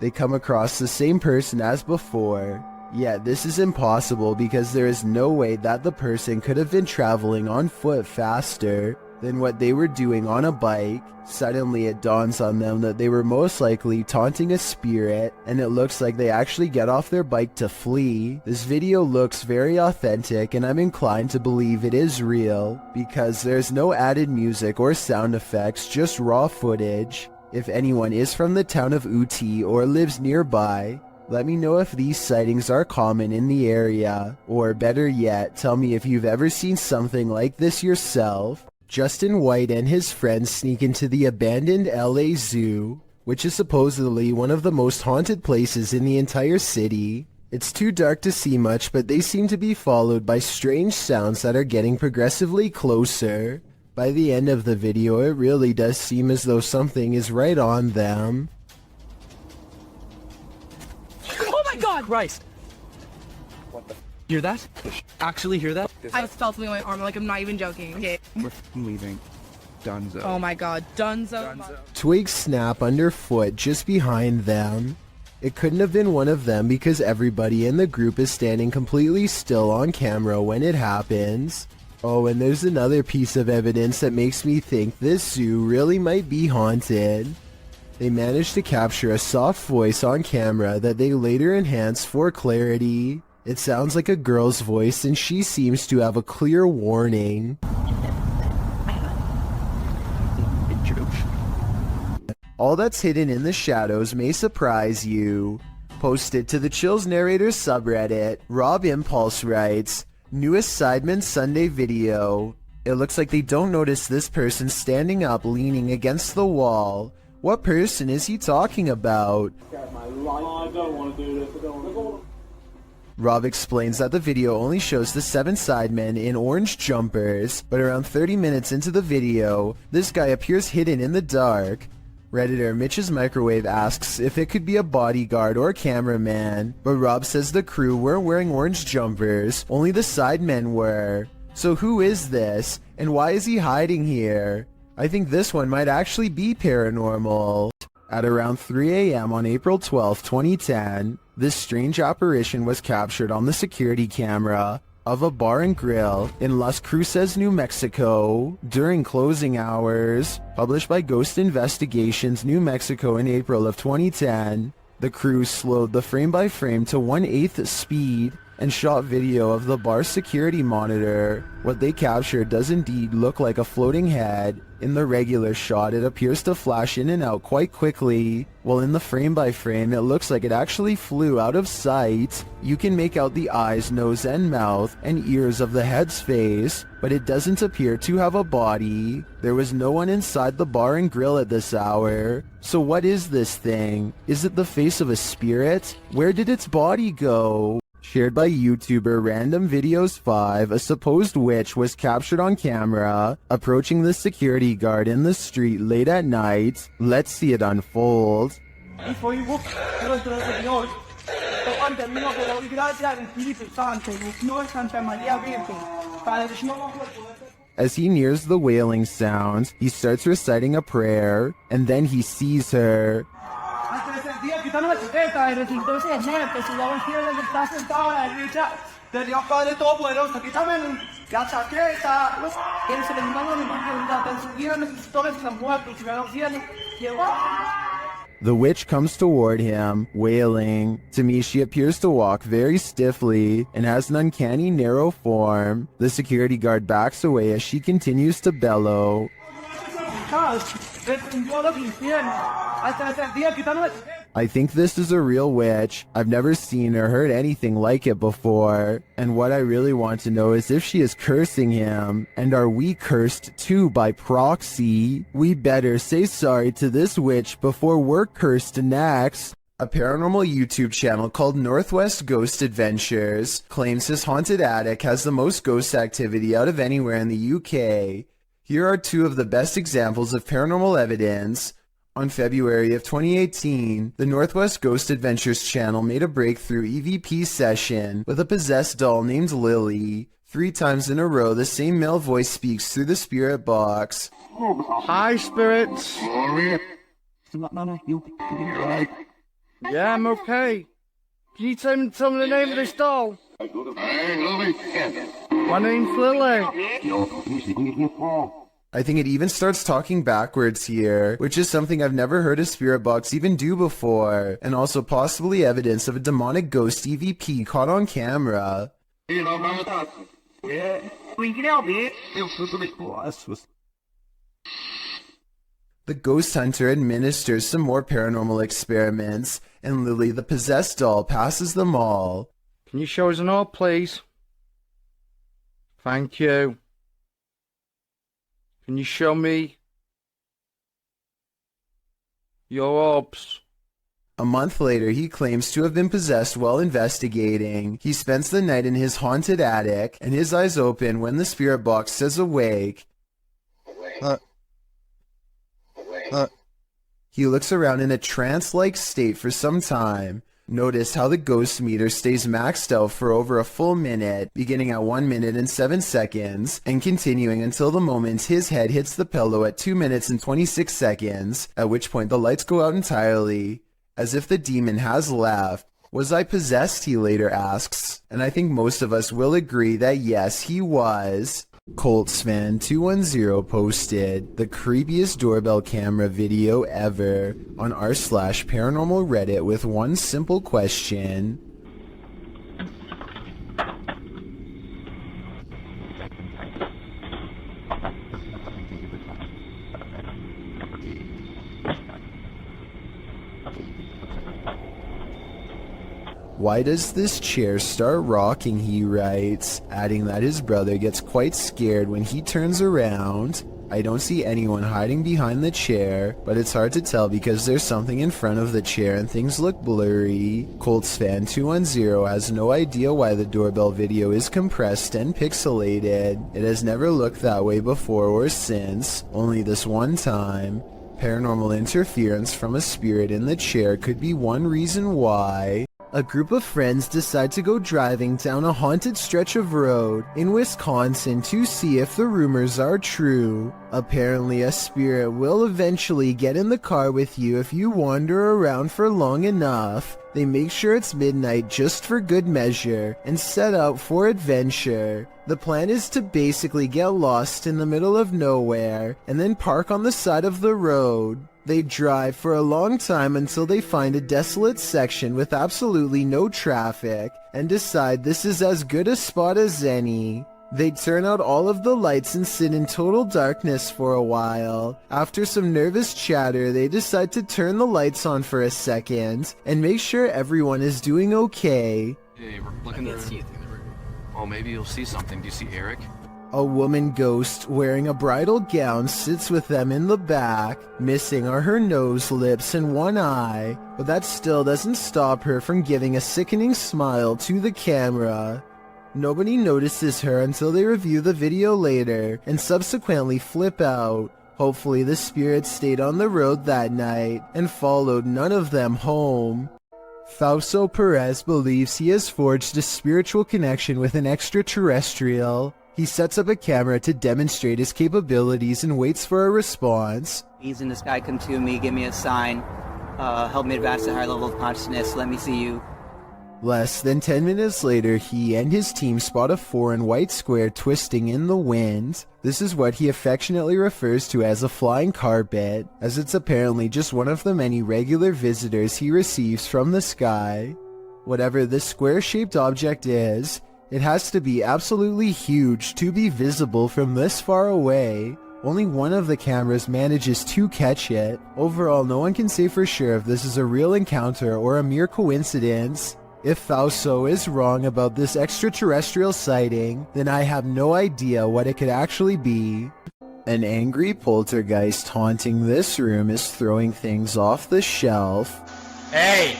They come across the same person as before. Yet this is impossible because there is no way that the person could have been traveling on foot faster than what they were doing on a bike. Suddenly it dawns on them that they were most likely taunting a spirit, and it looks like they actually get off their bike to flee. This video looks very authentic, and I'm inclined to believe it is real because there's no added music or sound effects, just raw footage. If anyone is from the town of Uti or lives nearby, let me know if these sightings are common in the area, or better yet, tell me if you've ever seen something like this yourself. Justin White and his friends sneak into the abandoned LA Zoo, which is supposedly one of the most haunted places in the entire city. It's too dark to see much, but they seem to be followed by strange sounds that are getting progressively closer. By the end of the video, it really does seem as though something is right on them. Oh my God! Christ! What the? Hear that? Actually hear that? I just felt something on my arm, like I'm not even joking. Okay. We're leaving. Dunzo. Oh my God, Dunzo. Twigs snap underfoot just behind them. It couldn't have been one of them because everybody in the group is standing completely still on camera when it happens. Oh, and there's another piece of evidence that makes me think this zoo really might be haunted. They managed to capture a soft voice on camera that they later enhanced for clarity. It sounds like a girl's voice, and she seems to have a clear warning. All that's hidden in the shadows may surprise you. Posted to the Chills Narrator subreddit, Rob Impulse writes, "Newest Sidemen Sunday video. It looks like they don't notice this person standing up leaning against the wall. What person is he talking about?" Rob explains that the video only shows the 7 sidemen in orange jumpers, but around 30 minutes into the video, this guy appears hidden in the dark. Redditor Mitch's Microwave asks if it could be a bodyguard or cameraman, but Rob says the crew weren't wearing orange jumpers, only the sidemen were. So who is this, and why is he hiding here? I think this one might actually be paranormal. At around 3 a.m. on April 12, 2010, this strange apparition was captured on the security camera of a bar and grill in Las Cruces, New Mexico during closing hours. Published by Ghost Investigations New Mexico in April of 2010, the crew slowed the frame-by-frame to 1/8 speed and shot video of the bar's security monitor. What they captured does indeed look like a floating head. In the regular shot, it appears to flash in and out quite quickly, while in the frame-by-frame, it looks like it actually flew out of sight. You can make out the eyes, nose, and mouth, and ears of the head's face, but it doesn't appear to have a body. There was no one inside the bar and grill at this hour. So what is this thing? Is it the face of a spirit? Where did its body go? Shared by YouTuber Random Videos 5, a supposed witch was captured on camera approaching the security guard in the street late at night. Let's see it unfold. As he nears the wailing sound, he starts reciting a prayer, and then he sees her. quitando la chaqueta y resultó ser que si la vestida que está sentada a la derecha del Dios Padre Todopoderoso. Quítame la chaqueta. Que se le manda mi pregunta. Persiguieron los pastores que están muertos y me decían, llegó. The witch comes toward him, wailing. To me, she appears to walk very stiffly and has an uncanny narrow form. The security guard backs away as she continues to bellow. I think this is a real witch. I've never seen or heard anything like it before. And what I really want to know is if she is cursing him. And are we cursed too by proxy? We better say sorry to this witch before we're cursed next. A paranormal YouTube channel called Northwest Ghost Adventures claims his haunted attic has the most ghost activity out of anywhere in the UK. Here are two of the best examples of paranormal evidence. On February of 2018, the Northwest Ghost Adventures channel made a breakthrough EVP session with a possessed doll named Lily. 3 times in a row, the same male voice speaks through the spirit box. Hi, spirits. Yeah, I'm okay. Can you tell me the name of this doll? My name's Lily. I think it even starts talking backwards here, which is something I've never heard a spirit box even do before, and also possibly evidence of a demonic ghost EVP caught on camera. The ghost hunter administers some more paranormal experiments, and Lily the possessed doll passes them all. Can you show us an orb, please? Thank you. Can you show me your orbs? A month later, he claims to have been possessed while investigating. He spends the night in his haunted attic, and his eyes open when the spirit box says awake. He looks around in a trance-like state for some time. Notice how the ghost meter stays maxed out for over a full minute, beginning at 1 minute and 7 seconds, and continuing until the moment his head hits the pillow at 2 minutes and 26 seconds, at which point the lights go out entirely. As if the demon has left. Was I possessed, he later asks, and I think most of us will agree that yes, he was. Coltsfan210 posted the creepiest doorbell camera video ever on r/paranormal Reddit with one simple question. Why does this chair start rocking, he writes, adding that his brother gets quite scared when he turns around. I don't see anyone hiding behind the chair, but it's hard to tell because there's something in front of the chair and things look blurry. Coltsfan210 has no idea why the doorbell video is compressed and pixelated. It has never looked that way before or since, only this one time. Paranormal interference from a spirit in the chair could be one reason why. A group of friends decide to go driving down a haunted stretch of road in Wisconsin to see if the rumors are true. Apparently, a spirit will eventually get in the car with you if you wander around for long enough. They make sure it's midnight just for good measure and set out for adventure. The plan is to basically get lost in the middle of nowhere and then park on the side of the road. They drive for a long time until they find a desolate section with absolutely no traffic and decide this is as good a spot as any. They turn out all of the lights and sit in total darkness for a while. After some nervous chatter, they decide to turn the lights on for a second and make sure everyone is doing okay. Hey, we're looking to see anything. Oh, maybe you'll see something. Do you see Eric? A woman ghost wearing a bridal gown sits with them in the back. Missing are her nose, lips, and one eye, but that still doesn't stop her from giving a sickening smile to the camera. Nobody notices her until they review the video later and subsequently flip out. Hopefully the spirit stayed on the road that night and followed none of them home. Fausto Perez believes he has forged a spiritual connection with an extraterrestrial. He sets up a camera to demonstrate his capabilities and waits for a response. He's in the sky, come to me, give me a sign. help me advance to a higher level of consciousness. Let me see you. Less than 10 minutes later, he and his team spot a foreign white square twisting in the wind. This is what he affectionately refers to as a flying carpet, as it's apparently just one of the many regular visitors he receives from the sky. Whatever this square-shaped object is, it has to be absolutely huge to be visible from this far away. Only one of the cameras manages to catch it. Overall, no one can say for sure if this is a real encounter or a mere coincidence. If Fausto is wrong about this extraterrestrial sighting, then I have no idea what it could actually be. An angry poltergeist haunting this room is throwing things off the shelf. Hey!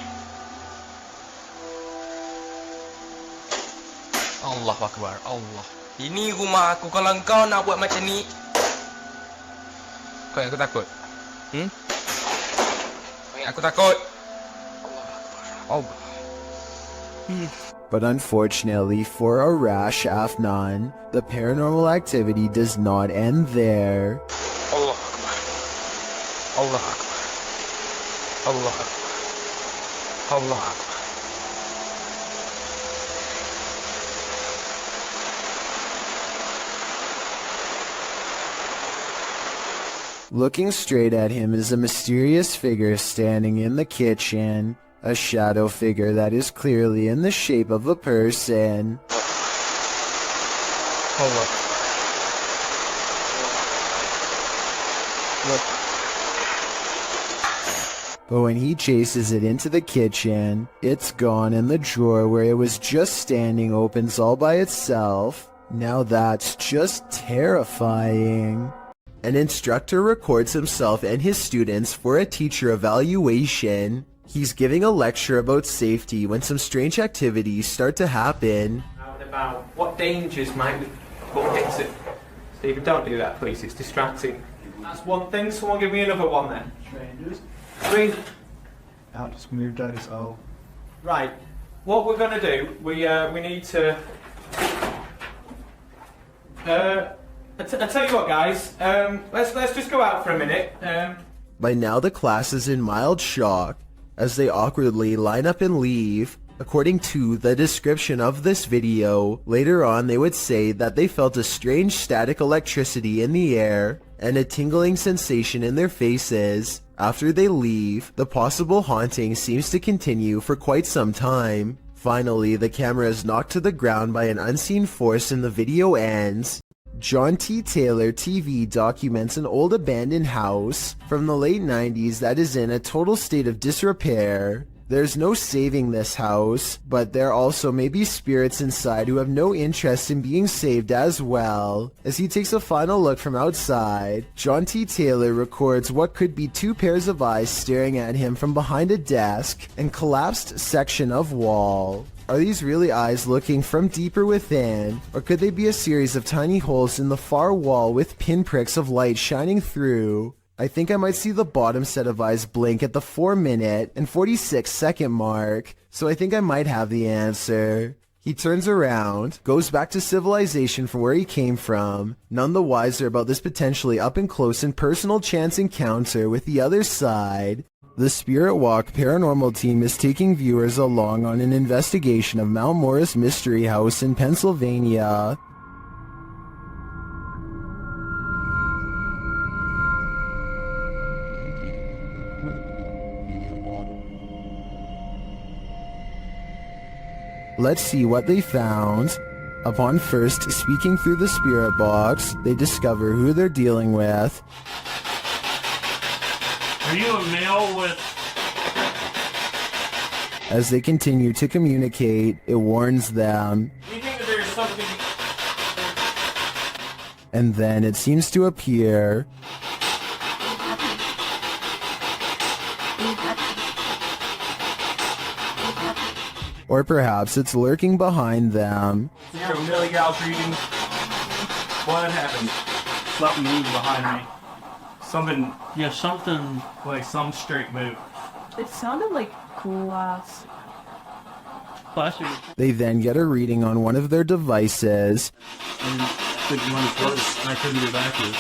Allah Akbar, Allah. Ini rumah aku, kalau kau nak buat macam ni, kau yang aku takut. Kau yang aku takut. Allah Akbar. But unfortunately for Arash Afnan, the paranormal activity does not end there. Allah Akbar. Allah Akbar. Allah Akbar. Allah Akbar. Looking straight at him is a mysterious figure standing in the kitchen. A shadow figure that is clearly in the shape of a person. Allah. Look. But when he chases it into the kitchen, it's gone and the drawer where it was just standing opens all by itself. Now that's just terrifying. An instructor records himself and his students for a teacher evaluation. He's giving a lecture about safety when some strange activities start to happen. Out and about. What dangers might we put into? Stephen, don't do that, please. It's distracting. That's one thing. Someone give me another one then. Strangers. Three. Out, just moved out his O. Right. What we're gonna do? We need to. I tell you what, guys. Let's just go out for a minute. By now, the class is in mild shock as they awkwardly line up and leave. According to the description of this video, later on they would say that they felt a strange static electricity in the air and a tingling sensation in their faces. After they leave, the possible haunting seems to continue for quite some time. Finally, the camera is knocked to the ground by an unseen force and the video ends. John T. Taylor TV documents an old abandoned house from the late 90s that is in a total state of disrepair. There's no saving this house, but there also may be spirits inside who have no interest in being saved as well. As he takes a final look from outside, John T. Taylor records what could be two pairs of eyes staring at him from behind a desk and collapsed section of wall. Are these really eyes looking from deeper within, or could they be a series of tiny holes in the far wall with pinpricks of light shining through? I think I might see the bottom set of eyes blink at the 4-minute and 46-second mark, so I think I might have the answer. He turns around, goes back to civilization from where he came from, none the wiser about this potentially up-and-close and personal chance encounter with the other side. The Spirit Walk paranormal team is taking viewers along on an investigation of Mount Morris Mystery House in Pennsylvania. Let's see what they found. Upon first speaking through the spirit box, they discover who they're dealing with. Are you a male with... As they continue to communicate, it warns them. Do you think that there's something... And then it seems to appear. Or perhaps it's lurking behind them. You're a Millie Gal's reading. What happened? Something moved behind me. Something... Yeah, something... Like some straight move. It sounded like glass. They then get a reading on one of their devices. And I couldn't get back to it.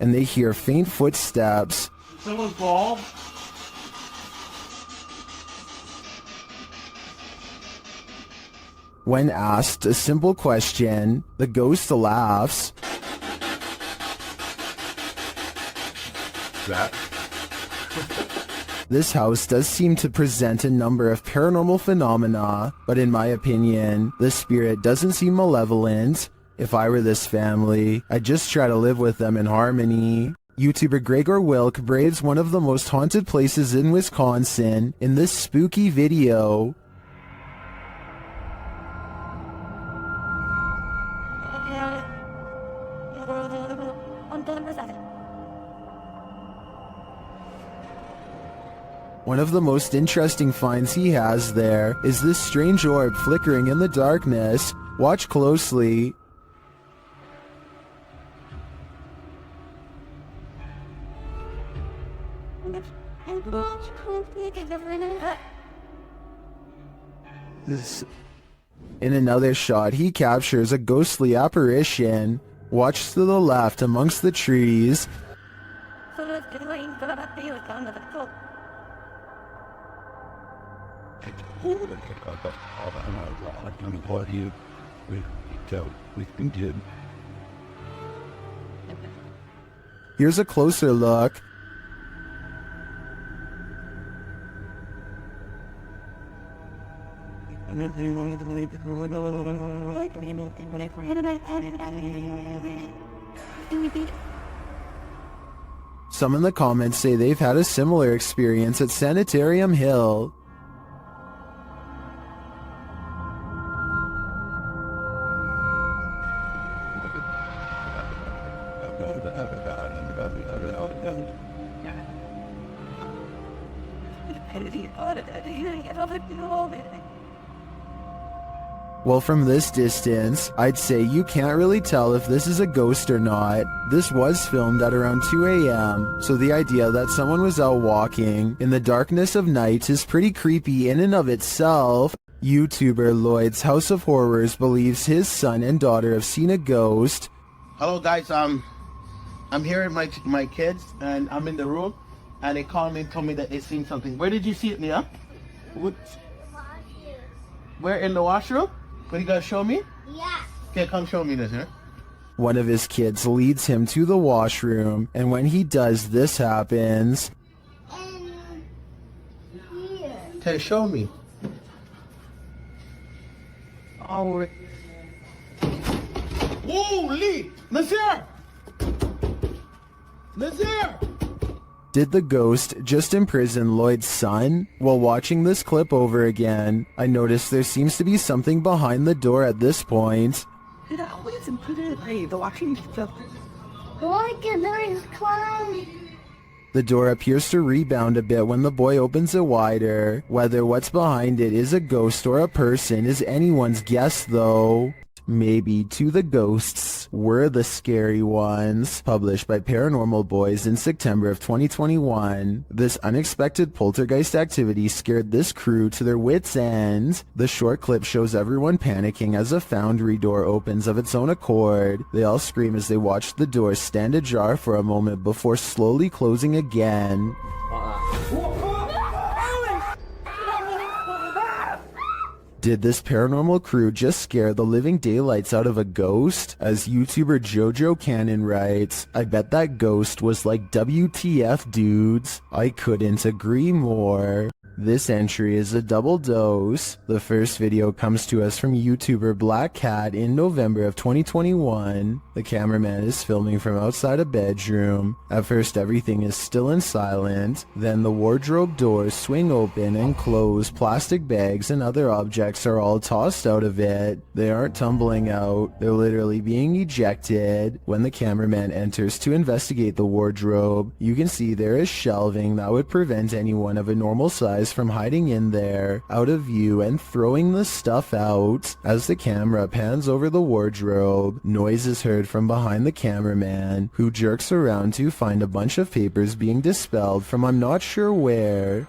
and they hear faint footsteps. Someone's ball. When asked a simple question, the ghost laughs. That. This house does seem to present a number of paranormal phenomena, but in my opinion, this spirit doesn't seem malevolent. If I were this family, I'd just try to live with them in harmony. YouTuber Gregor Wilk braves one of the most haunted places in Wisconsin in this spooky video. One of the most interesting finds he has there is this strange orb flickering in the darkness. Watch closely. In another shot, he captures a ghostly apparition. Watch to the left amongst the trees. Here's a closer look. Some in the comments say they've had a similar experience at Sanitarium Hill. Well, from this distance, I'd say you can't really tell if this is a ghost or not. This was filmed at around 2 a.m., so the idea that someone was out walking in the darkness of night is pretty creepy in and of itself. YouTuber Lloyd's House of Horrors believes his son and daughter have seen a ghost. Hello guys, I'm here with my kids, and I'm in the room, and they called me and told me that they seen something. Where did you see it, Nia? What? Where, in the washroom? What, you gonna show me? Yeah. Okay, come show me this, huh? One of his kids leads him to the washroom, and when he does, this happens. Okay, show me. Oh, holy! Nazir! Nazir! Did the ghost just imprison Lloyd's son? While watching this clip over again, I noticed there seems to be something behind the door at this point. The watching stuff. The door appears to rebound a bit when the boy opens it wider. Whether what's behind it is a ghost or a person is anyone's guess though. Maybe To the Ghosts Were the Scary Ones, published by Paranormal Boys in September of 2021. This unexpected poltergeist activity scared this crew to their wits' end. The short clip shows everyone panicking as a foundry door opens of its own accord. They all scream as they watch the door stand ajar for a moment before slowly closing again. Did this paranormal crew just scare the living daylights out of a ghost? As YouTuber Jojo Cannon writes, I bet that ghost was like WTF dudes. I couldn't agree more. This entry is a double dose. The first video comes to us from YouTuber Black Cat in November of 2021. The cameraman is filming from outside a bedroom. At first everything is still and silent. Then the wardrobe doors swing open and close. Plastic bags and other objects are all tossed out of it. They aren't tumbling out. They're literally being ejected. When the cameraman enters to investigate the wardrobe, you can see there is shelving that would prevent anyone of a normal size from hiding in there, out of view, and throwing the stuff out. As the camera pans over the wardrobe, noise is heard from behind the cameraman, who jerks around to find a bunch of papers being dispelled from I'm not sure where.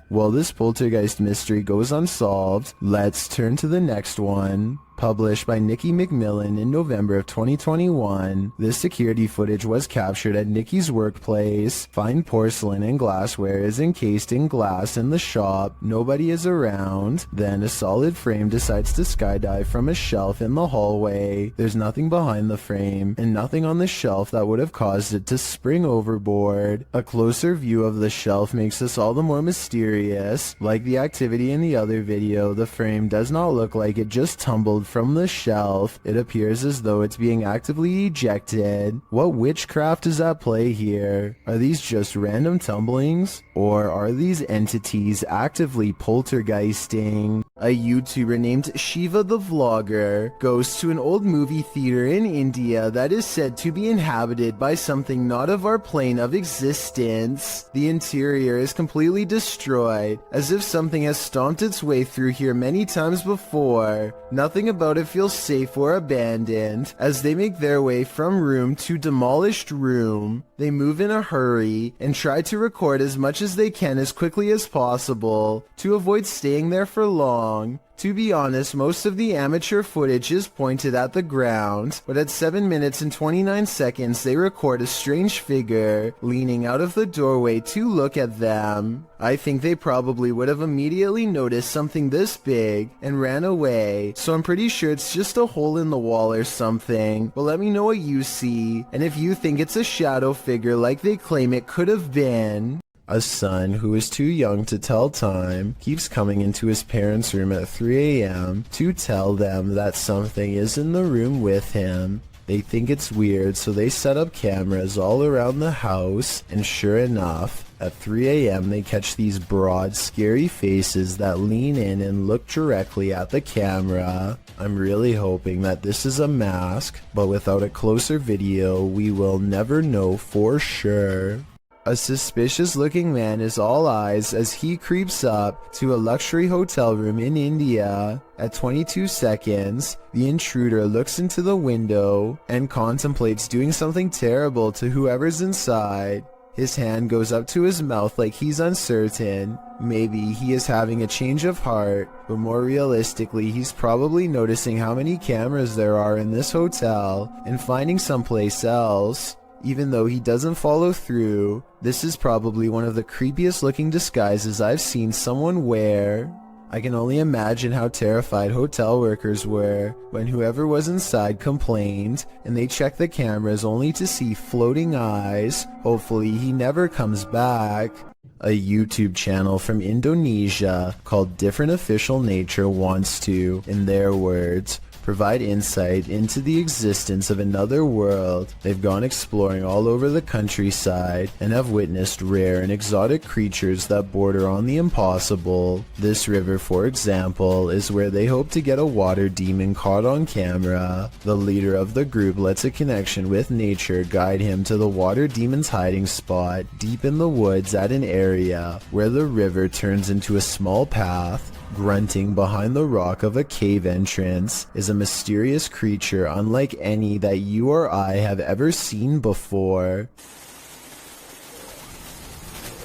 While this poltergeist mystery goes unsolved, let's turn to the next one. Published by Nikki McMillan in November of 2021, this security footage was captured at Nikki's workplace. Fine porcelain and glassware is encased in glass in the shop. Nobody is around. Then a solid frame decides to skydive from a shelf in the hallway. There's nothing behind the frame, and nothing on the shelf that would have caused it to spring overboard. A closer view of the shelf makes this all the more mysterious. Like the activity in the other video, the frame does not look like it just tumbled from the shelf. It appears as though it's being actively ejected. What witchcraft is at play here? Are these just random tumblings? Or are these entities actively poltergeisting? A YouTuber named Shiva the Vlogger goes to an old movie theater in India that is said to be inhabited by something not of our plane of existence. The interior is completely destroyed, as if something has stomped its way through here many times before. Nothing about it feels safe or abandoned. As they make their way from room to demolished room, they move in a hurry and try to record as much as they can as quickly as possible to avoid staying there for long. To be honest, most of the amateur footage is pointed at the ground, but at 7 minutes and 29 seconds they record a strange figure leaning out of the doorway to look at them. I think they probably would have immediately noticed something this big and ran away, so I'm pretty sure it's just a hole in the wall or something. But let me know what you see, and if you think it's a shadow figure like they claim it could have been. A son who is too young to tell time keeps coming into his parents' room at 3 a.m. to tell them that something is in the room with him. They think it's weird, so they set up cameras all around the house, and sure enough, at 3 a.m. they catch these broad, scary faces that lean in and look directly at the camera. I'm really hoping that this is a mask, but without a closer video, we will never know for sure. A suspicious looking man is all eyes as he creeps up to a luxury hotel room in India. At 22 seconds, the intruder looks into the window and contemplates doing something terrible to whoever's inside. His hand goes up to his mouth like he's uncertain. Maybe he is having a change of heart, but more realistically, he's probably noticing how many cameras there are in this hotel and finding someplace else. Even though he doesn't follow through, this is probably one of the creepiest looking disguises I've seen someone wear. I can only imagine how terrified hotel workers were when whoever was inside complained and they checked the cameras only to see floating eyes. Hopefully he never comes back. A YouTube channel from Indonesia called Different Official Nature wants to, in their words, provide insight into the existence of another world. They've gone exploring all over the countryside and have witnessed rare and exotic creatures that border on the impossible. This river, for example, is where they hope to get a water demon caught on camera. The leader of the group lets a connection with nature guide him to the water demon's hiding spot deep in the woods at an area where the river turns into a small path. Grunting behind the rock of a cave entrance is a mysterious creature unlike any that you or I have ever seen before.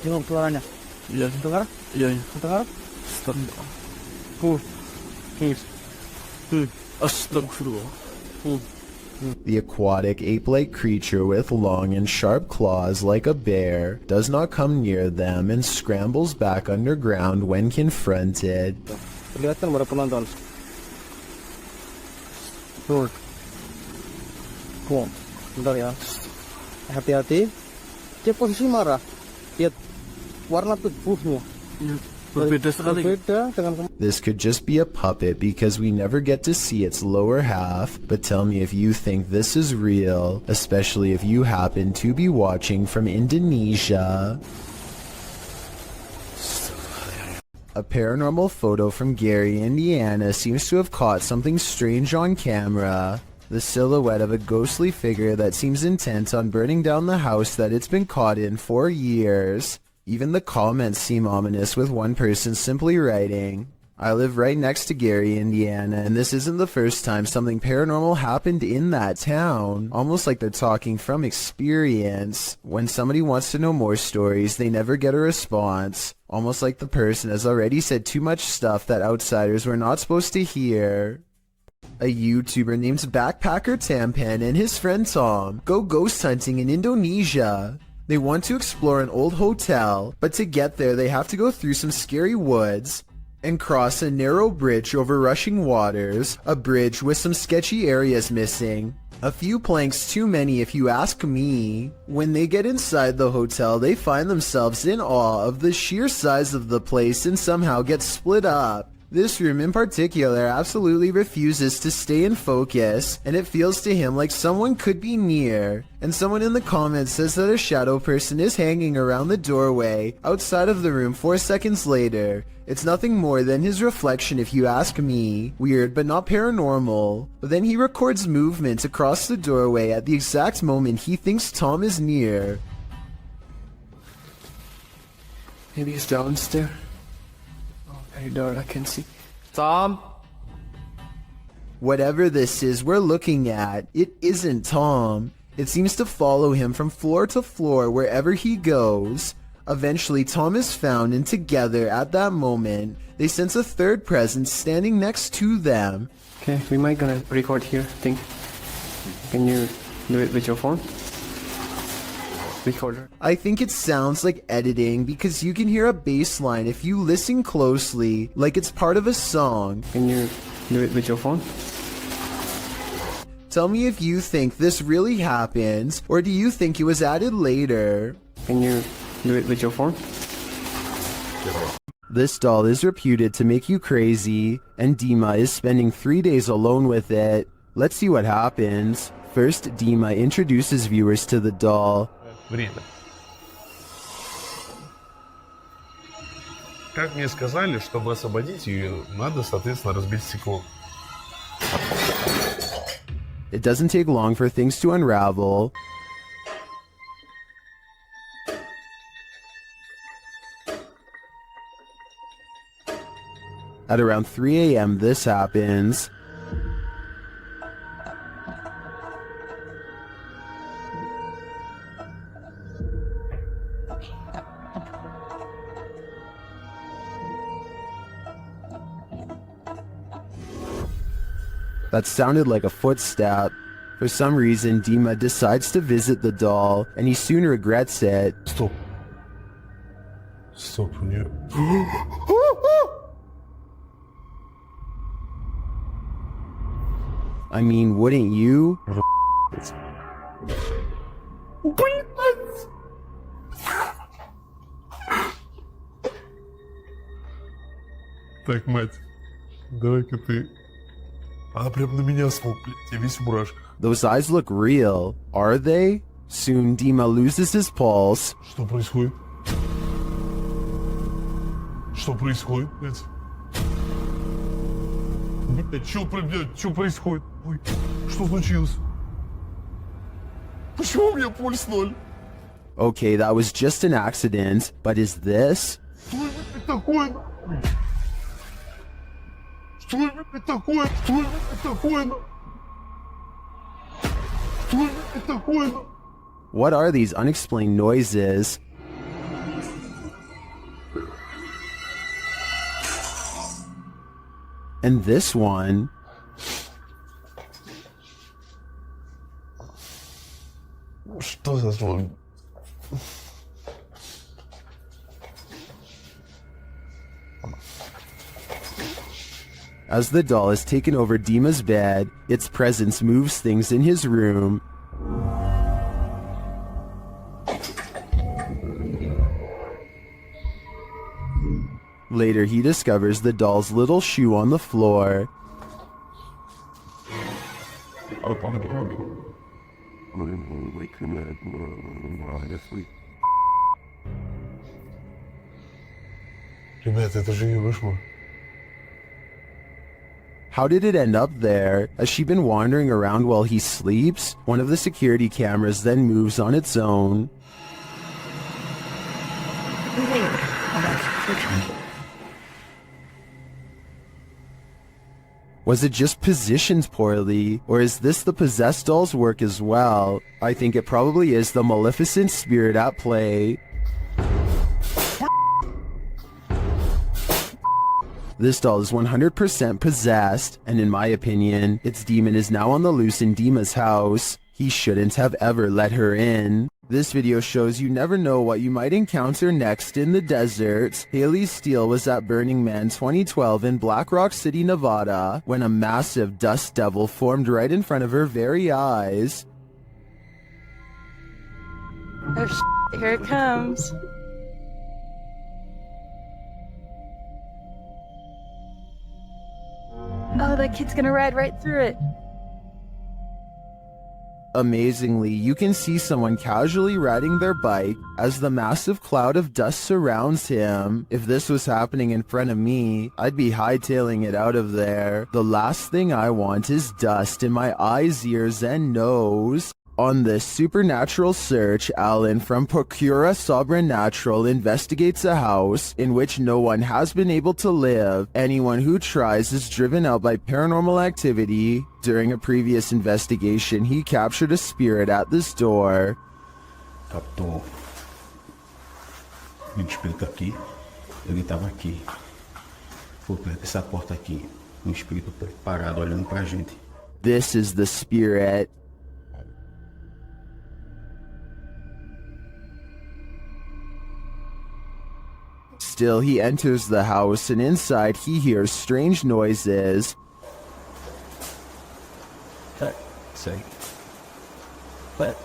Yung keluarannya. Iya, dengar? Iya, dengar? Astagfirullah. The aquatic ape-like creature with long and sharp claws like a bear does not come near them and scrambles back underground when confronted. Perlihatkan pada penonton. Tuh. Bentar ya. Hati-hati. Dia posisi marah. Lihat warna tubuhnya. This could just be a puppet because we never get to see its lower half, but tell me if you think this is real, especially if you happen to be watching from Indonesia. A paranormal photo from Gary, Indiana seems to have caught something strange on camera. The silhouette of a ghostly figure that seems intent on burning down the house that it's been caught in for years. Even the comments seem ominous, with one person simply writing, "I live right next to Gary, Indiana, and this isn't the first time something paranormal happened in that town." Almost like they're talking from experience. When somebody wants to know more stories, they never get a response. Almost like the person has already said too much stuff that outsiders were not supposed to hear. A YouTuber named Backpacker Tampan and his friend Tom go ghost hunting in Indonesia. They want to explore an old hotel, but to get there they have to go through some scary woods and cross a narrow bridge over rushing waters, a bridge with some sketchy areas missing. A few planks too many if you ask me. When they get inside the hotel, they find themselves in awe of the sheer size of the place and somehow get split up. This room in particular absolutely refuses to stay in focus, and it feels to him like someone could be near. And someone in the comments says that a shadow person is hanging around the doorway outside of the room 4 seconds later. It's nothing more than his reflection if you ask me. Weird but not paranormal. But then he records movement across the doorway at the exact moment he thinks Tom is near. Maybe he's downstairs. Oh, very dark, I can see. Tom? Whatever this is we're looking at, it isn't Tom. It seems to follow him from floor to floor wherever he goes. Eventually, Tom is found, and together, at that moment, they sense a third presence standing next to them. Okay, we might gonna record here, think. Can you do it with your phone? Recorder. I think it sounds like editing because you can hear a bass line if you listen closely, like it's part of a song. Can you do it with your phone? Tell me if you think this really happens, or do you think it was added later? Can you do it with your phone? This doll is reputed to make you crazy, and Dima is spending 3 days alone with it. Let's see what happens. First, Dima introduces viewers to the doll. Время. Как мне сказали, чтобы освободить ее, надо, соответственно, разбить стекло. It doesn't take long for things to unravel. At around 3 a.m. this happens. That sounded like a footstep. For some reason, Dima decides to visit the doll, and he soon regrets it. Stop. Stop, нет. I mean, wouldn't you? Так, мать, давай-ка ты... А, прям на меня смог, блядь, я весь в мурашках. Those eyes look real. Are they? Soon, Dima loses his pulse. Что происходит? Что происходит, блядь? Блядь, что происходит? Ой, что случилось? Почему у меня пульс 0? Okay, that was just an accident, but is this? Что это такое? Что это такое? Что это такое? Что это такое? What are these unexplained noises? And this one. Что за звук? As the doll is taken over Dima's bed, its presence moves things in his room. Later, he discovers the doll's little shoe on the floor. Ребята, это же не вышло. How did it end up there? Has she been wandering around while he sleeps? One of the security cameras then moves on its own. Was it just positioned poorly, or is this the possessed doll's work as well? I think it probably is the maleficent spirit at play. This doll is 100% possessed, and in my opinion, its demon is now on the loose in Dima's house. He shouldn't have ever let her in. This video shows you never know what you might encounter next in the desert. Haley Steele was at Burning Man 2012 in Black Rock City, Nevada, when a massive dust devil formed right in front of her very eyes. Oh, here it comes. Oh, that kid's gonna ride right through it. Amazingly, you can see someone casually riding their bike as the massive cloud of dust surrounds him. If this was happening in front of me, I'd be hightailing it out of there. The last thing I want is dust in my eyes, ears, and nose. On this supernatural search, Alan from Procura Sobrenatural investigates a house in which no one has been able to live. Anyone who tries is driven out by paranormal activity. During a previous investigation, he captured a spirit at this door. Captou um espírito aqui. Ele estava aqui. Por perto dessa porta aqui. Espírito parado olhando pra gente. This is the spirit. Still, he enters the house, and inside he hears strange noises. What?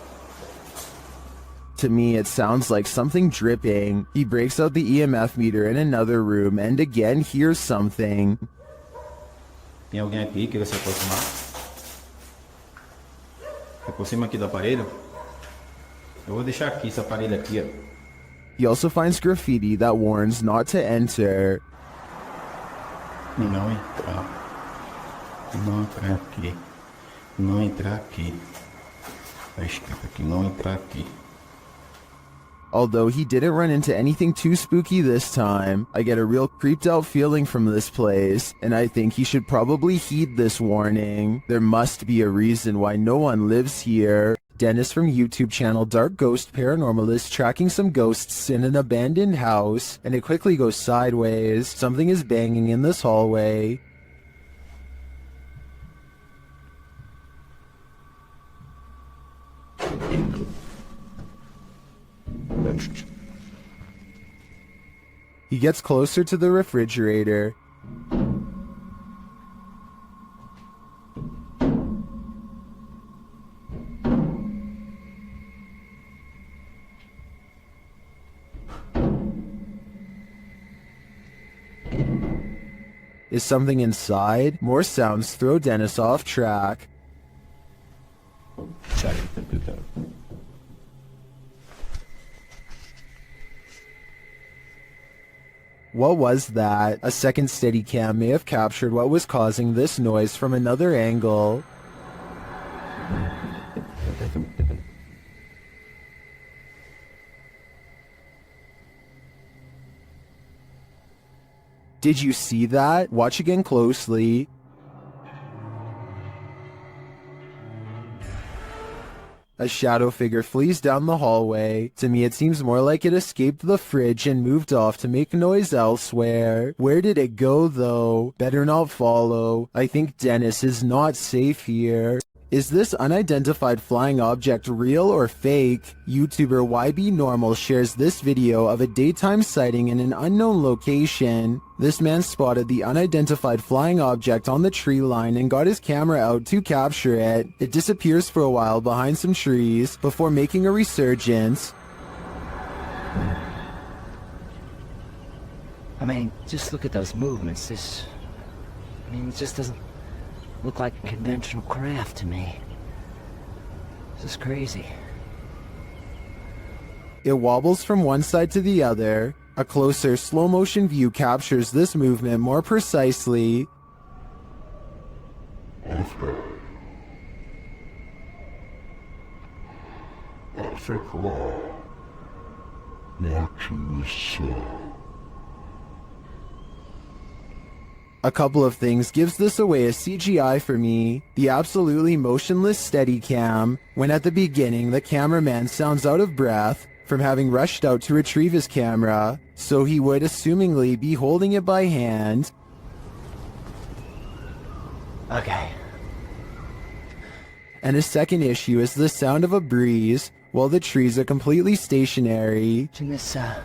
To me, it sounds like something dripping. He breaks out the EMF meter in another room and again hears something. Tem alguém aqui que queira se aproximar? Se aproxima aqui do aparelho. Eu vou deixar aqui esse aparelho aqui, ó. He also finds graffiti that warns not to enter. Não entrar. Não entrar aqui. Não entrar aqui. Tá escrito aqui, não entrar aqui. Although he didn't run into anything too spooky this time, I get a real creeped out feeling from this place, and I think he should probably heed this warning. There must be a reason why no one lives here. Dennis from YouTube channel Dark Ghost Paranormal is tracking some ghosts in an abandoned house, and it quickly goes sideways. Something is banging in this hallway. He gets closer to the refrigerator. Is something inside? More sounds throw Dennis off track. What was that? A second Steadicam may have captured what was causing this noise from another angle. Did you see that? Watch again closely. A shadow figure flees down the hallway. To me, it seems more like it escaped the fridge and moved off to make noise elsewhere. Where did it go, though? Better not follow. I think Dennis is not safe here. Is this unidentified flying object real or fake? YouTuber YB Normal shares this video of a daytime sighting in an unknown location. This man spotted the unidentified flying object on the tree line and got his camera out to capture it. It disappears for a while behind some trees before making a resurgence. I mean, just look at those movements. It just doesn't look like a conventional craft to me. This is crazy. It wobbles from one side to the other. A closer slow-motion view captures this movement more precisely. A couple of things gives this away as CGI for me. The absolutely motionless Steadicam, when at the beginning the cameraman sounds out of breath from having rushed out to retrieve his camera, so he would assumingly be holding it by hand. Okay. And a second issue is the sound of a breeze while the trees are completely stationary. This, I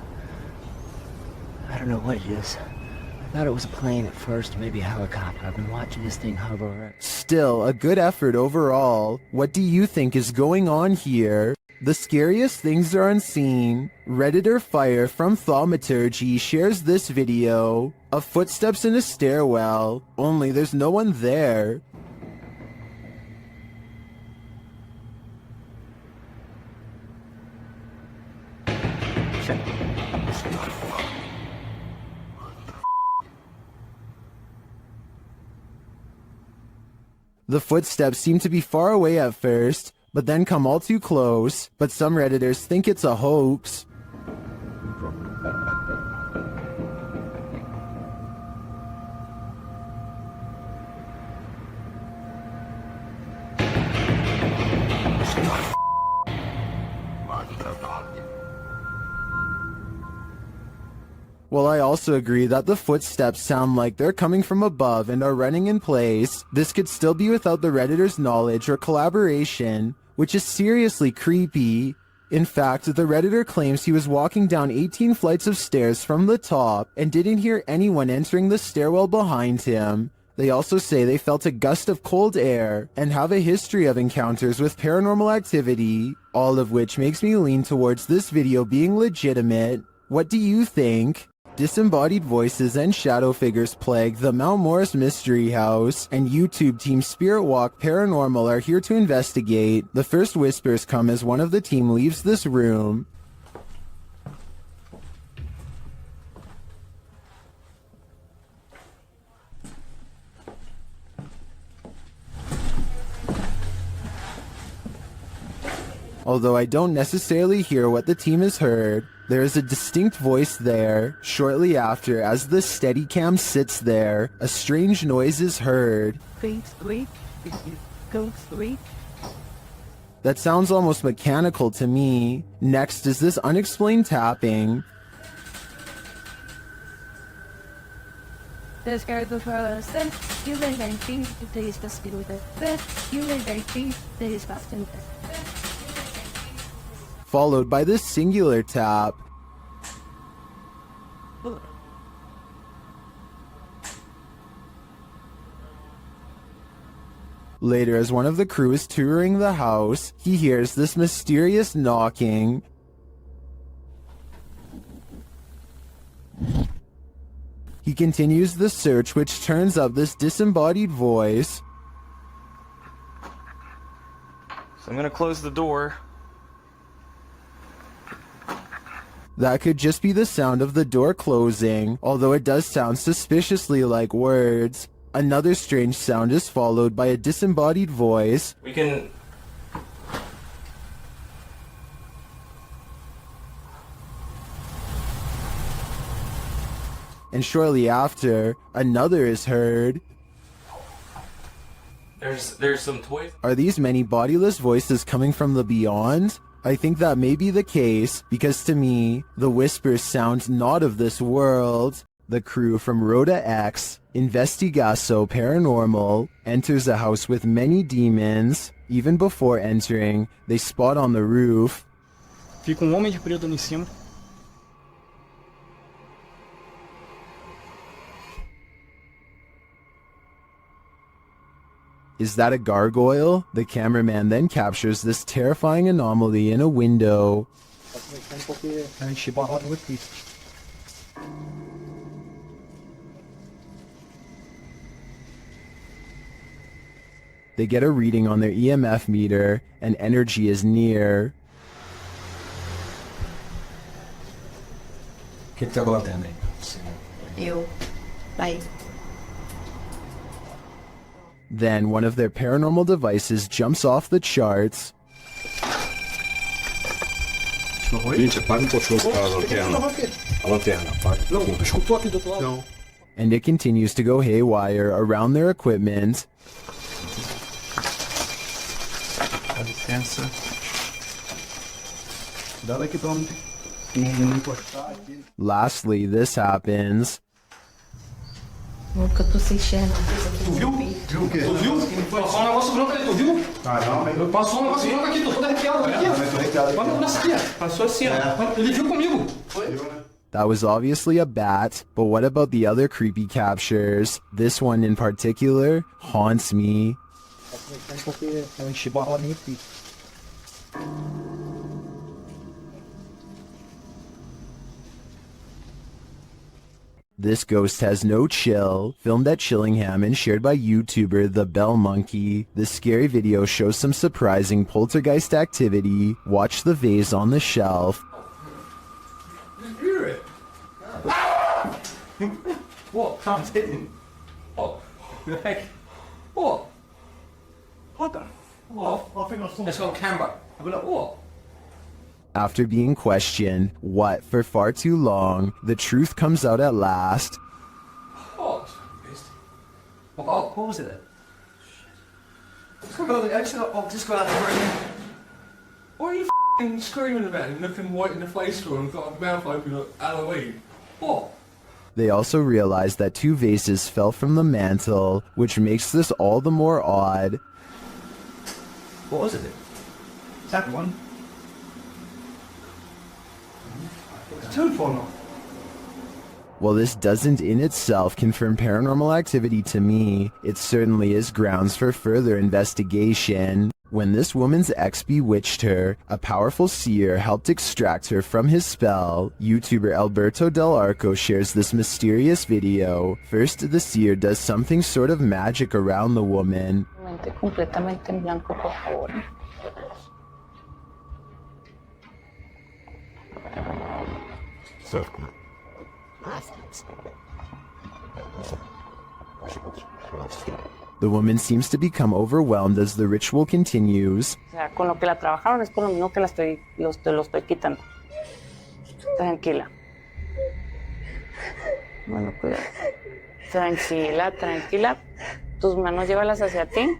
don't know what it is. I thought it was a plane at first, maybe a helicopter. I've been watching this thing hover. Still, a good effort overall. What do you think is going on here? The scariest things are unseen. Redditor Fire from Thaumaturgy shares this video of footsteps in a stairwell, only there's no one there. The footsteps seem to be far away at first, but then come all too close, but some Redditors think it's a hoax. While I also agree that the footsteps sound like they're coming from above and are running in place, this could still be without the Redditor's knowledge or collaboration, which is seriously creepy. In fact, the Redditor claims he was walking down 18 flights of stairs from the top and didn't hear anyone entering the stairwell behind him. They also say they felt a gust of cold air and have a history of encounters with paranormal activity, all of which makes me lean towards this video being legitimate. What do you think? Disembodied voices and shadow figures plague the Mount Morris Mystery House, and YouTube team Spirit Walk Paranormal are here to investigate. The first whispers come as one of the team leaves this room. Although I don't necessarily hear what the team has heard, there is a distinct voice there. Shortly after, as the Steadicam sits there, a strange noise is heard. That sounds almost mechanical to me. Next is this unexplained tapping. Followed by this singular tap. Later, as one of the crew is touring the house, he hears this mysterious knocking. He continues the search, which turns up this disembodied voice. So I'm gonna close the door. That could just be the sound of the door closing, although it does sound suspiciously like words. Another strange sound is followed by a disembodied voice. We can... And shortly after, another is heard. There's some toys. Are these many bodiless voices coming from the beyond? I think that may be the case, because to me, the whispers sound not of this world. The crew from Rhoda X, Investigaso Paranormal, enters a house with many demons. Even before entering, they spot on the roof. Fica homem de preto em cima. Is that a gargoyle? The cameraman then captures this terrifying anomaly in a window. They get a reading on their EMF meter, and energy is near. Bye. Then one of their paranormal devices jumps off the charts. And it continues to go haywire around their equipment. Lastly, this happens. viu o quê? Tu viu? Passou um negócio branco ali, tu viu? Caramba. Passou um negócio branco aqui, tô todo arrepiado aqui. Também tô arrepiado aqui. Olha nessa aqui, ó. Passou assim, ó. Ele viu comigo. That was obviously a bat, but what about the other creepy captures? This one in particular haunts me. This ghost has no chill, filmed at Chillingham and shared by YouTuber The Bell Monkey. This scary video shows some surprising poltergeist activity. Watch the vase on the shelf. What? Tom's hitting. Oh, the heck? What? What the? What? I think I saw. Let's go on camera. I'll be like, what? After being questioned, what, for far too long, the truth comes out at last. What? What was it then? Just go out the room. What are you f***ing screaming about and looking white in the face for and got a mouth open like Halloween? What? They also realized that 2 vases fell from the mantle, which makes this all the more odd. What was it then? Is that one? Two for now. While this doesn't in itself confirm paranormal activity to me, it certainly is grounds for further investigation. When this woman's ex bewitched her, a powerful seer helped extract her from his spell. YouTuber Alberto Del Arco shares this mysterious video. First, the seer does something sort of magic around the woman. Completamente en blanco, por favor. The woman seems to become overwhelmed as the ritual continues. O sea, con lo que la trabajaron es con lo mismo que lo estoy quitando. Tranquila. Bueno, cuidado. Tranquila, tranquila. Tus manos llévalas hacia ti.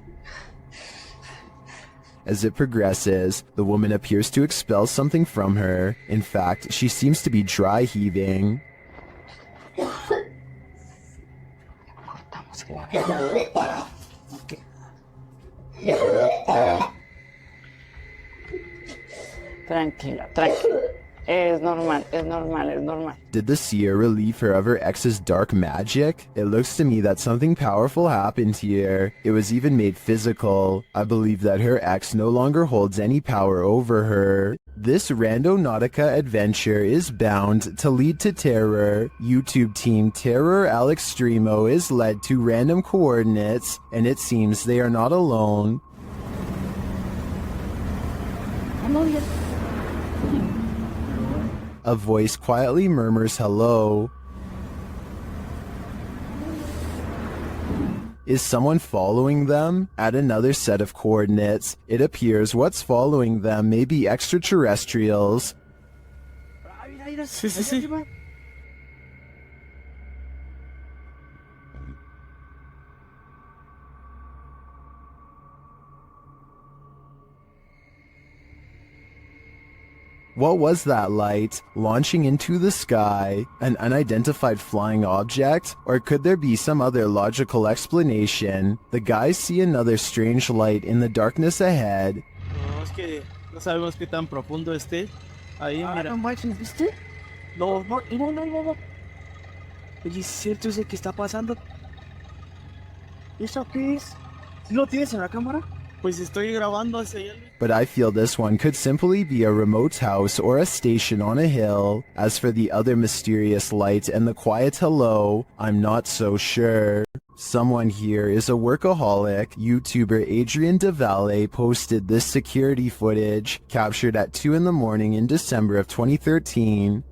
As it progresses, the woman appears to expel something from her. In fact, she seems to be dry heaving. Tranquila, tranquila. Es normal, es normal, es normal. Did the seer relieve her of her ex's dark magic? It looks to me that something powerful happened here. It was even made physical. I believe that her ex no longer holds any power over her. This Randonautica adventure is bound to lead to terror. YouTube team Terror Al Extremo is led to random coordinates, and it seems they are not alone. A voice quietly murmurs hello. Is someone following them? At another set of coordinates, it appears what's following them may be extraterrestrials. What was that light? Launching into the sky? An unidentified flying object? Or could there be some other logical explanation? The guys see another strange light in the darkness ahead. No, es que no sabemos qué tan profundo esté. Ahí, mira. No manches, ¿viste? No. Oye, ¿es cierto eso que está pasando? ¿Eso qué es? ¿Lo tienes en la cámara? Pues estoy grabando hacia allá. But I feel this one could simply be a remote house or a station on a hill. As for the other mysterious light and the quiet hello, I'm not so sure. Someone here is a workaholic. YouTuber Adrian DeValle posted this security footage, captured at 2 in the morning in December of 2013.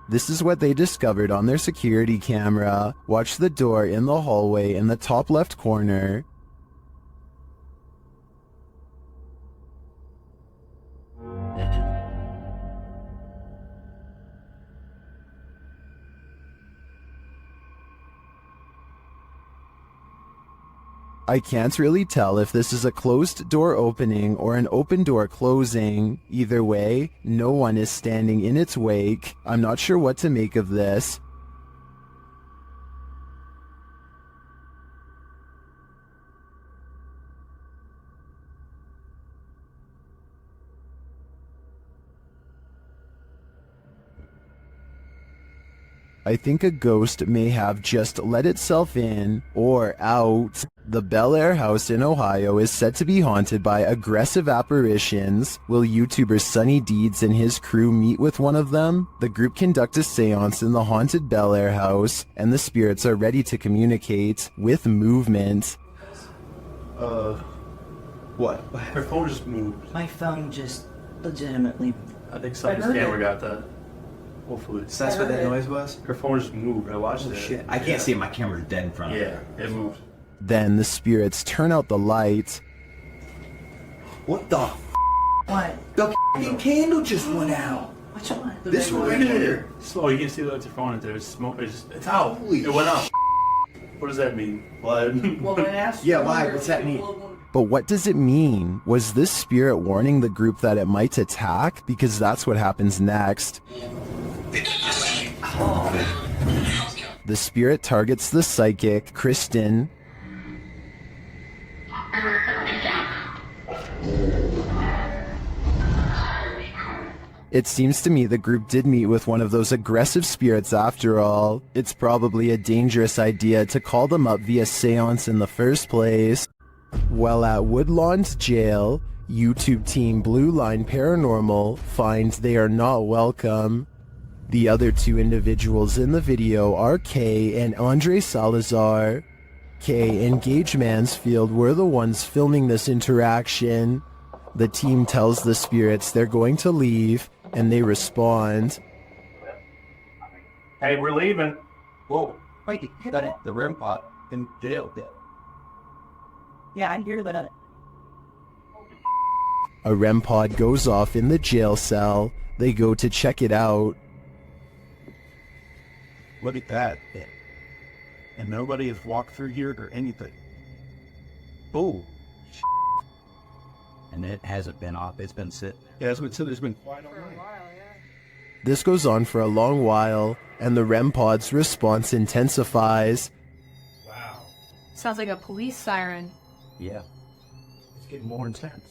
This is what they discovered on their security camera. Watch the door in the hallway in the top left corner. I can't really tell if this is a closed door opening or an open door closing. Either way, no one is standing in its wake. I'm not sure what to make of this. I think a ghost may have just let itself in or out. The Bel Air house in Ohio is said to be haunted by aggressive apparitions. Will YouTuber Sunny Deeds and his crew meet with one of them? The group conduct a seance in the haunted Bel Air house, and the spirits are ready to communicate with movement. What? Her phone just moved. My phone just legitimately... I think someone's camera got that. Hopefully. So that's what that noise was? Her phone just moved. I watched it. Shit. I can't see it. My camera's dead in front of me. Yeah, it moved. Then the spirits turn out the light. What the What? The f***ing candle just went out. Which one? This one right here. Oh, you can see that your phone in there. It's smoke. It's out. It went out. What does that mean? Blood. Well, yeah, why? What's that mean? But what does it mean? Was this spirit warning the group that it might attack? Because that's what happens next. The spirit targets the psychic, Kristen. It seems to me the group did meet with one of those aggressive spirits after all. It's probably a dangerous idea to call them up via seance in the first place. While at Woodlawn's jail, YouTube team Blue Line Paranormal finds they are not welcome. The other two individuals in the video are Kay and Andre Salazar. Kay and Gage Mansfield were the ones filming this interaction. The team tells the spirits they're going to leave, and they respond. Hey, we're leaving. Whoa. Wait, the REM pod in jail. Yeah, I hear that. A REM pod goes off in the jail cell. They go to check it out. Look at that. And nobody has walked through here or anything. Oh. And it hasn't been off. It's been sitting. Yeah, that's what said. There's been quiet all night. This goes on for a long while, and the REM pod's response intensifies. Wow. Sounds like a police siren. Yeah. It's getting more intense.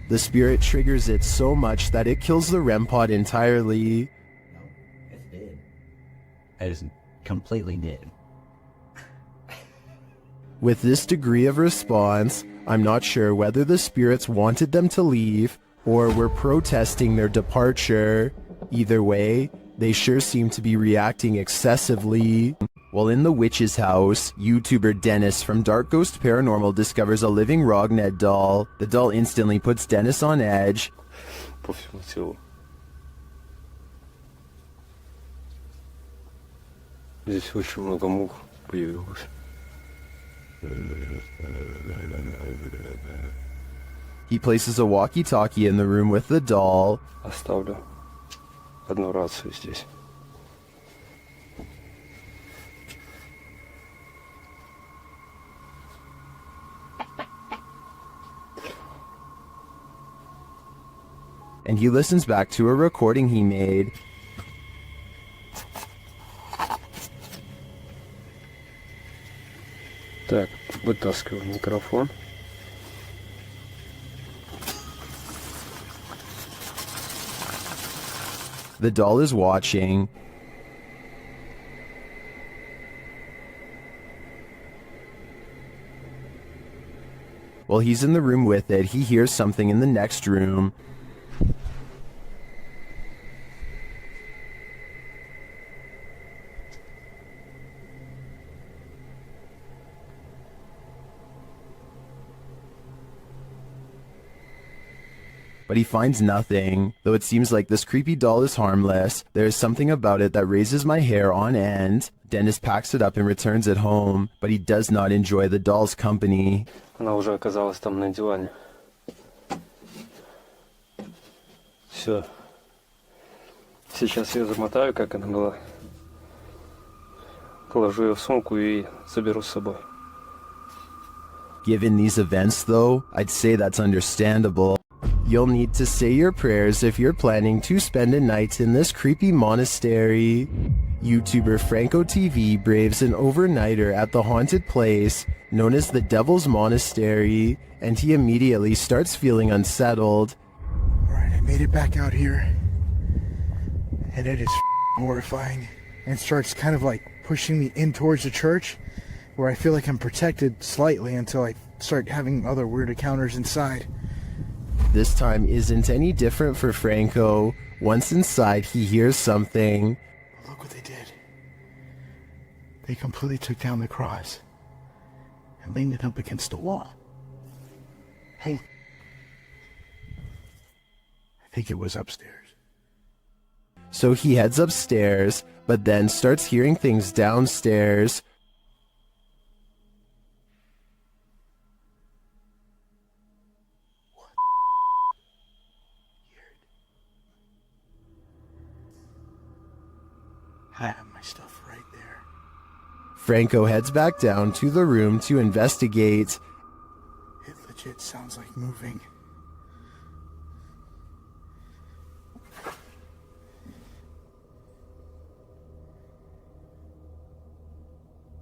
The spirit triggers it so much that it kills the REM pod entirely. It's dead. It is completely dead. With this degree of response, I'm not sure whether the spirits wanted them to leave or were protesting their departure. Either way, they sure seem to be reacting excessively. While in the witch's house, YouTuber Dennis from Dark Ghost Paranormal discovers a living Rognet doll. The doll instantly puts Dennis on edge. По всему телу. Здесь очень много мух появилось. He places a walkie-talkie in the room with the doll. Оставлю одну рацию здесь. And he listens back to a recording he made. Так, вытаскиваю микрофон. The doll is watching. While he's in the room with it, he hears something in the next room. But he finds nothing. Though it seems like this creepy doll is harmless, there is something about it that raises my hair on end. Dennis packs it up and returns it home, but he does not enjoy the doll's company. Она уже оказалась там на диване. Все. Сейчас я замотаю, как она была. Положу ее в сумку и заберу с собой. Given these events though, I'd say that's understandable. You'll need to say your prayers if you're planning to spend a night in this creepy monastery. YouTuber Franco TV braves an overnighter at the haunted place known as the Devil's Monastery, and he immediately starts feeling unsettled. Alright, I made it back out here, and it is horrifying, and starts kind of like pushing me in towards the church, where I feel like I'm protected slightly until I start having other weird encounters inside. This time isn't any different for Franco. Once inside, he hears something. Look what they did. They completely took down the cross and leaned it up against the wall. Hey, I think it was upstairs. So he heads upstairs, but then starts hearing things downstairs. I have my stuff right there. Franco heads back down to the room to investigate. It legit sounds like moving.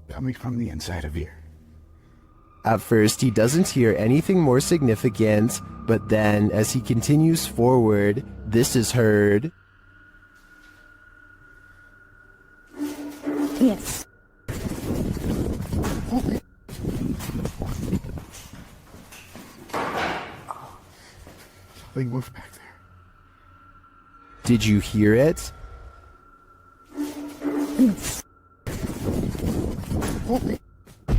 Coming from the inside of here. At first, he doesn't hear anything more significant, but then, as he continues forward, this is heard. Yes. Something moved back there. Did you hear it? Yes.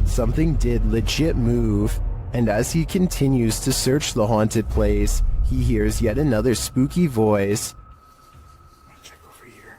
Something did legit move, and as he continues to search the haunted place, he hears yet another spooky voice. Check over here.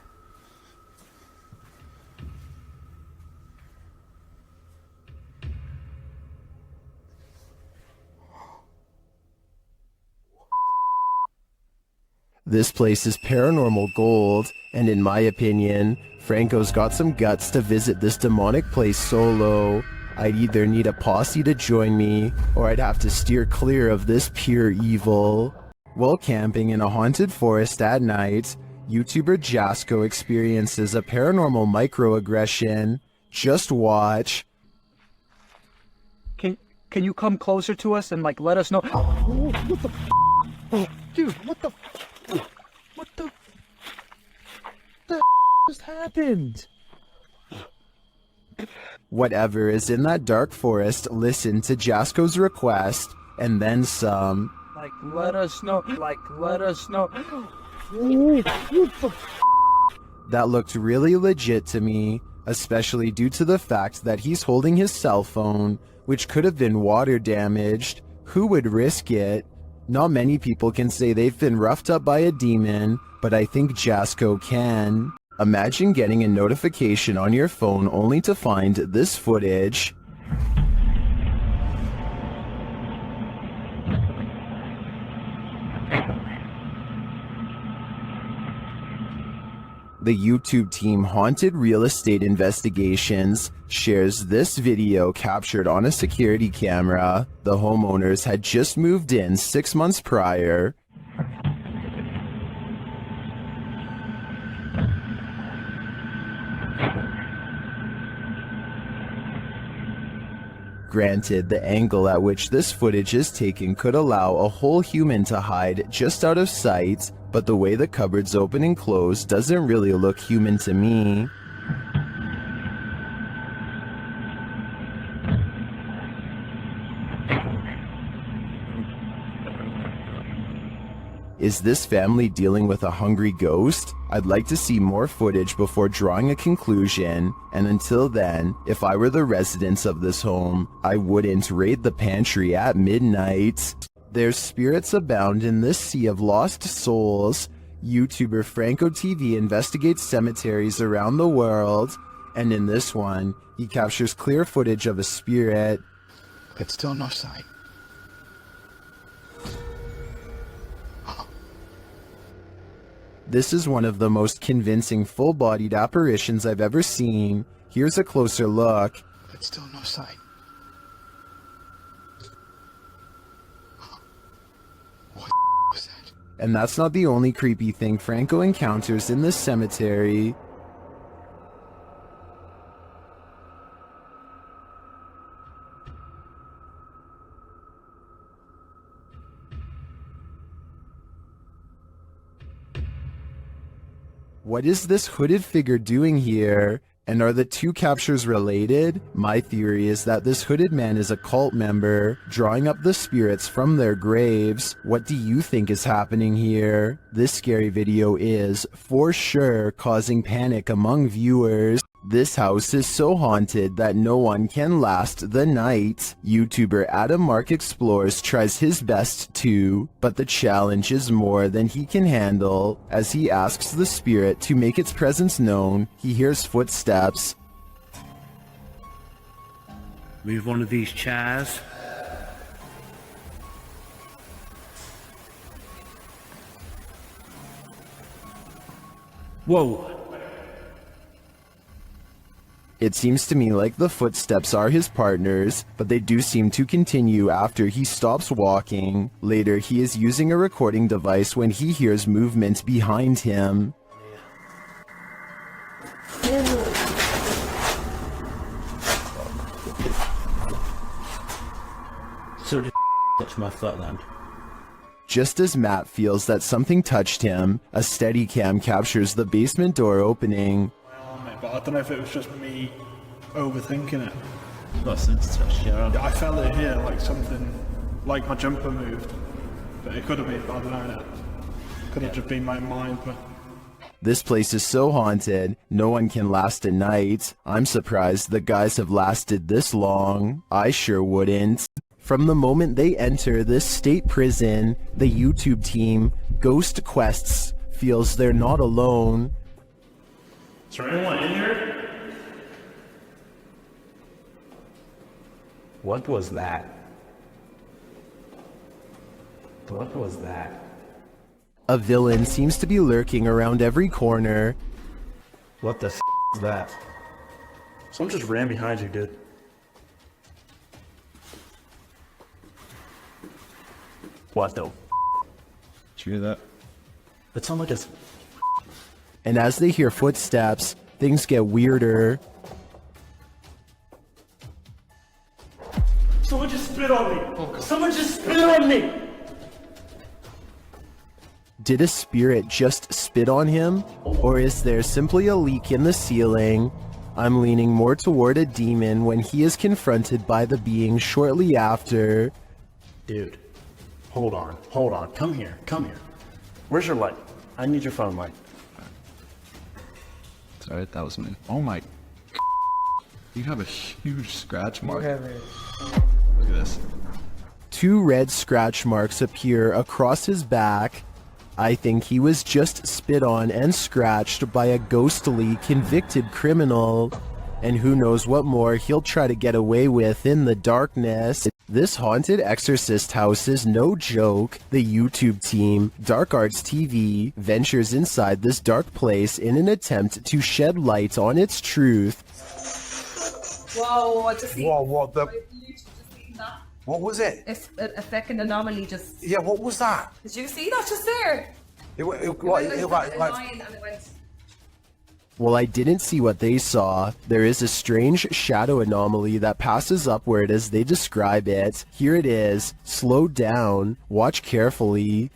This place is paranormal gold, and in my opinion, Franco's got some guts to visit this demonic place solo. I'd either need a posse to join me, or I'd have to steer clear of this pure evil. While camping in a haunted forest at night, YouTuber Jasko experiences a paranormal microaggression. Just watch. Can you come closer to us and like let us know? Oh, what the f? Dude, what the f? What the f just happened? Whatever is in that dark forest, listen to Jasko's request, and then some. Like, let us know. Like, let us know. That looked really legit to me, especially due to the fact that he's holding his cell phone, which could have been water damaged. Who would risk it? Not many people can say they've been roughed up by a demon, but I think Jasko can. Imagine getting a notification on your phone only to find this footage. The YouTube team Haunted Real Estate Investigations shares this video captured on a security camera. The homeowners had just moved in 6 months prior. Granted, the angle at which this footage is taken could allow a whole human to hide just out of sight, but the way the cupboards open and close doesn't really look human to me. Is this family dealing with a hungry ghost? I'd like to see more footage before drawing a conclusion, and until then, if I were the residents of this home, I wouldn't raid the pantry at midnight. There's spirits abound in this sea of lost souls. YouTuber Franco TV investigates cemeteries around the world, and in this one, he captures clear footage of a spirit. But still no sign. This is one of the most convincing full-bodied apparitions I've ever seen. Here's a closer look. But still no sign. And that's not the only creepy thing Franco encounters in this cemetery. What is this hooded figure doing here? And are the two captures related? My theory is that this hooded man is a cult member, drawing up the spirits from their graves. What do you think is happening here? This scary video is, for sure, causing panic among viewers. This house is so haunted that no one can last the night. YouTuber Adam Mark Explores tries his best too, but the challenge is more than he can handle. As he asks the spirit to make its presence known, he hears footsteps. Move one of these chairs. Whoa. It seems to me like the footsteps are his partners, but they do seem to continue after he stops walking. Later, he is using a recording device when he hears movement behind him. So did touch my foot then? Just as Matt feels that something touched him, a Steadicam captures the basement door opening. But I don't know if it was just me overthinking it. Got sense touch, yeah. I felt it here, like something, like my jumper moved. But it could have been, I don't know. Could have just been my mind, but... This place is so haunted, no one can last a night. I'm surprised the guys have lasted this long. I sure wouldn't. From the moment they enter this state prison, the YouTube team, Ghost Quests, feels they're not alone. Is there anyone in here? What was that? What was that? A villain seems to be lurking around every corner. What the is that? Someone just ran behind you, dude. What the? Did you hear that? It sounded like a... And as they hear footsteps, things get weirder. Someone just spit on me! Someone just spit on me! Did a spirit just spit on him? Or is there simply a leak in the ceiling? I'm leaning more toward a demon when he is confronted by the being shortly after. Dude, hold on, come here. Where's your light? I need your phone light. Sorry, that was me. Oh my... You have a huge scratch mark. Look at this. 2 red scratch marks appear across his back. I think he was just spit on and scratched by a ghostly convicted criminal. And who knows what more he'll try to get away with in the darkness. This haunted exorcist house is no joke. The YouTube team, Dark Arts TV, ventures inside this dark place in an attempt to shed light on its truth. Whoa, I just Whoa, what the... that. What was it? It's a fucking anomaly just... Yeah, what was that? Did you see that just there? It went It went... Well, I didn't see what they saw. There is a strange shadow anomaly that passes upward as they describe it. Here it is. Slow down. Watch carefully.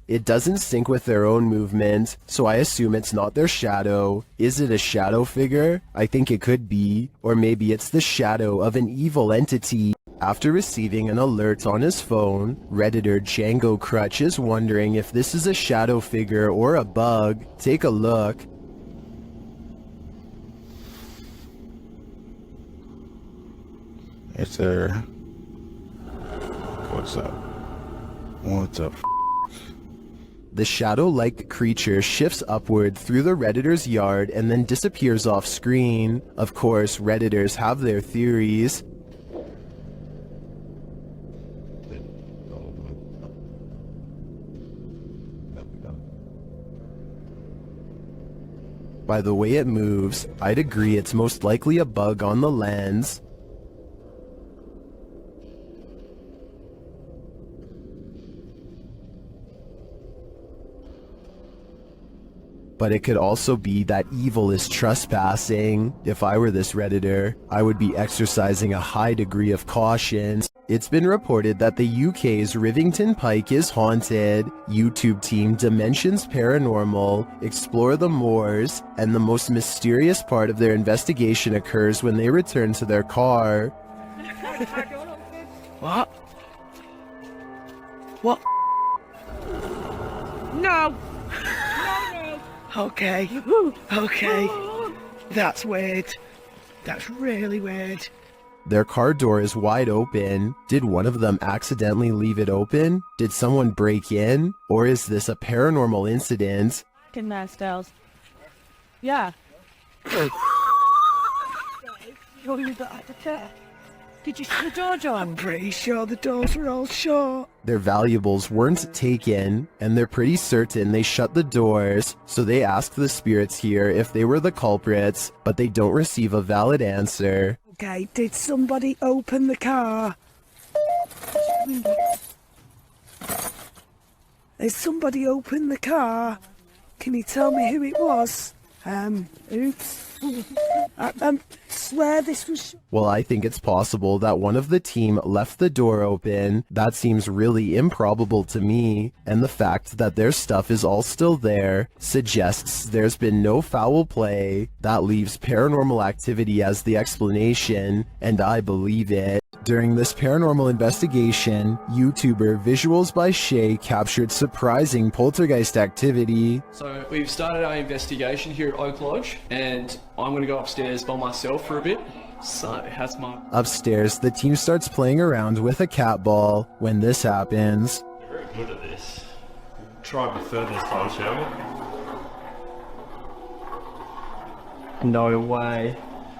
It doesn't sync with their own movement, so I assume it's not their shadow. Is it a shadow figure? I think it could be. Or maybe it's the shadow of an evil entity. After receiving an alert on his phone, Redditor Django Crutch is wondering if this is a shadow figure or a bug. Take a look. Yes, sir. What's up? What's up? The shadow-like creature shifts upward through the Redditor's yard and then disappears off screen. Of course, Redditors have their theories. By the way it moves, I'd agree it's most likely a bug on the lens. but it could also be that evil is trespassing. If I were this Redditor, I would be exercising a high degree of caution. It's been reported that the UK's Rivington Pike is haunted. YouTube team Dimensions Paranormal explore the moors, and the most mysterious part of their investigation occurs when they return to their car. What? What? No! Okay. Okay. That's weird. That's really weird. Their car door is wide open. Did one of them accidentally leave it open? Did someone break in? Or is this a paranormal incident? In there, Styles. Yeah. Did you see the door, John? I'm pretty sure the doors were all shut. Their valuables weren't taken, and they're pretty certain they shut the doors, so they ask the spirits here if they were the culprits, but they don't receive a valid answer. Okay, did somebody open the car? Has somebody opened the car? Can you tell me who it was? Oops. I swear this was... Well, I think it's possible that one of the team left the door open. That seems really improbable to me, and the fact that their stuff is all still there suggests there's been no foul play. That leaves paranormal activity as the explanation, and I believe it. During this paranormal investigation, YouTuber Visuals by Shay captured surprising poltergeist activity. So we've started our investigation here at Oak Lodge, and I'm going to go upstairs by myself for a bit. So how's my... Upstairs, the team starts playing around with a cat ball when this happens. You're very good at this. Try a bit further this time, shall we? No way.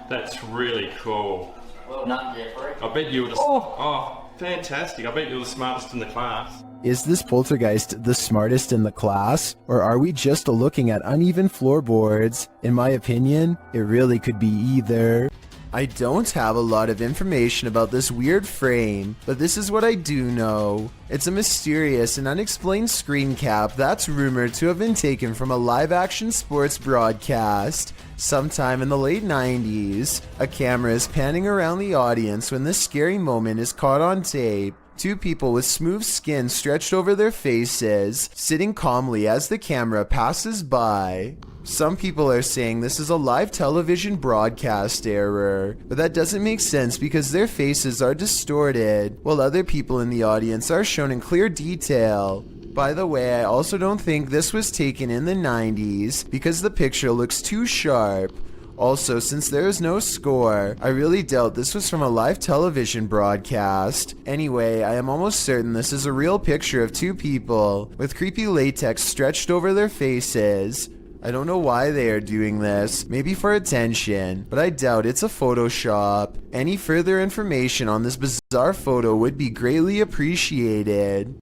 That's really cool. Well, not Jeffrey. I bet you were the... Oh, fantastic. I bet you were the smartest in the class. Is this poltergeist the smartest in the class, or are we just looking at uneven floorboards? In my opinion, it really could be either. I don't have a lot of information about this weird frame, but this is what I do know. It's a mysterious and unexplained screen cap that's rumored to have been taken from a live-action sports broadcast. Sometime in the late 90s, a camera is panning around the audience when this scary moment is caught on tape. Two people with smooth skin stretched over their faces, sitting calmly as the camera passes by. Some people are saying this is a live television broadcast error, but that doesn't make sense because their faces are distorted, while other people in the audience are shown in clear detail. By the way, I also don't think this was taken in the 90s because the picture looks too sharp. Also, since there is no score, I really doubt this was from a live television broadcast. Anyway, I am almost certain this is a real picture of two people with creepy latex stretched over their faces. I don't know why they are doing this, maybe for attention, but I doubt it's a Photoshop. Any further information on this bizarre photo would be greatly appreciated.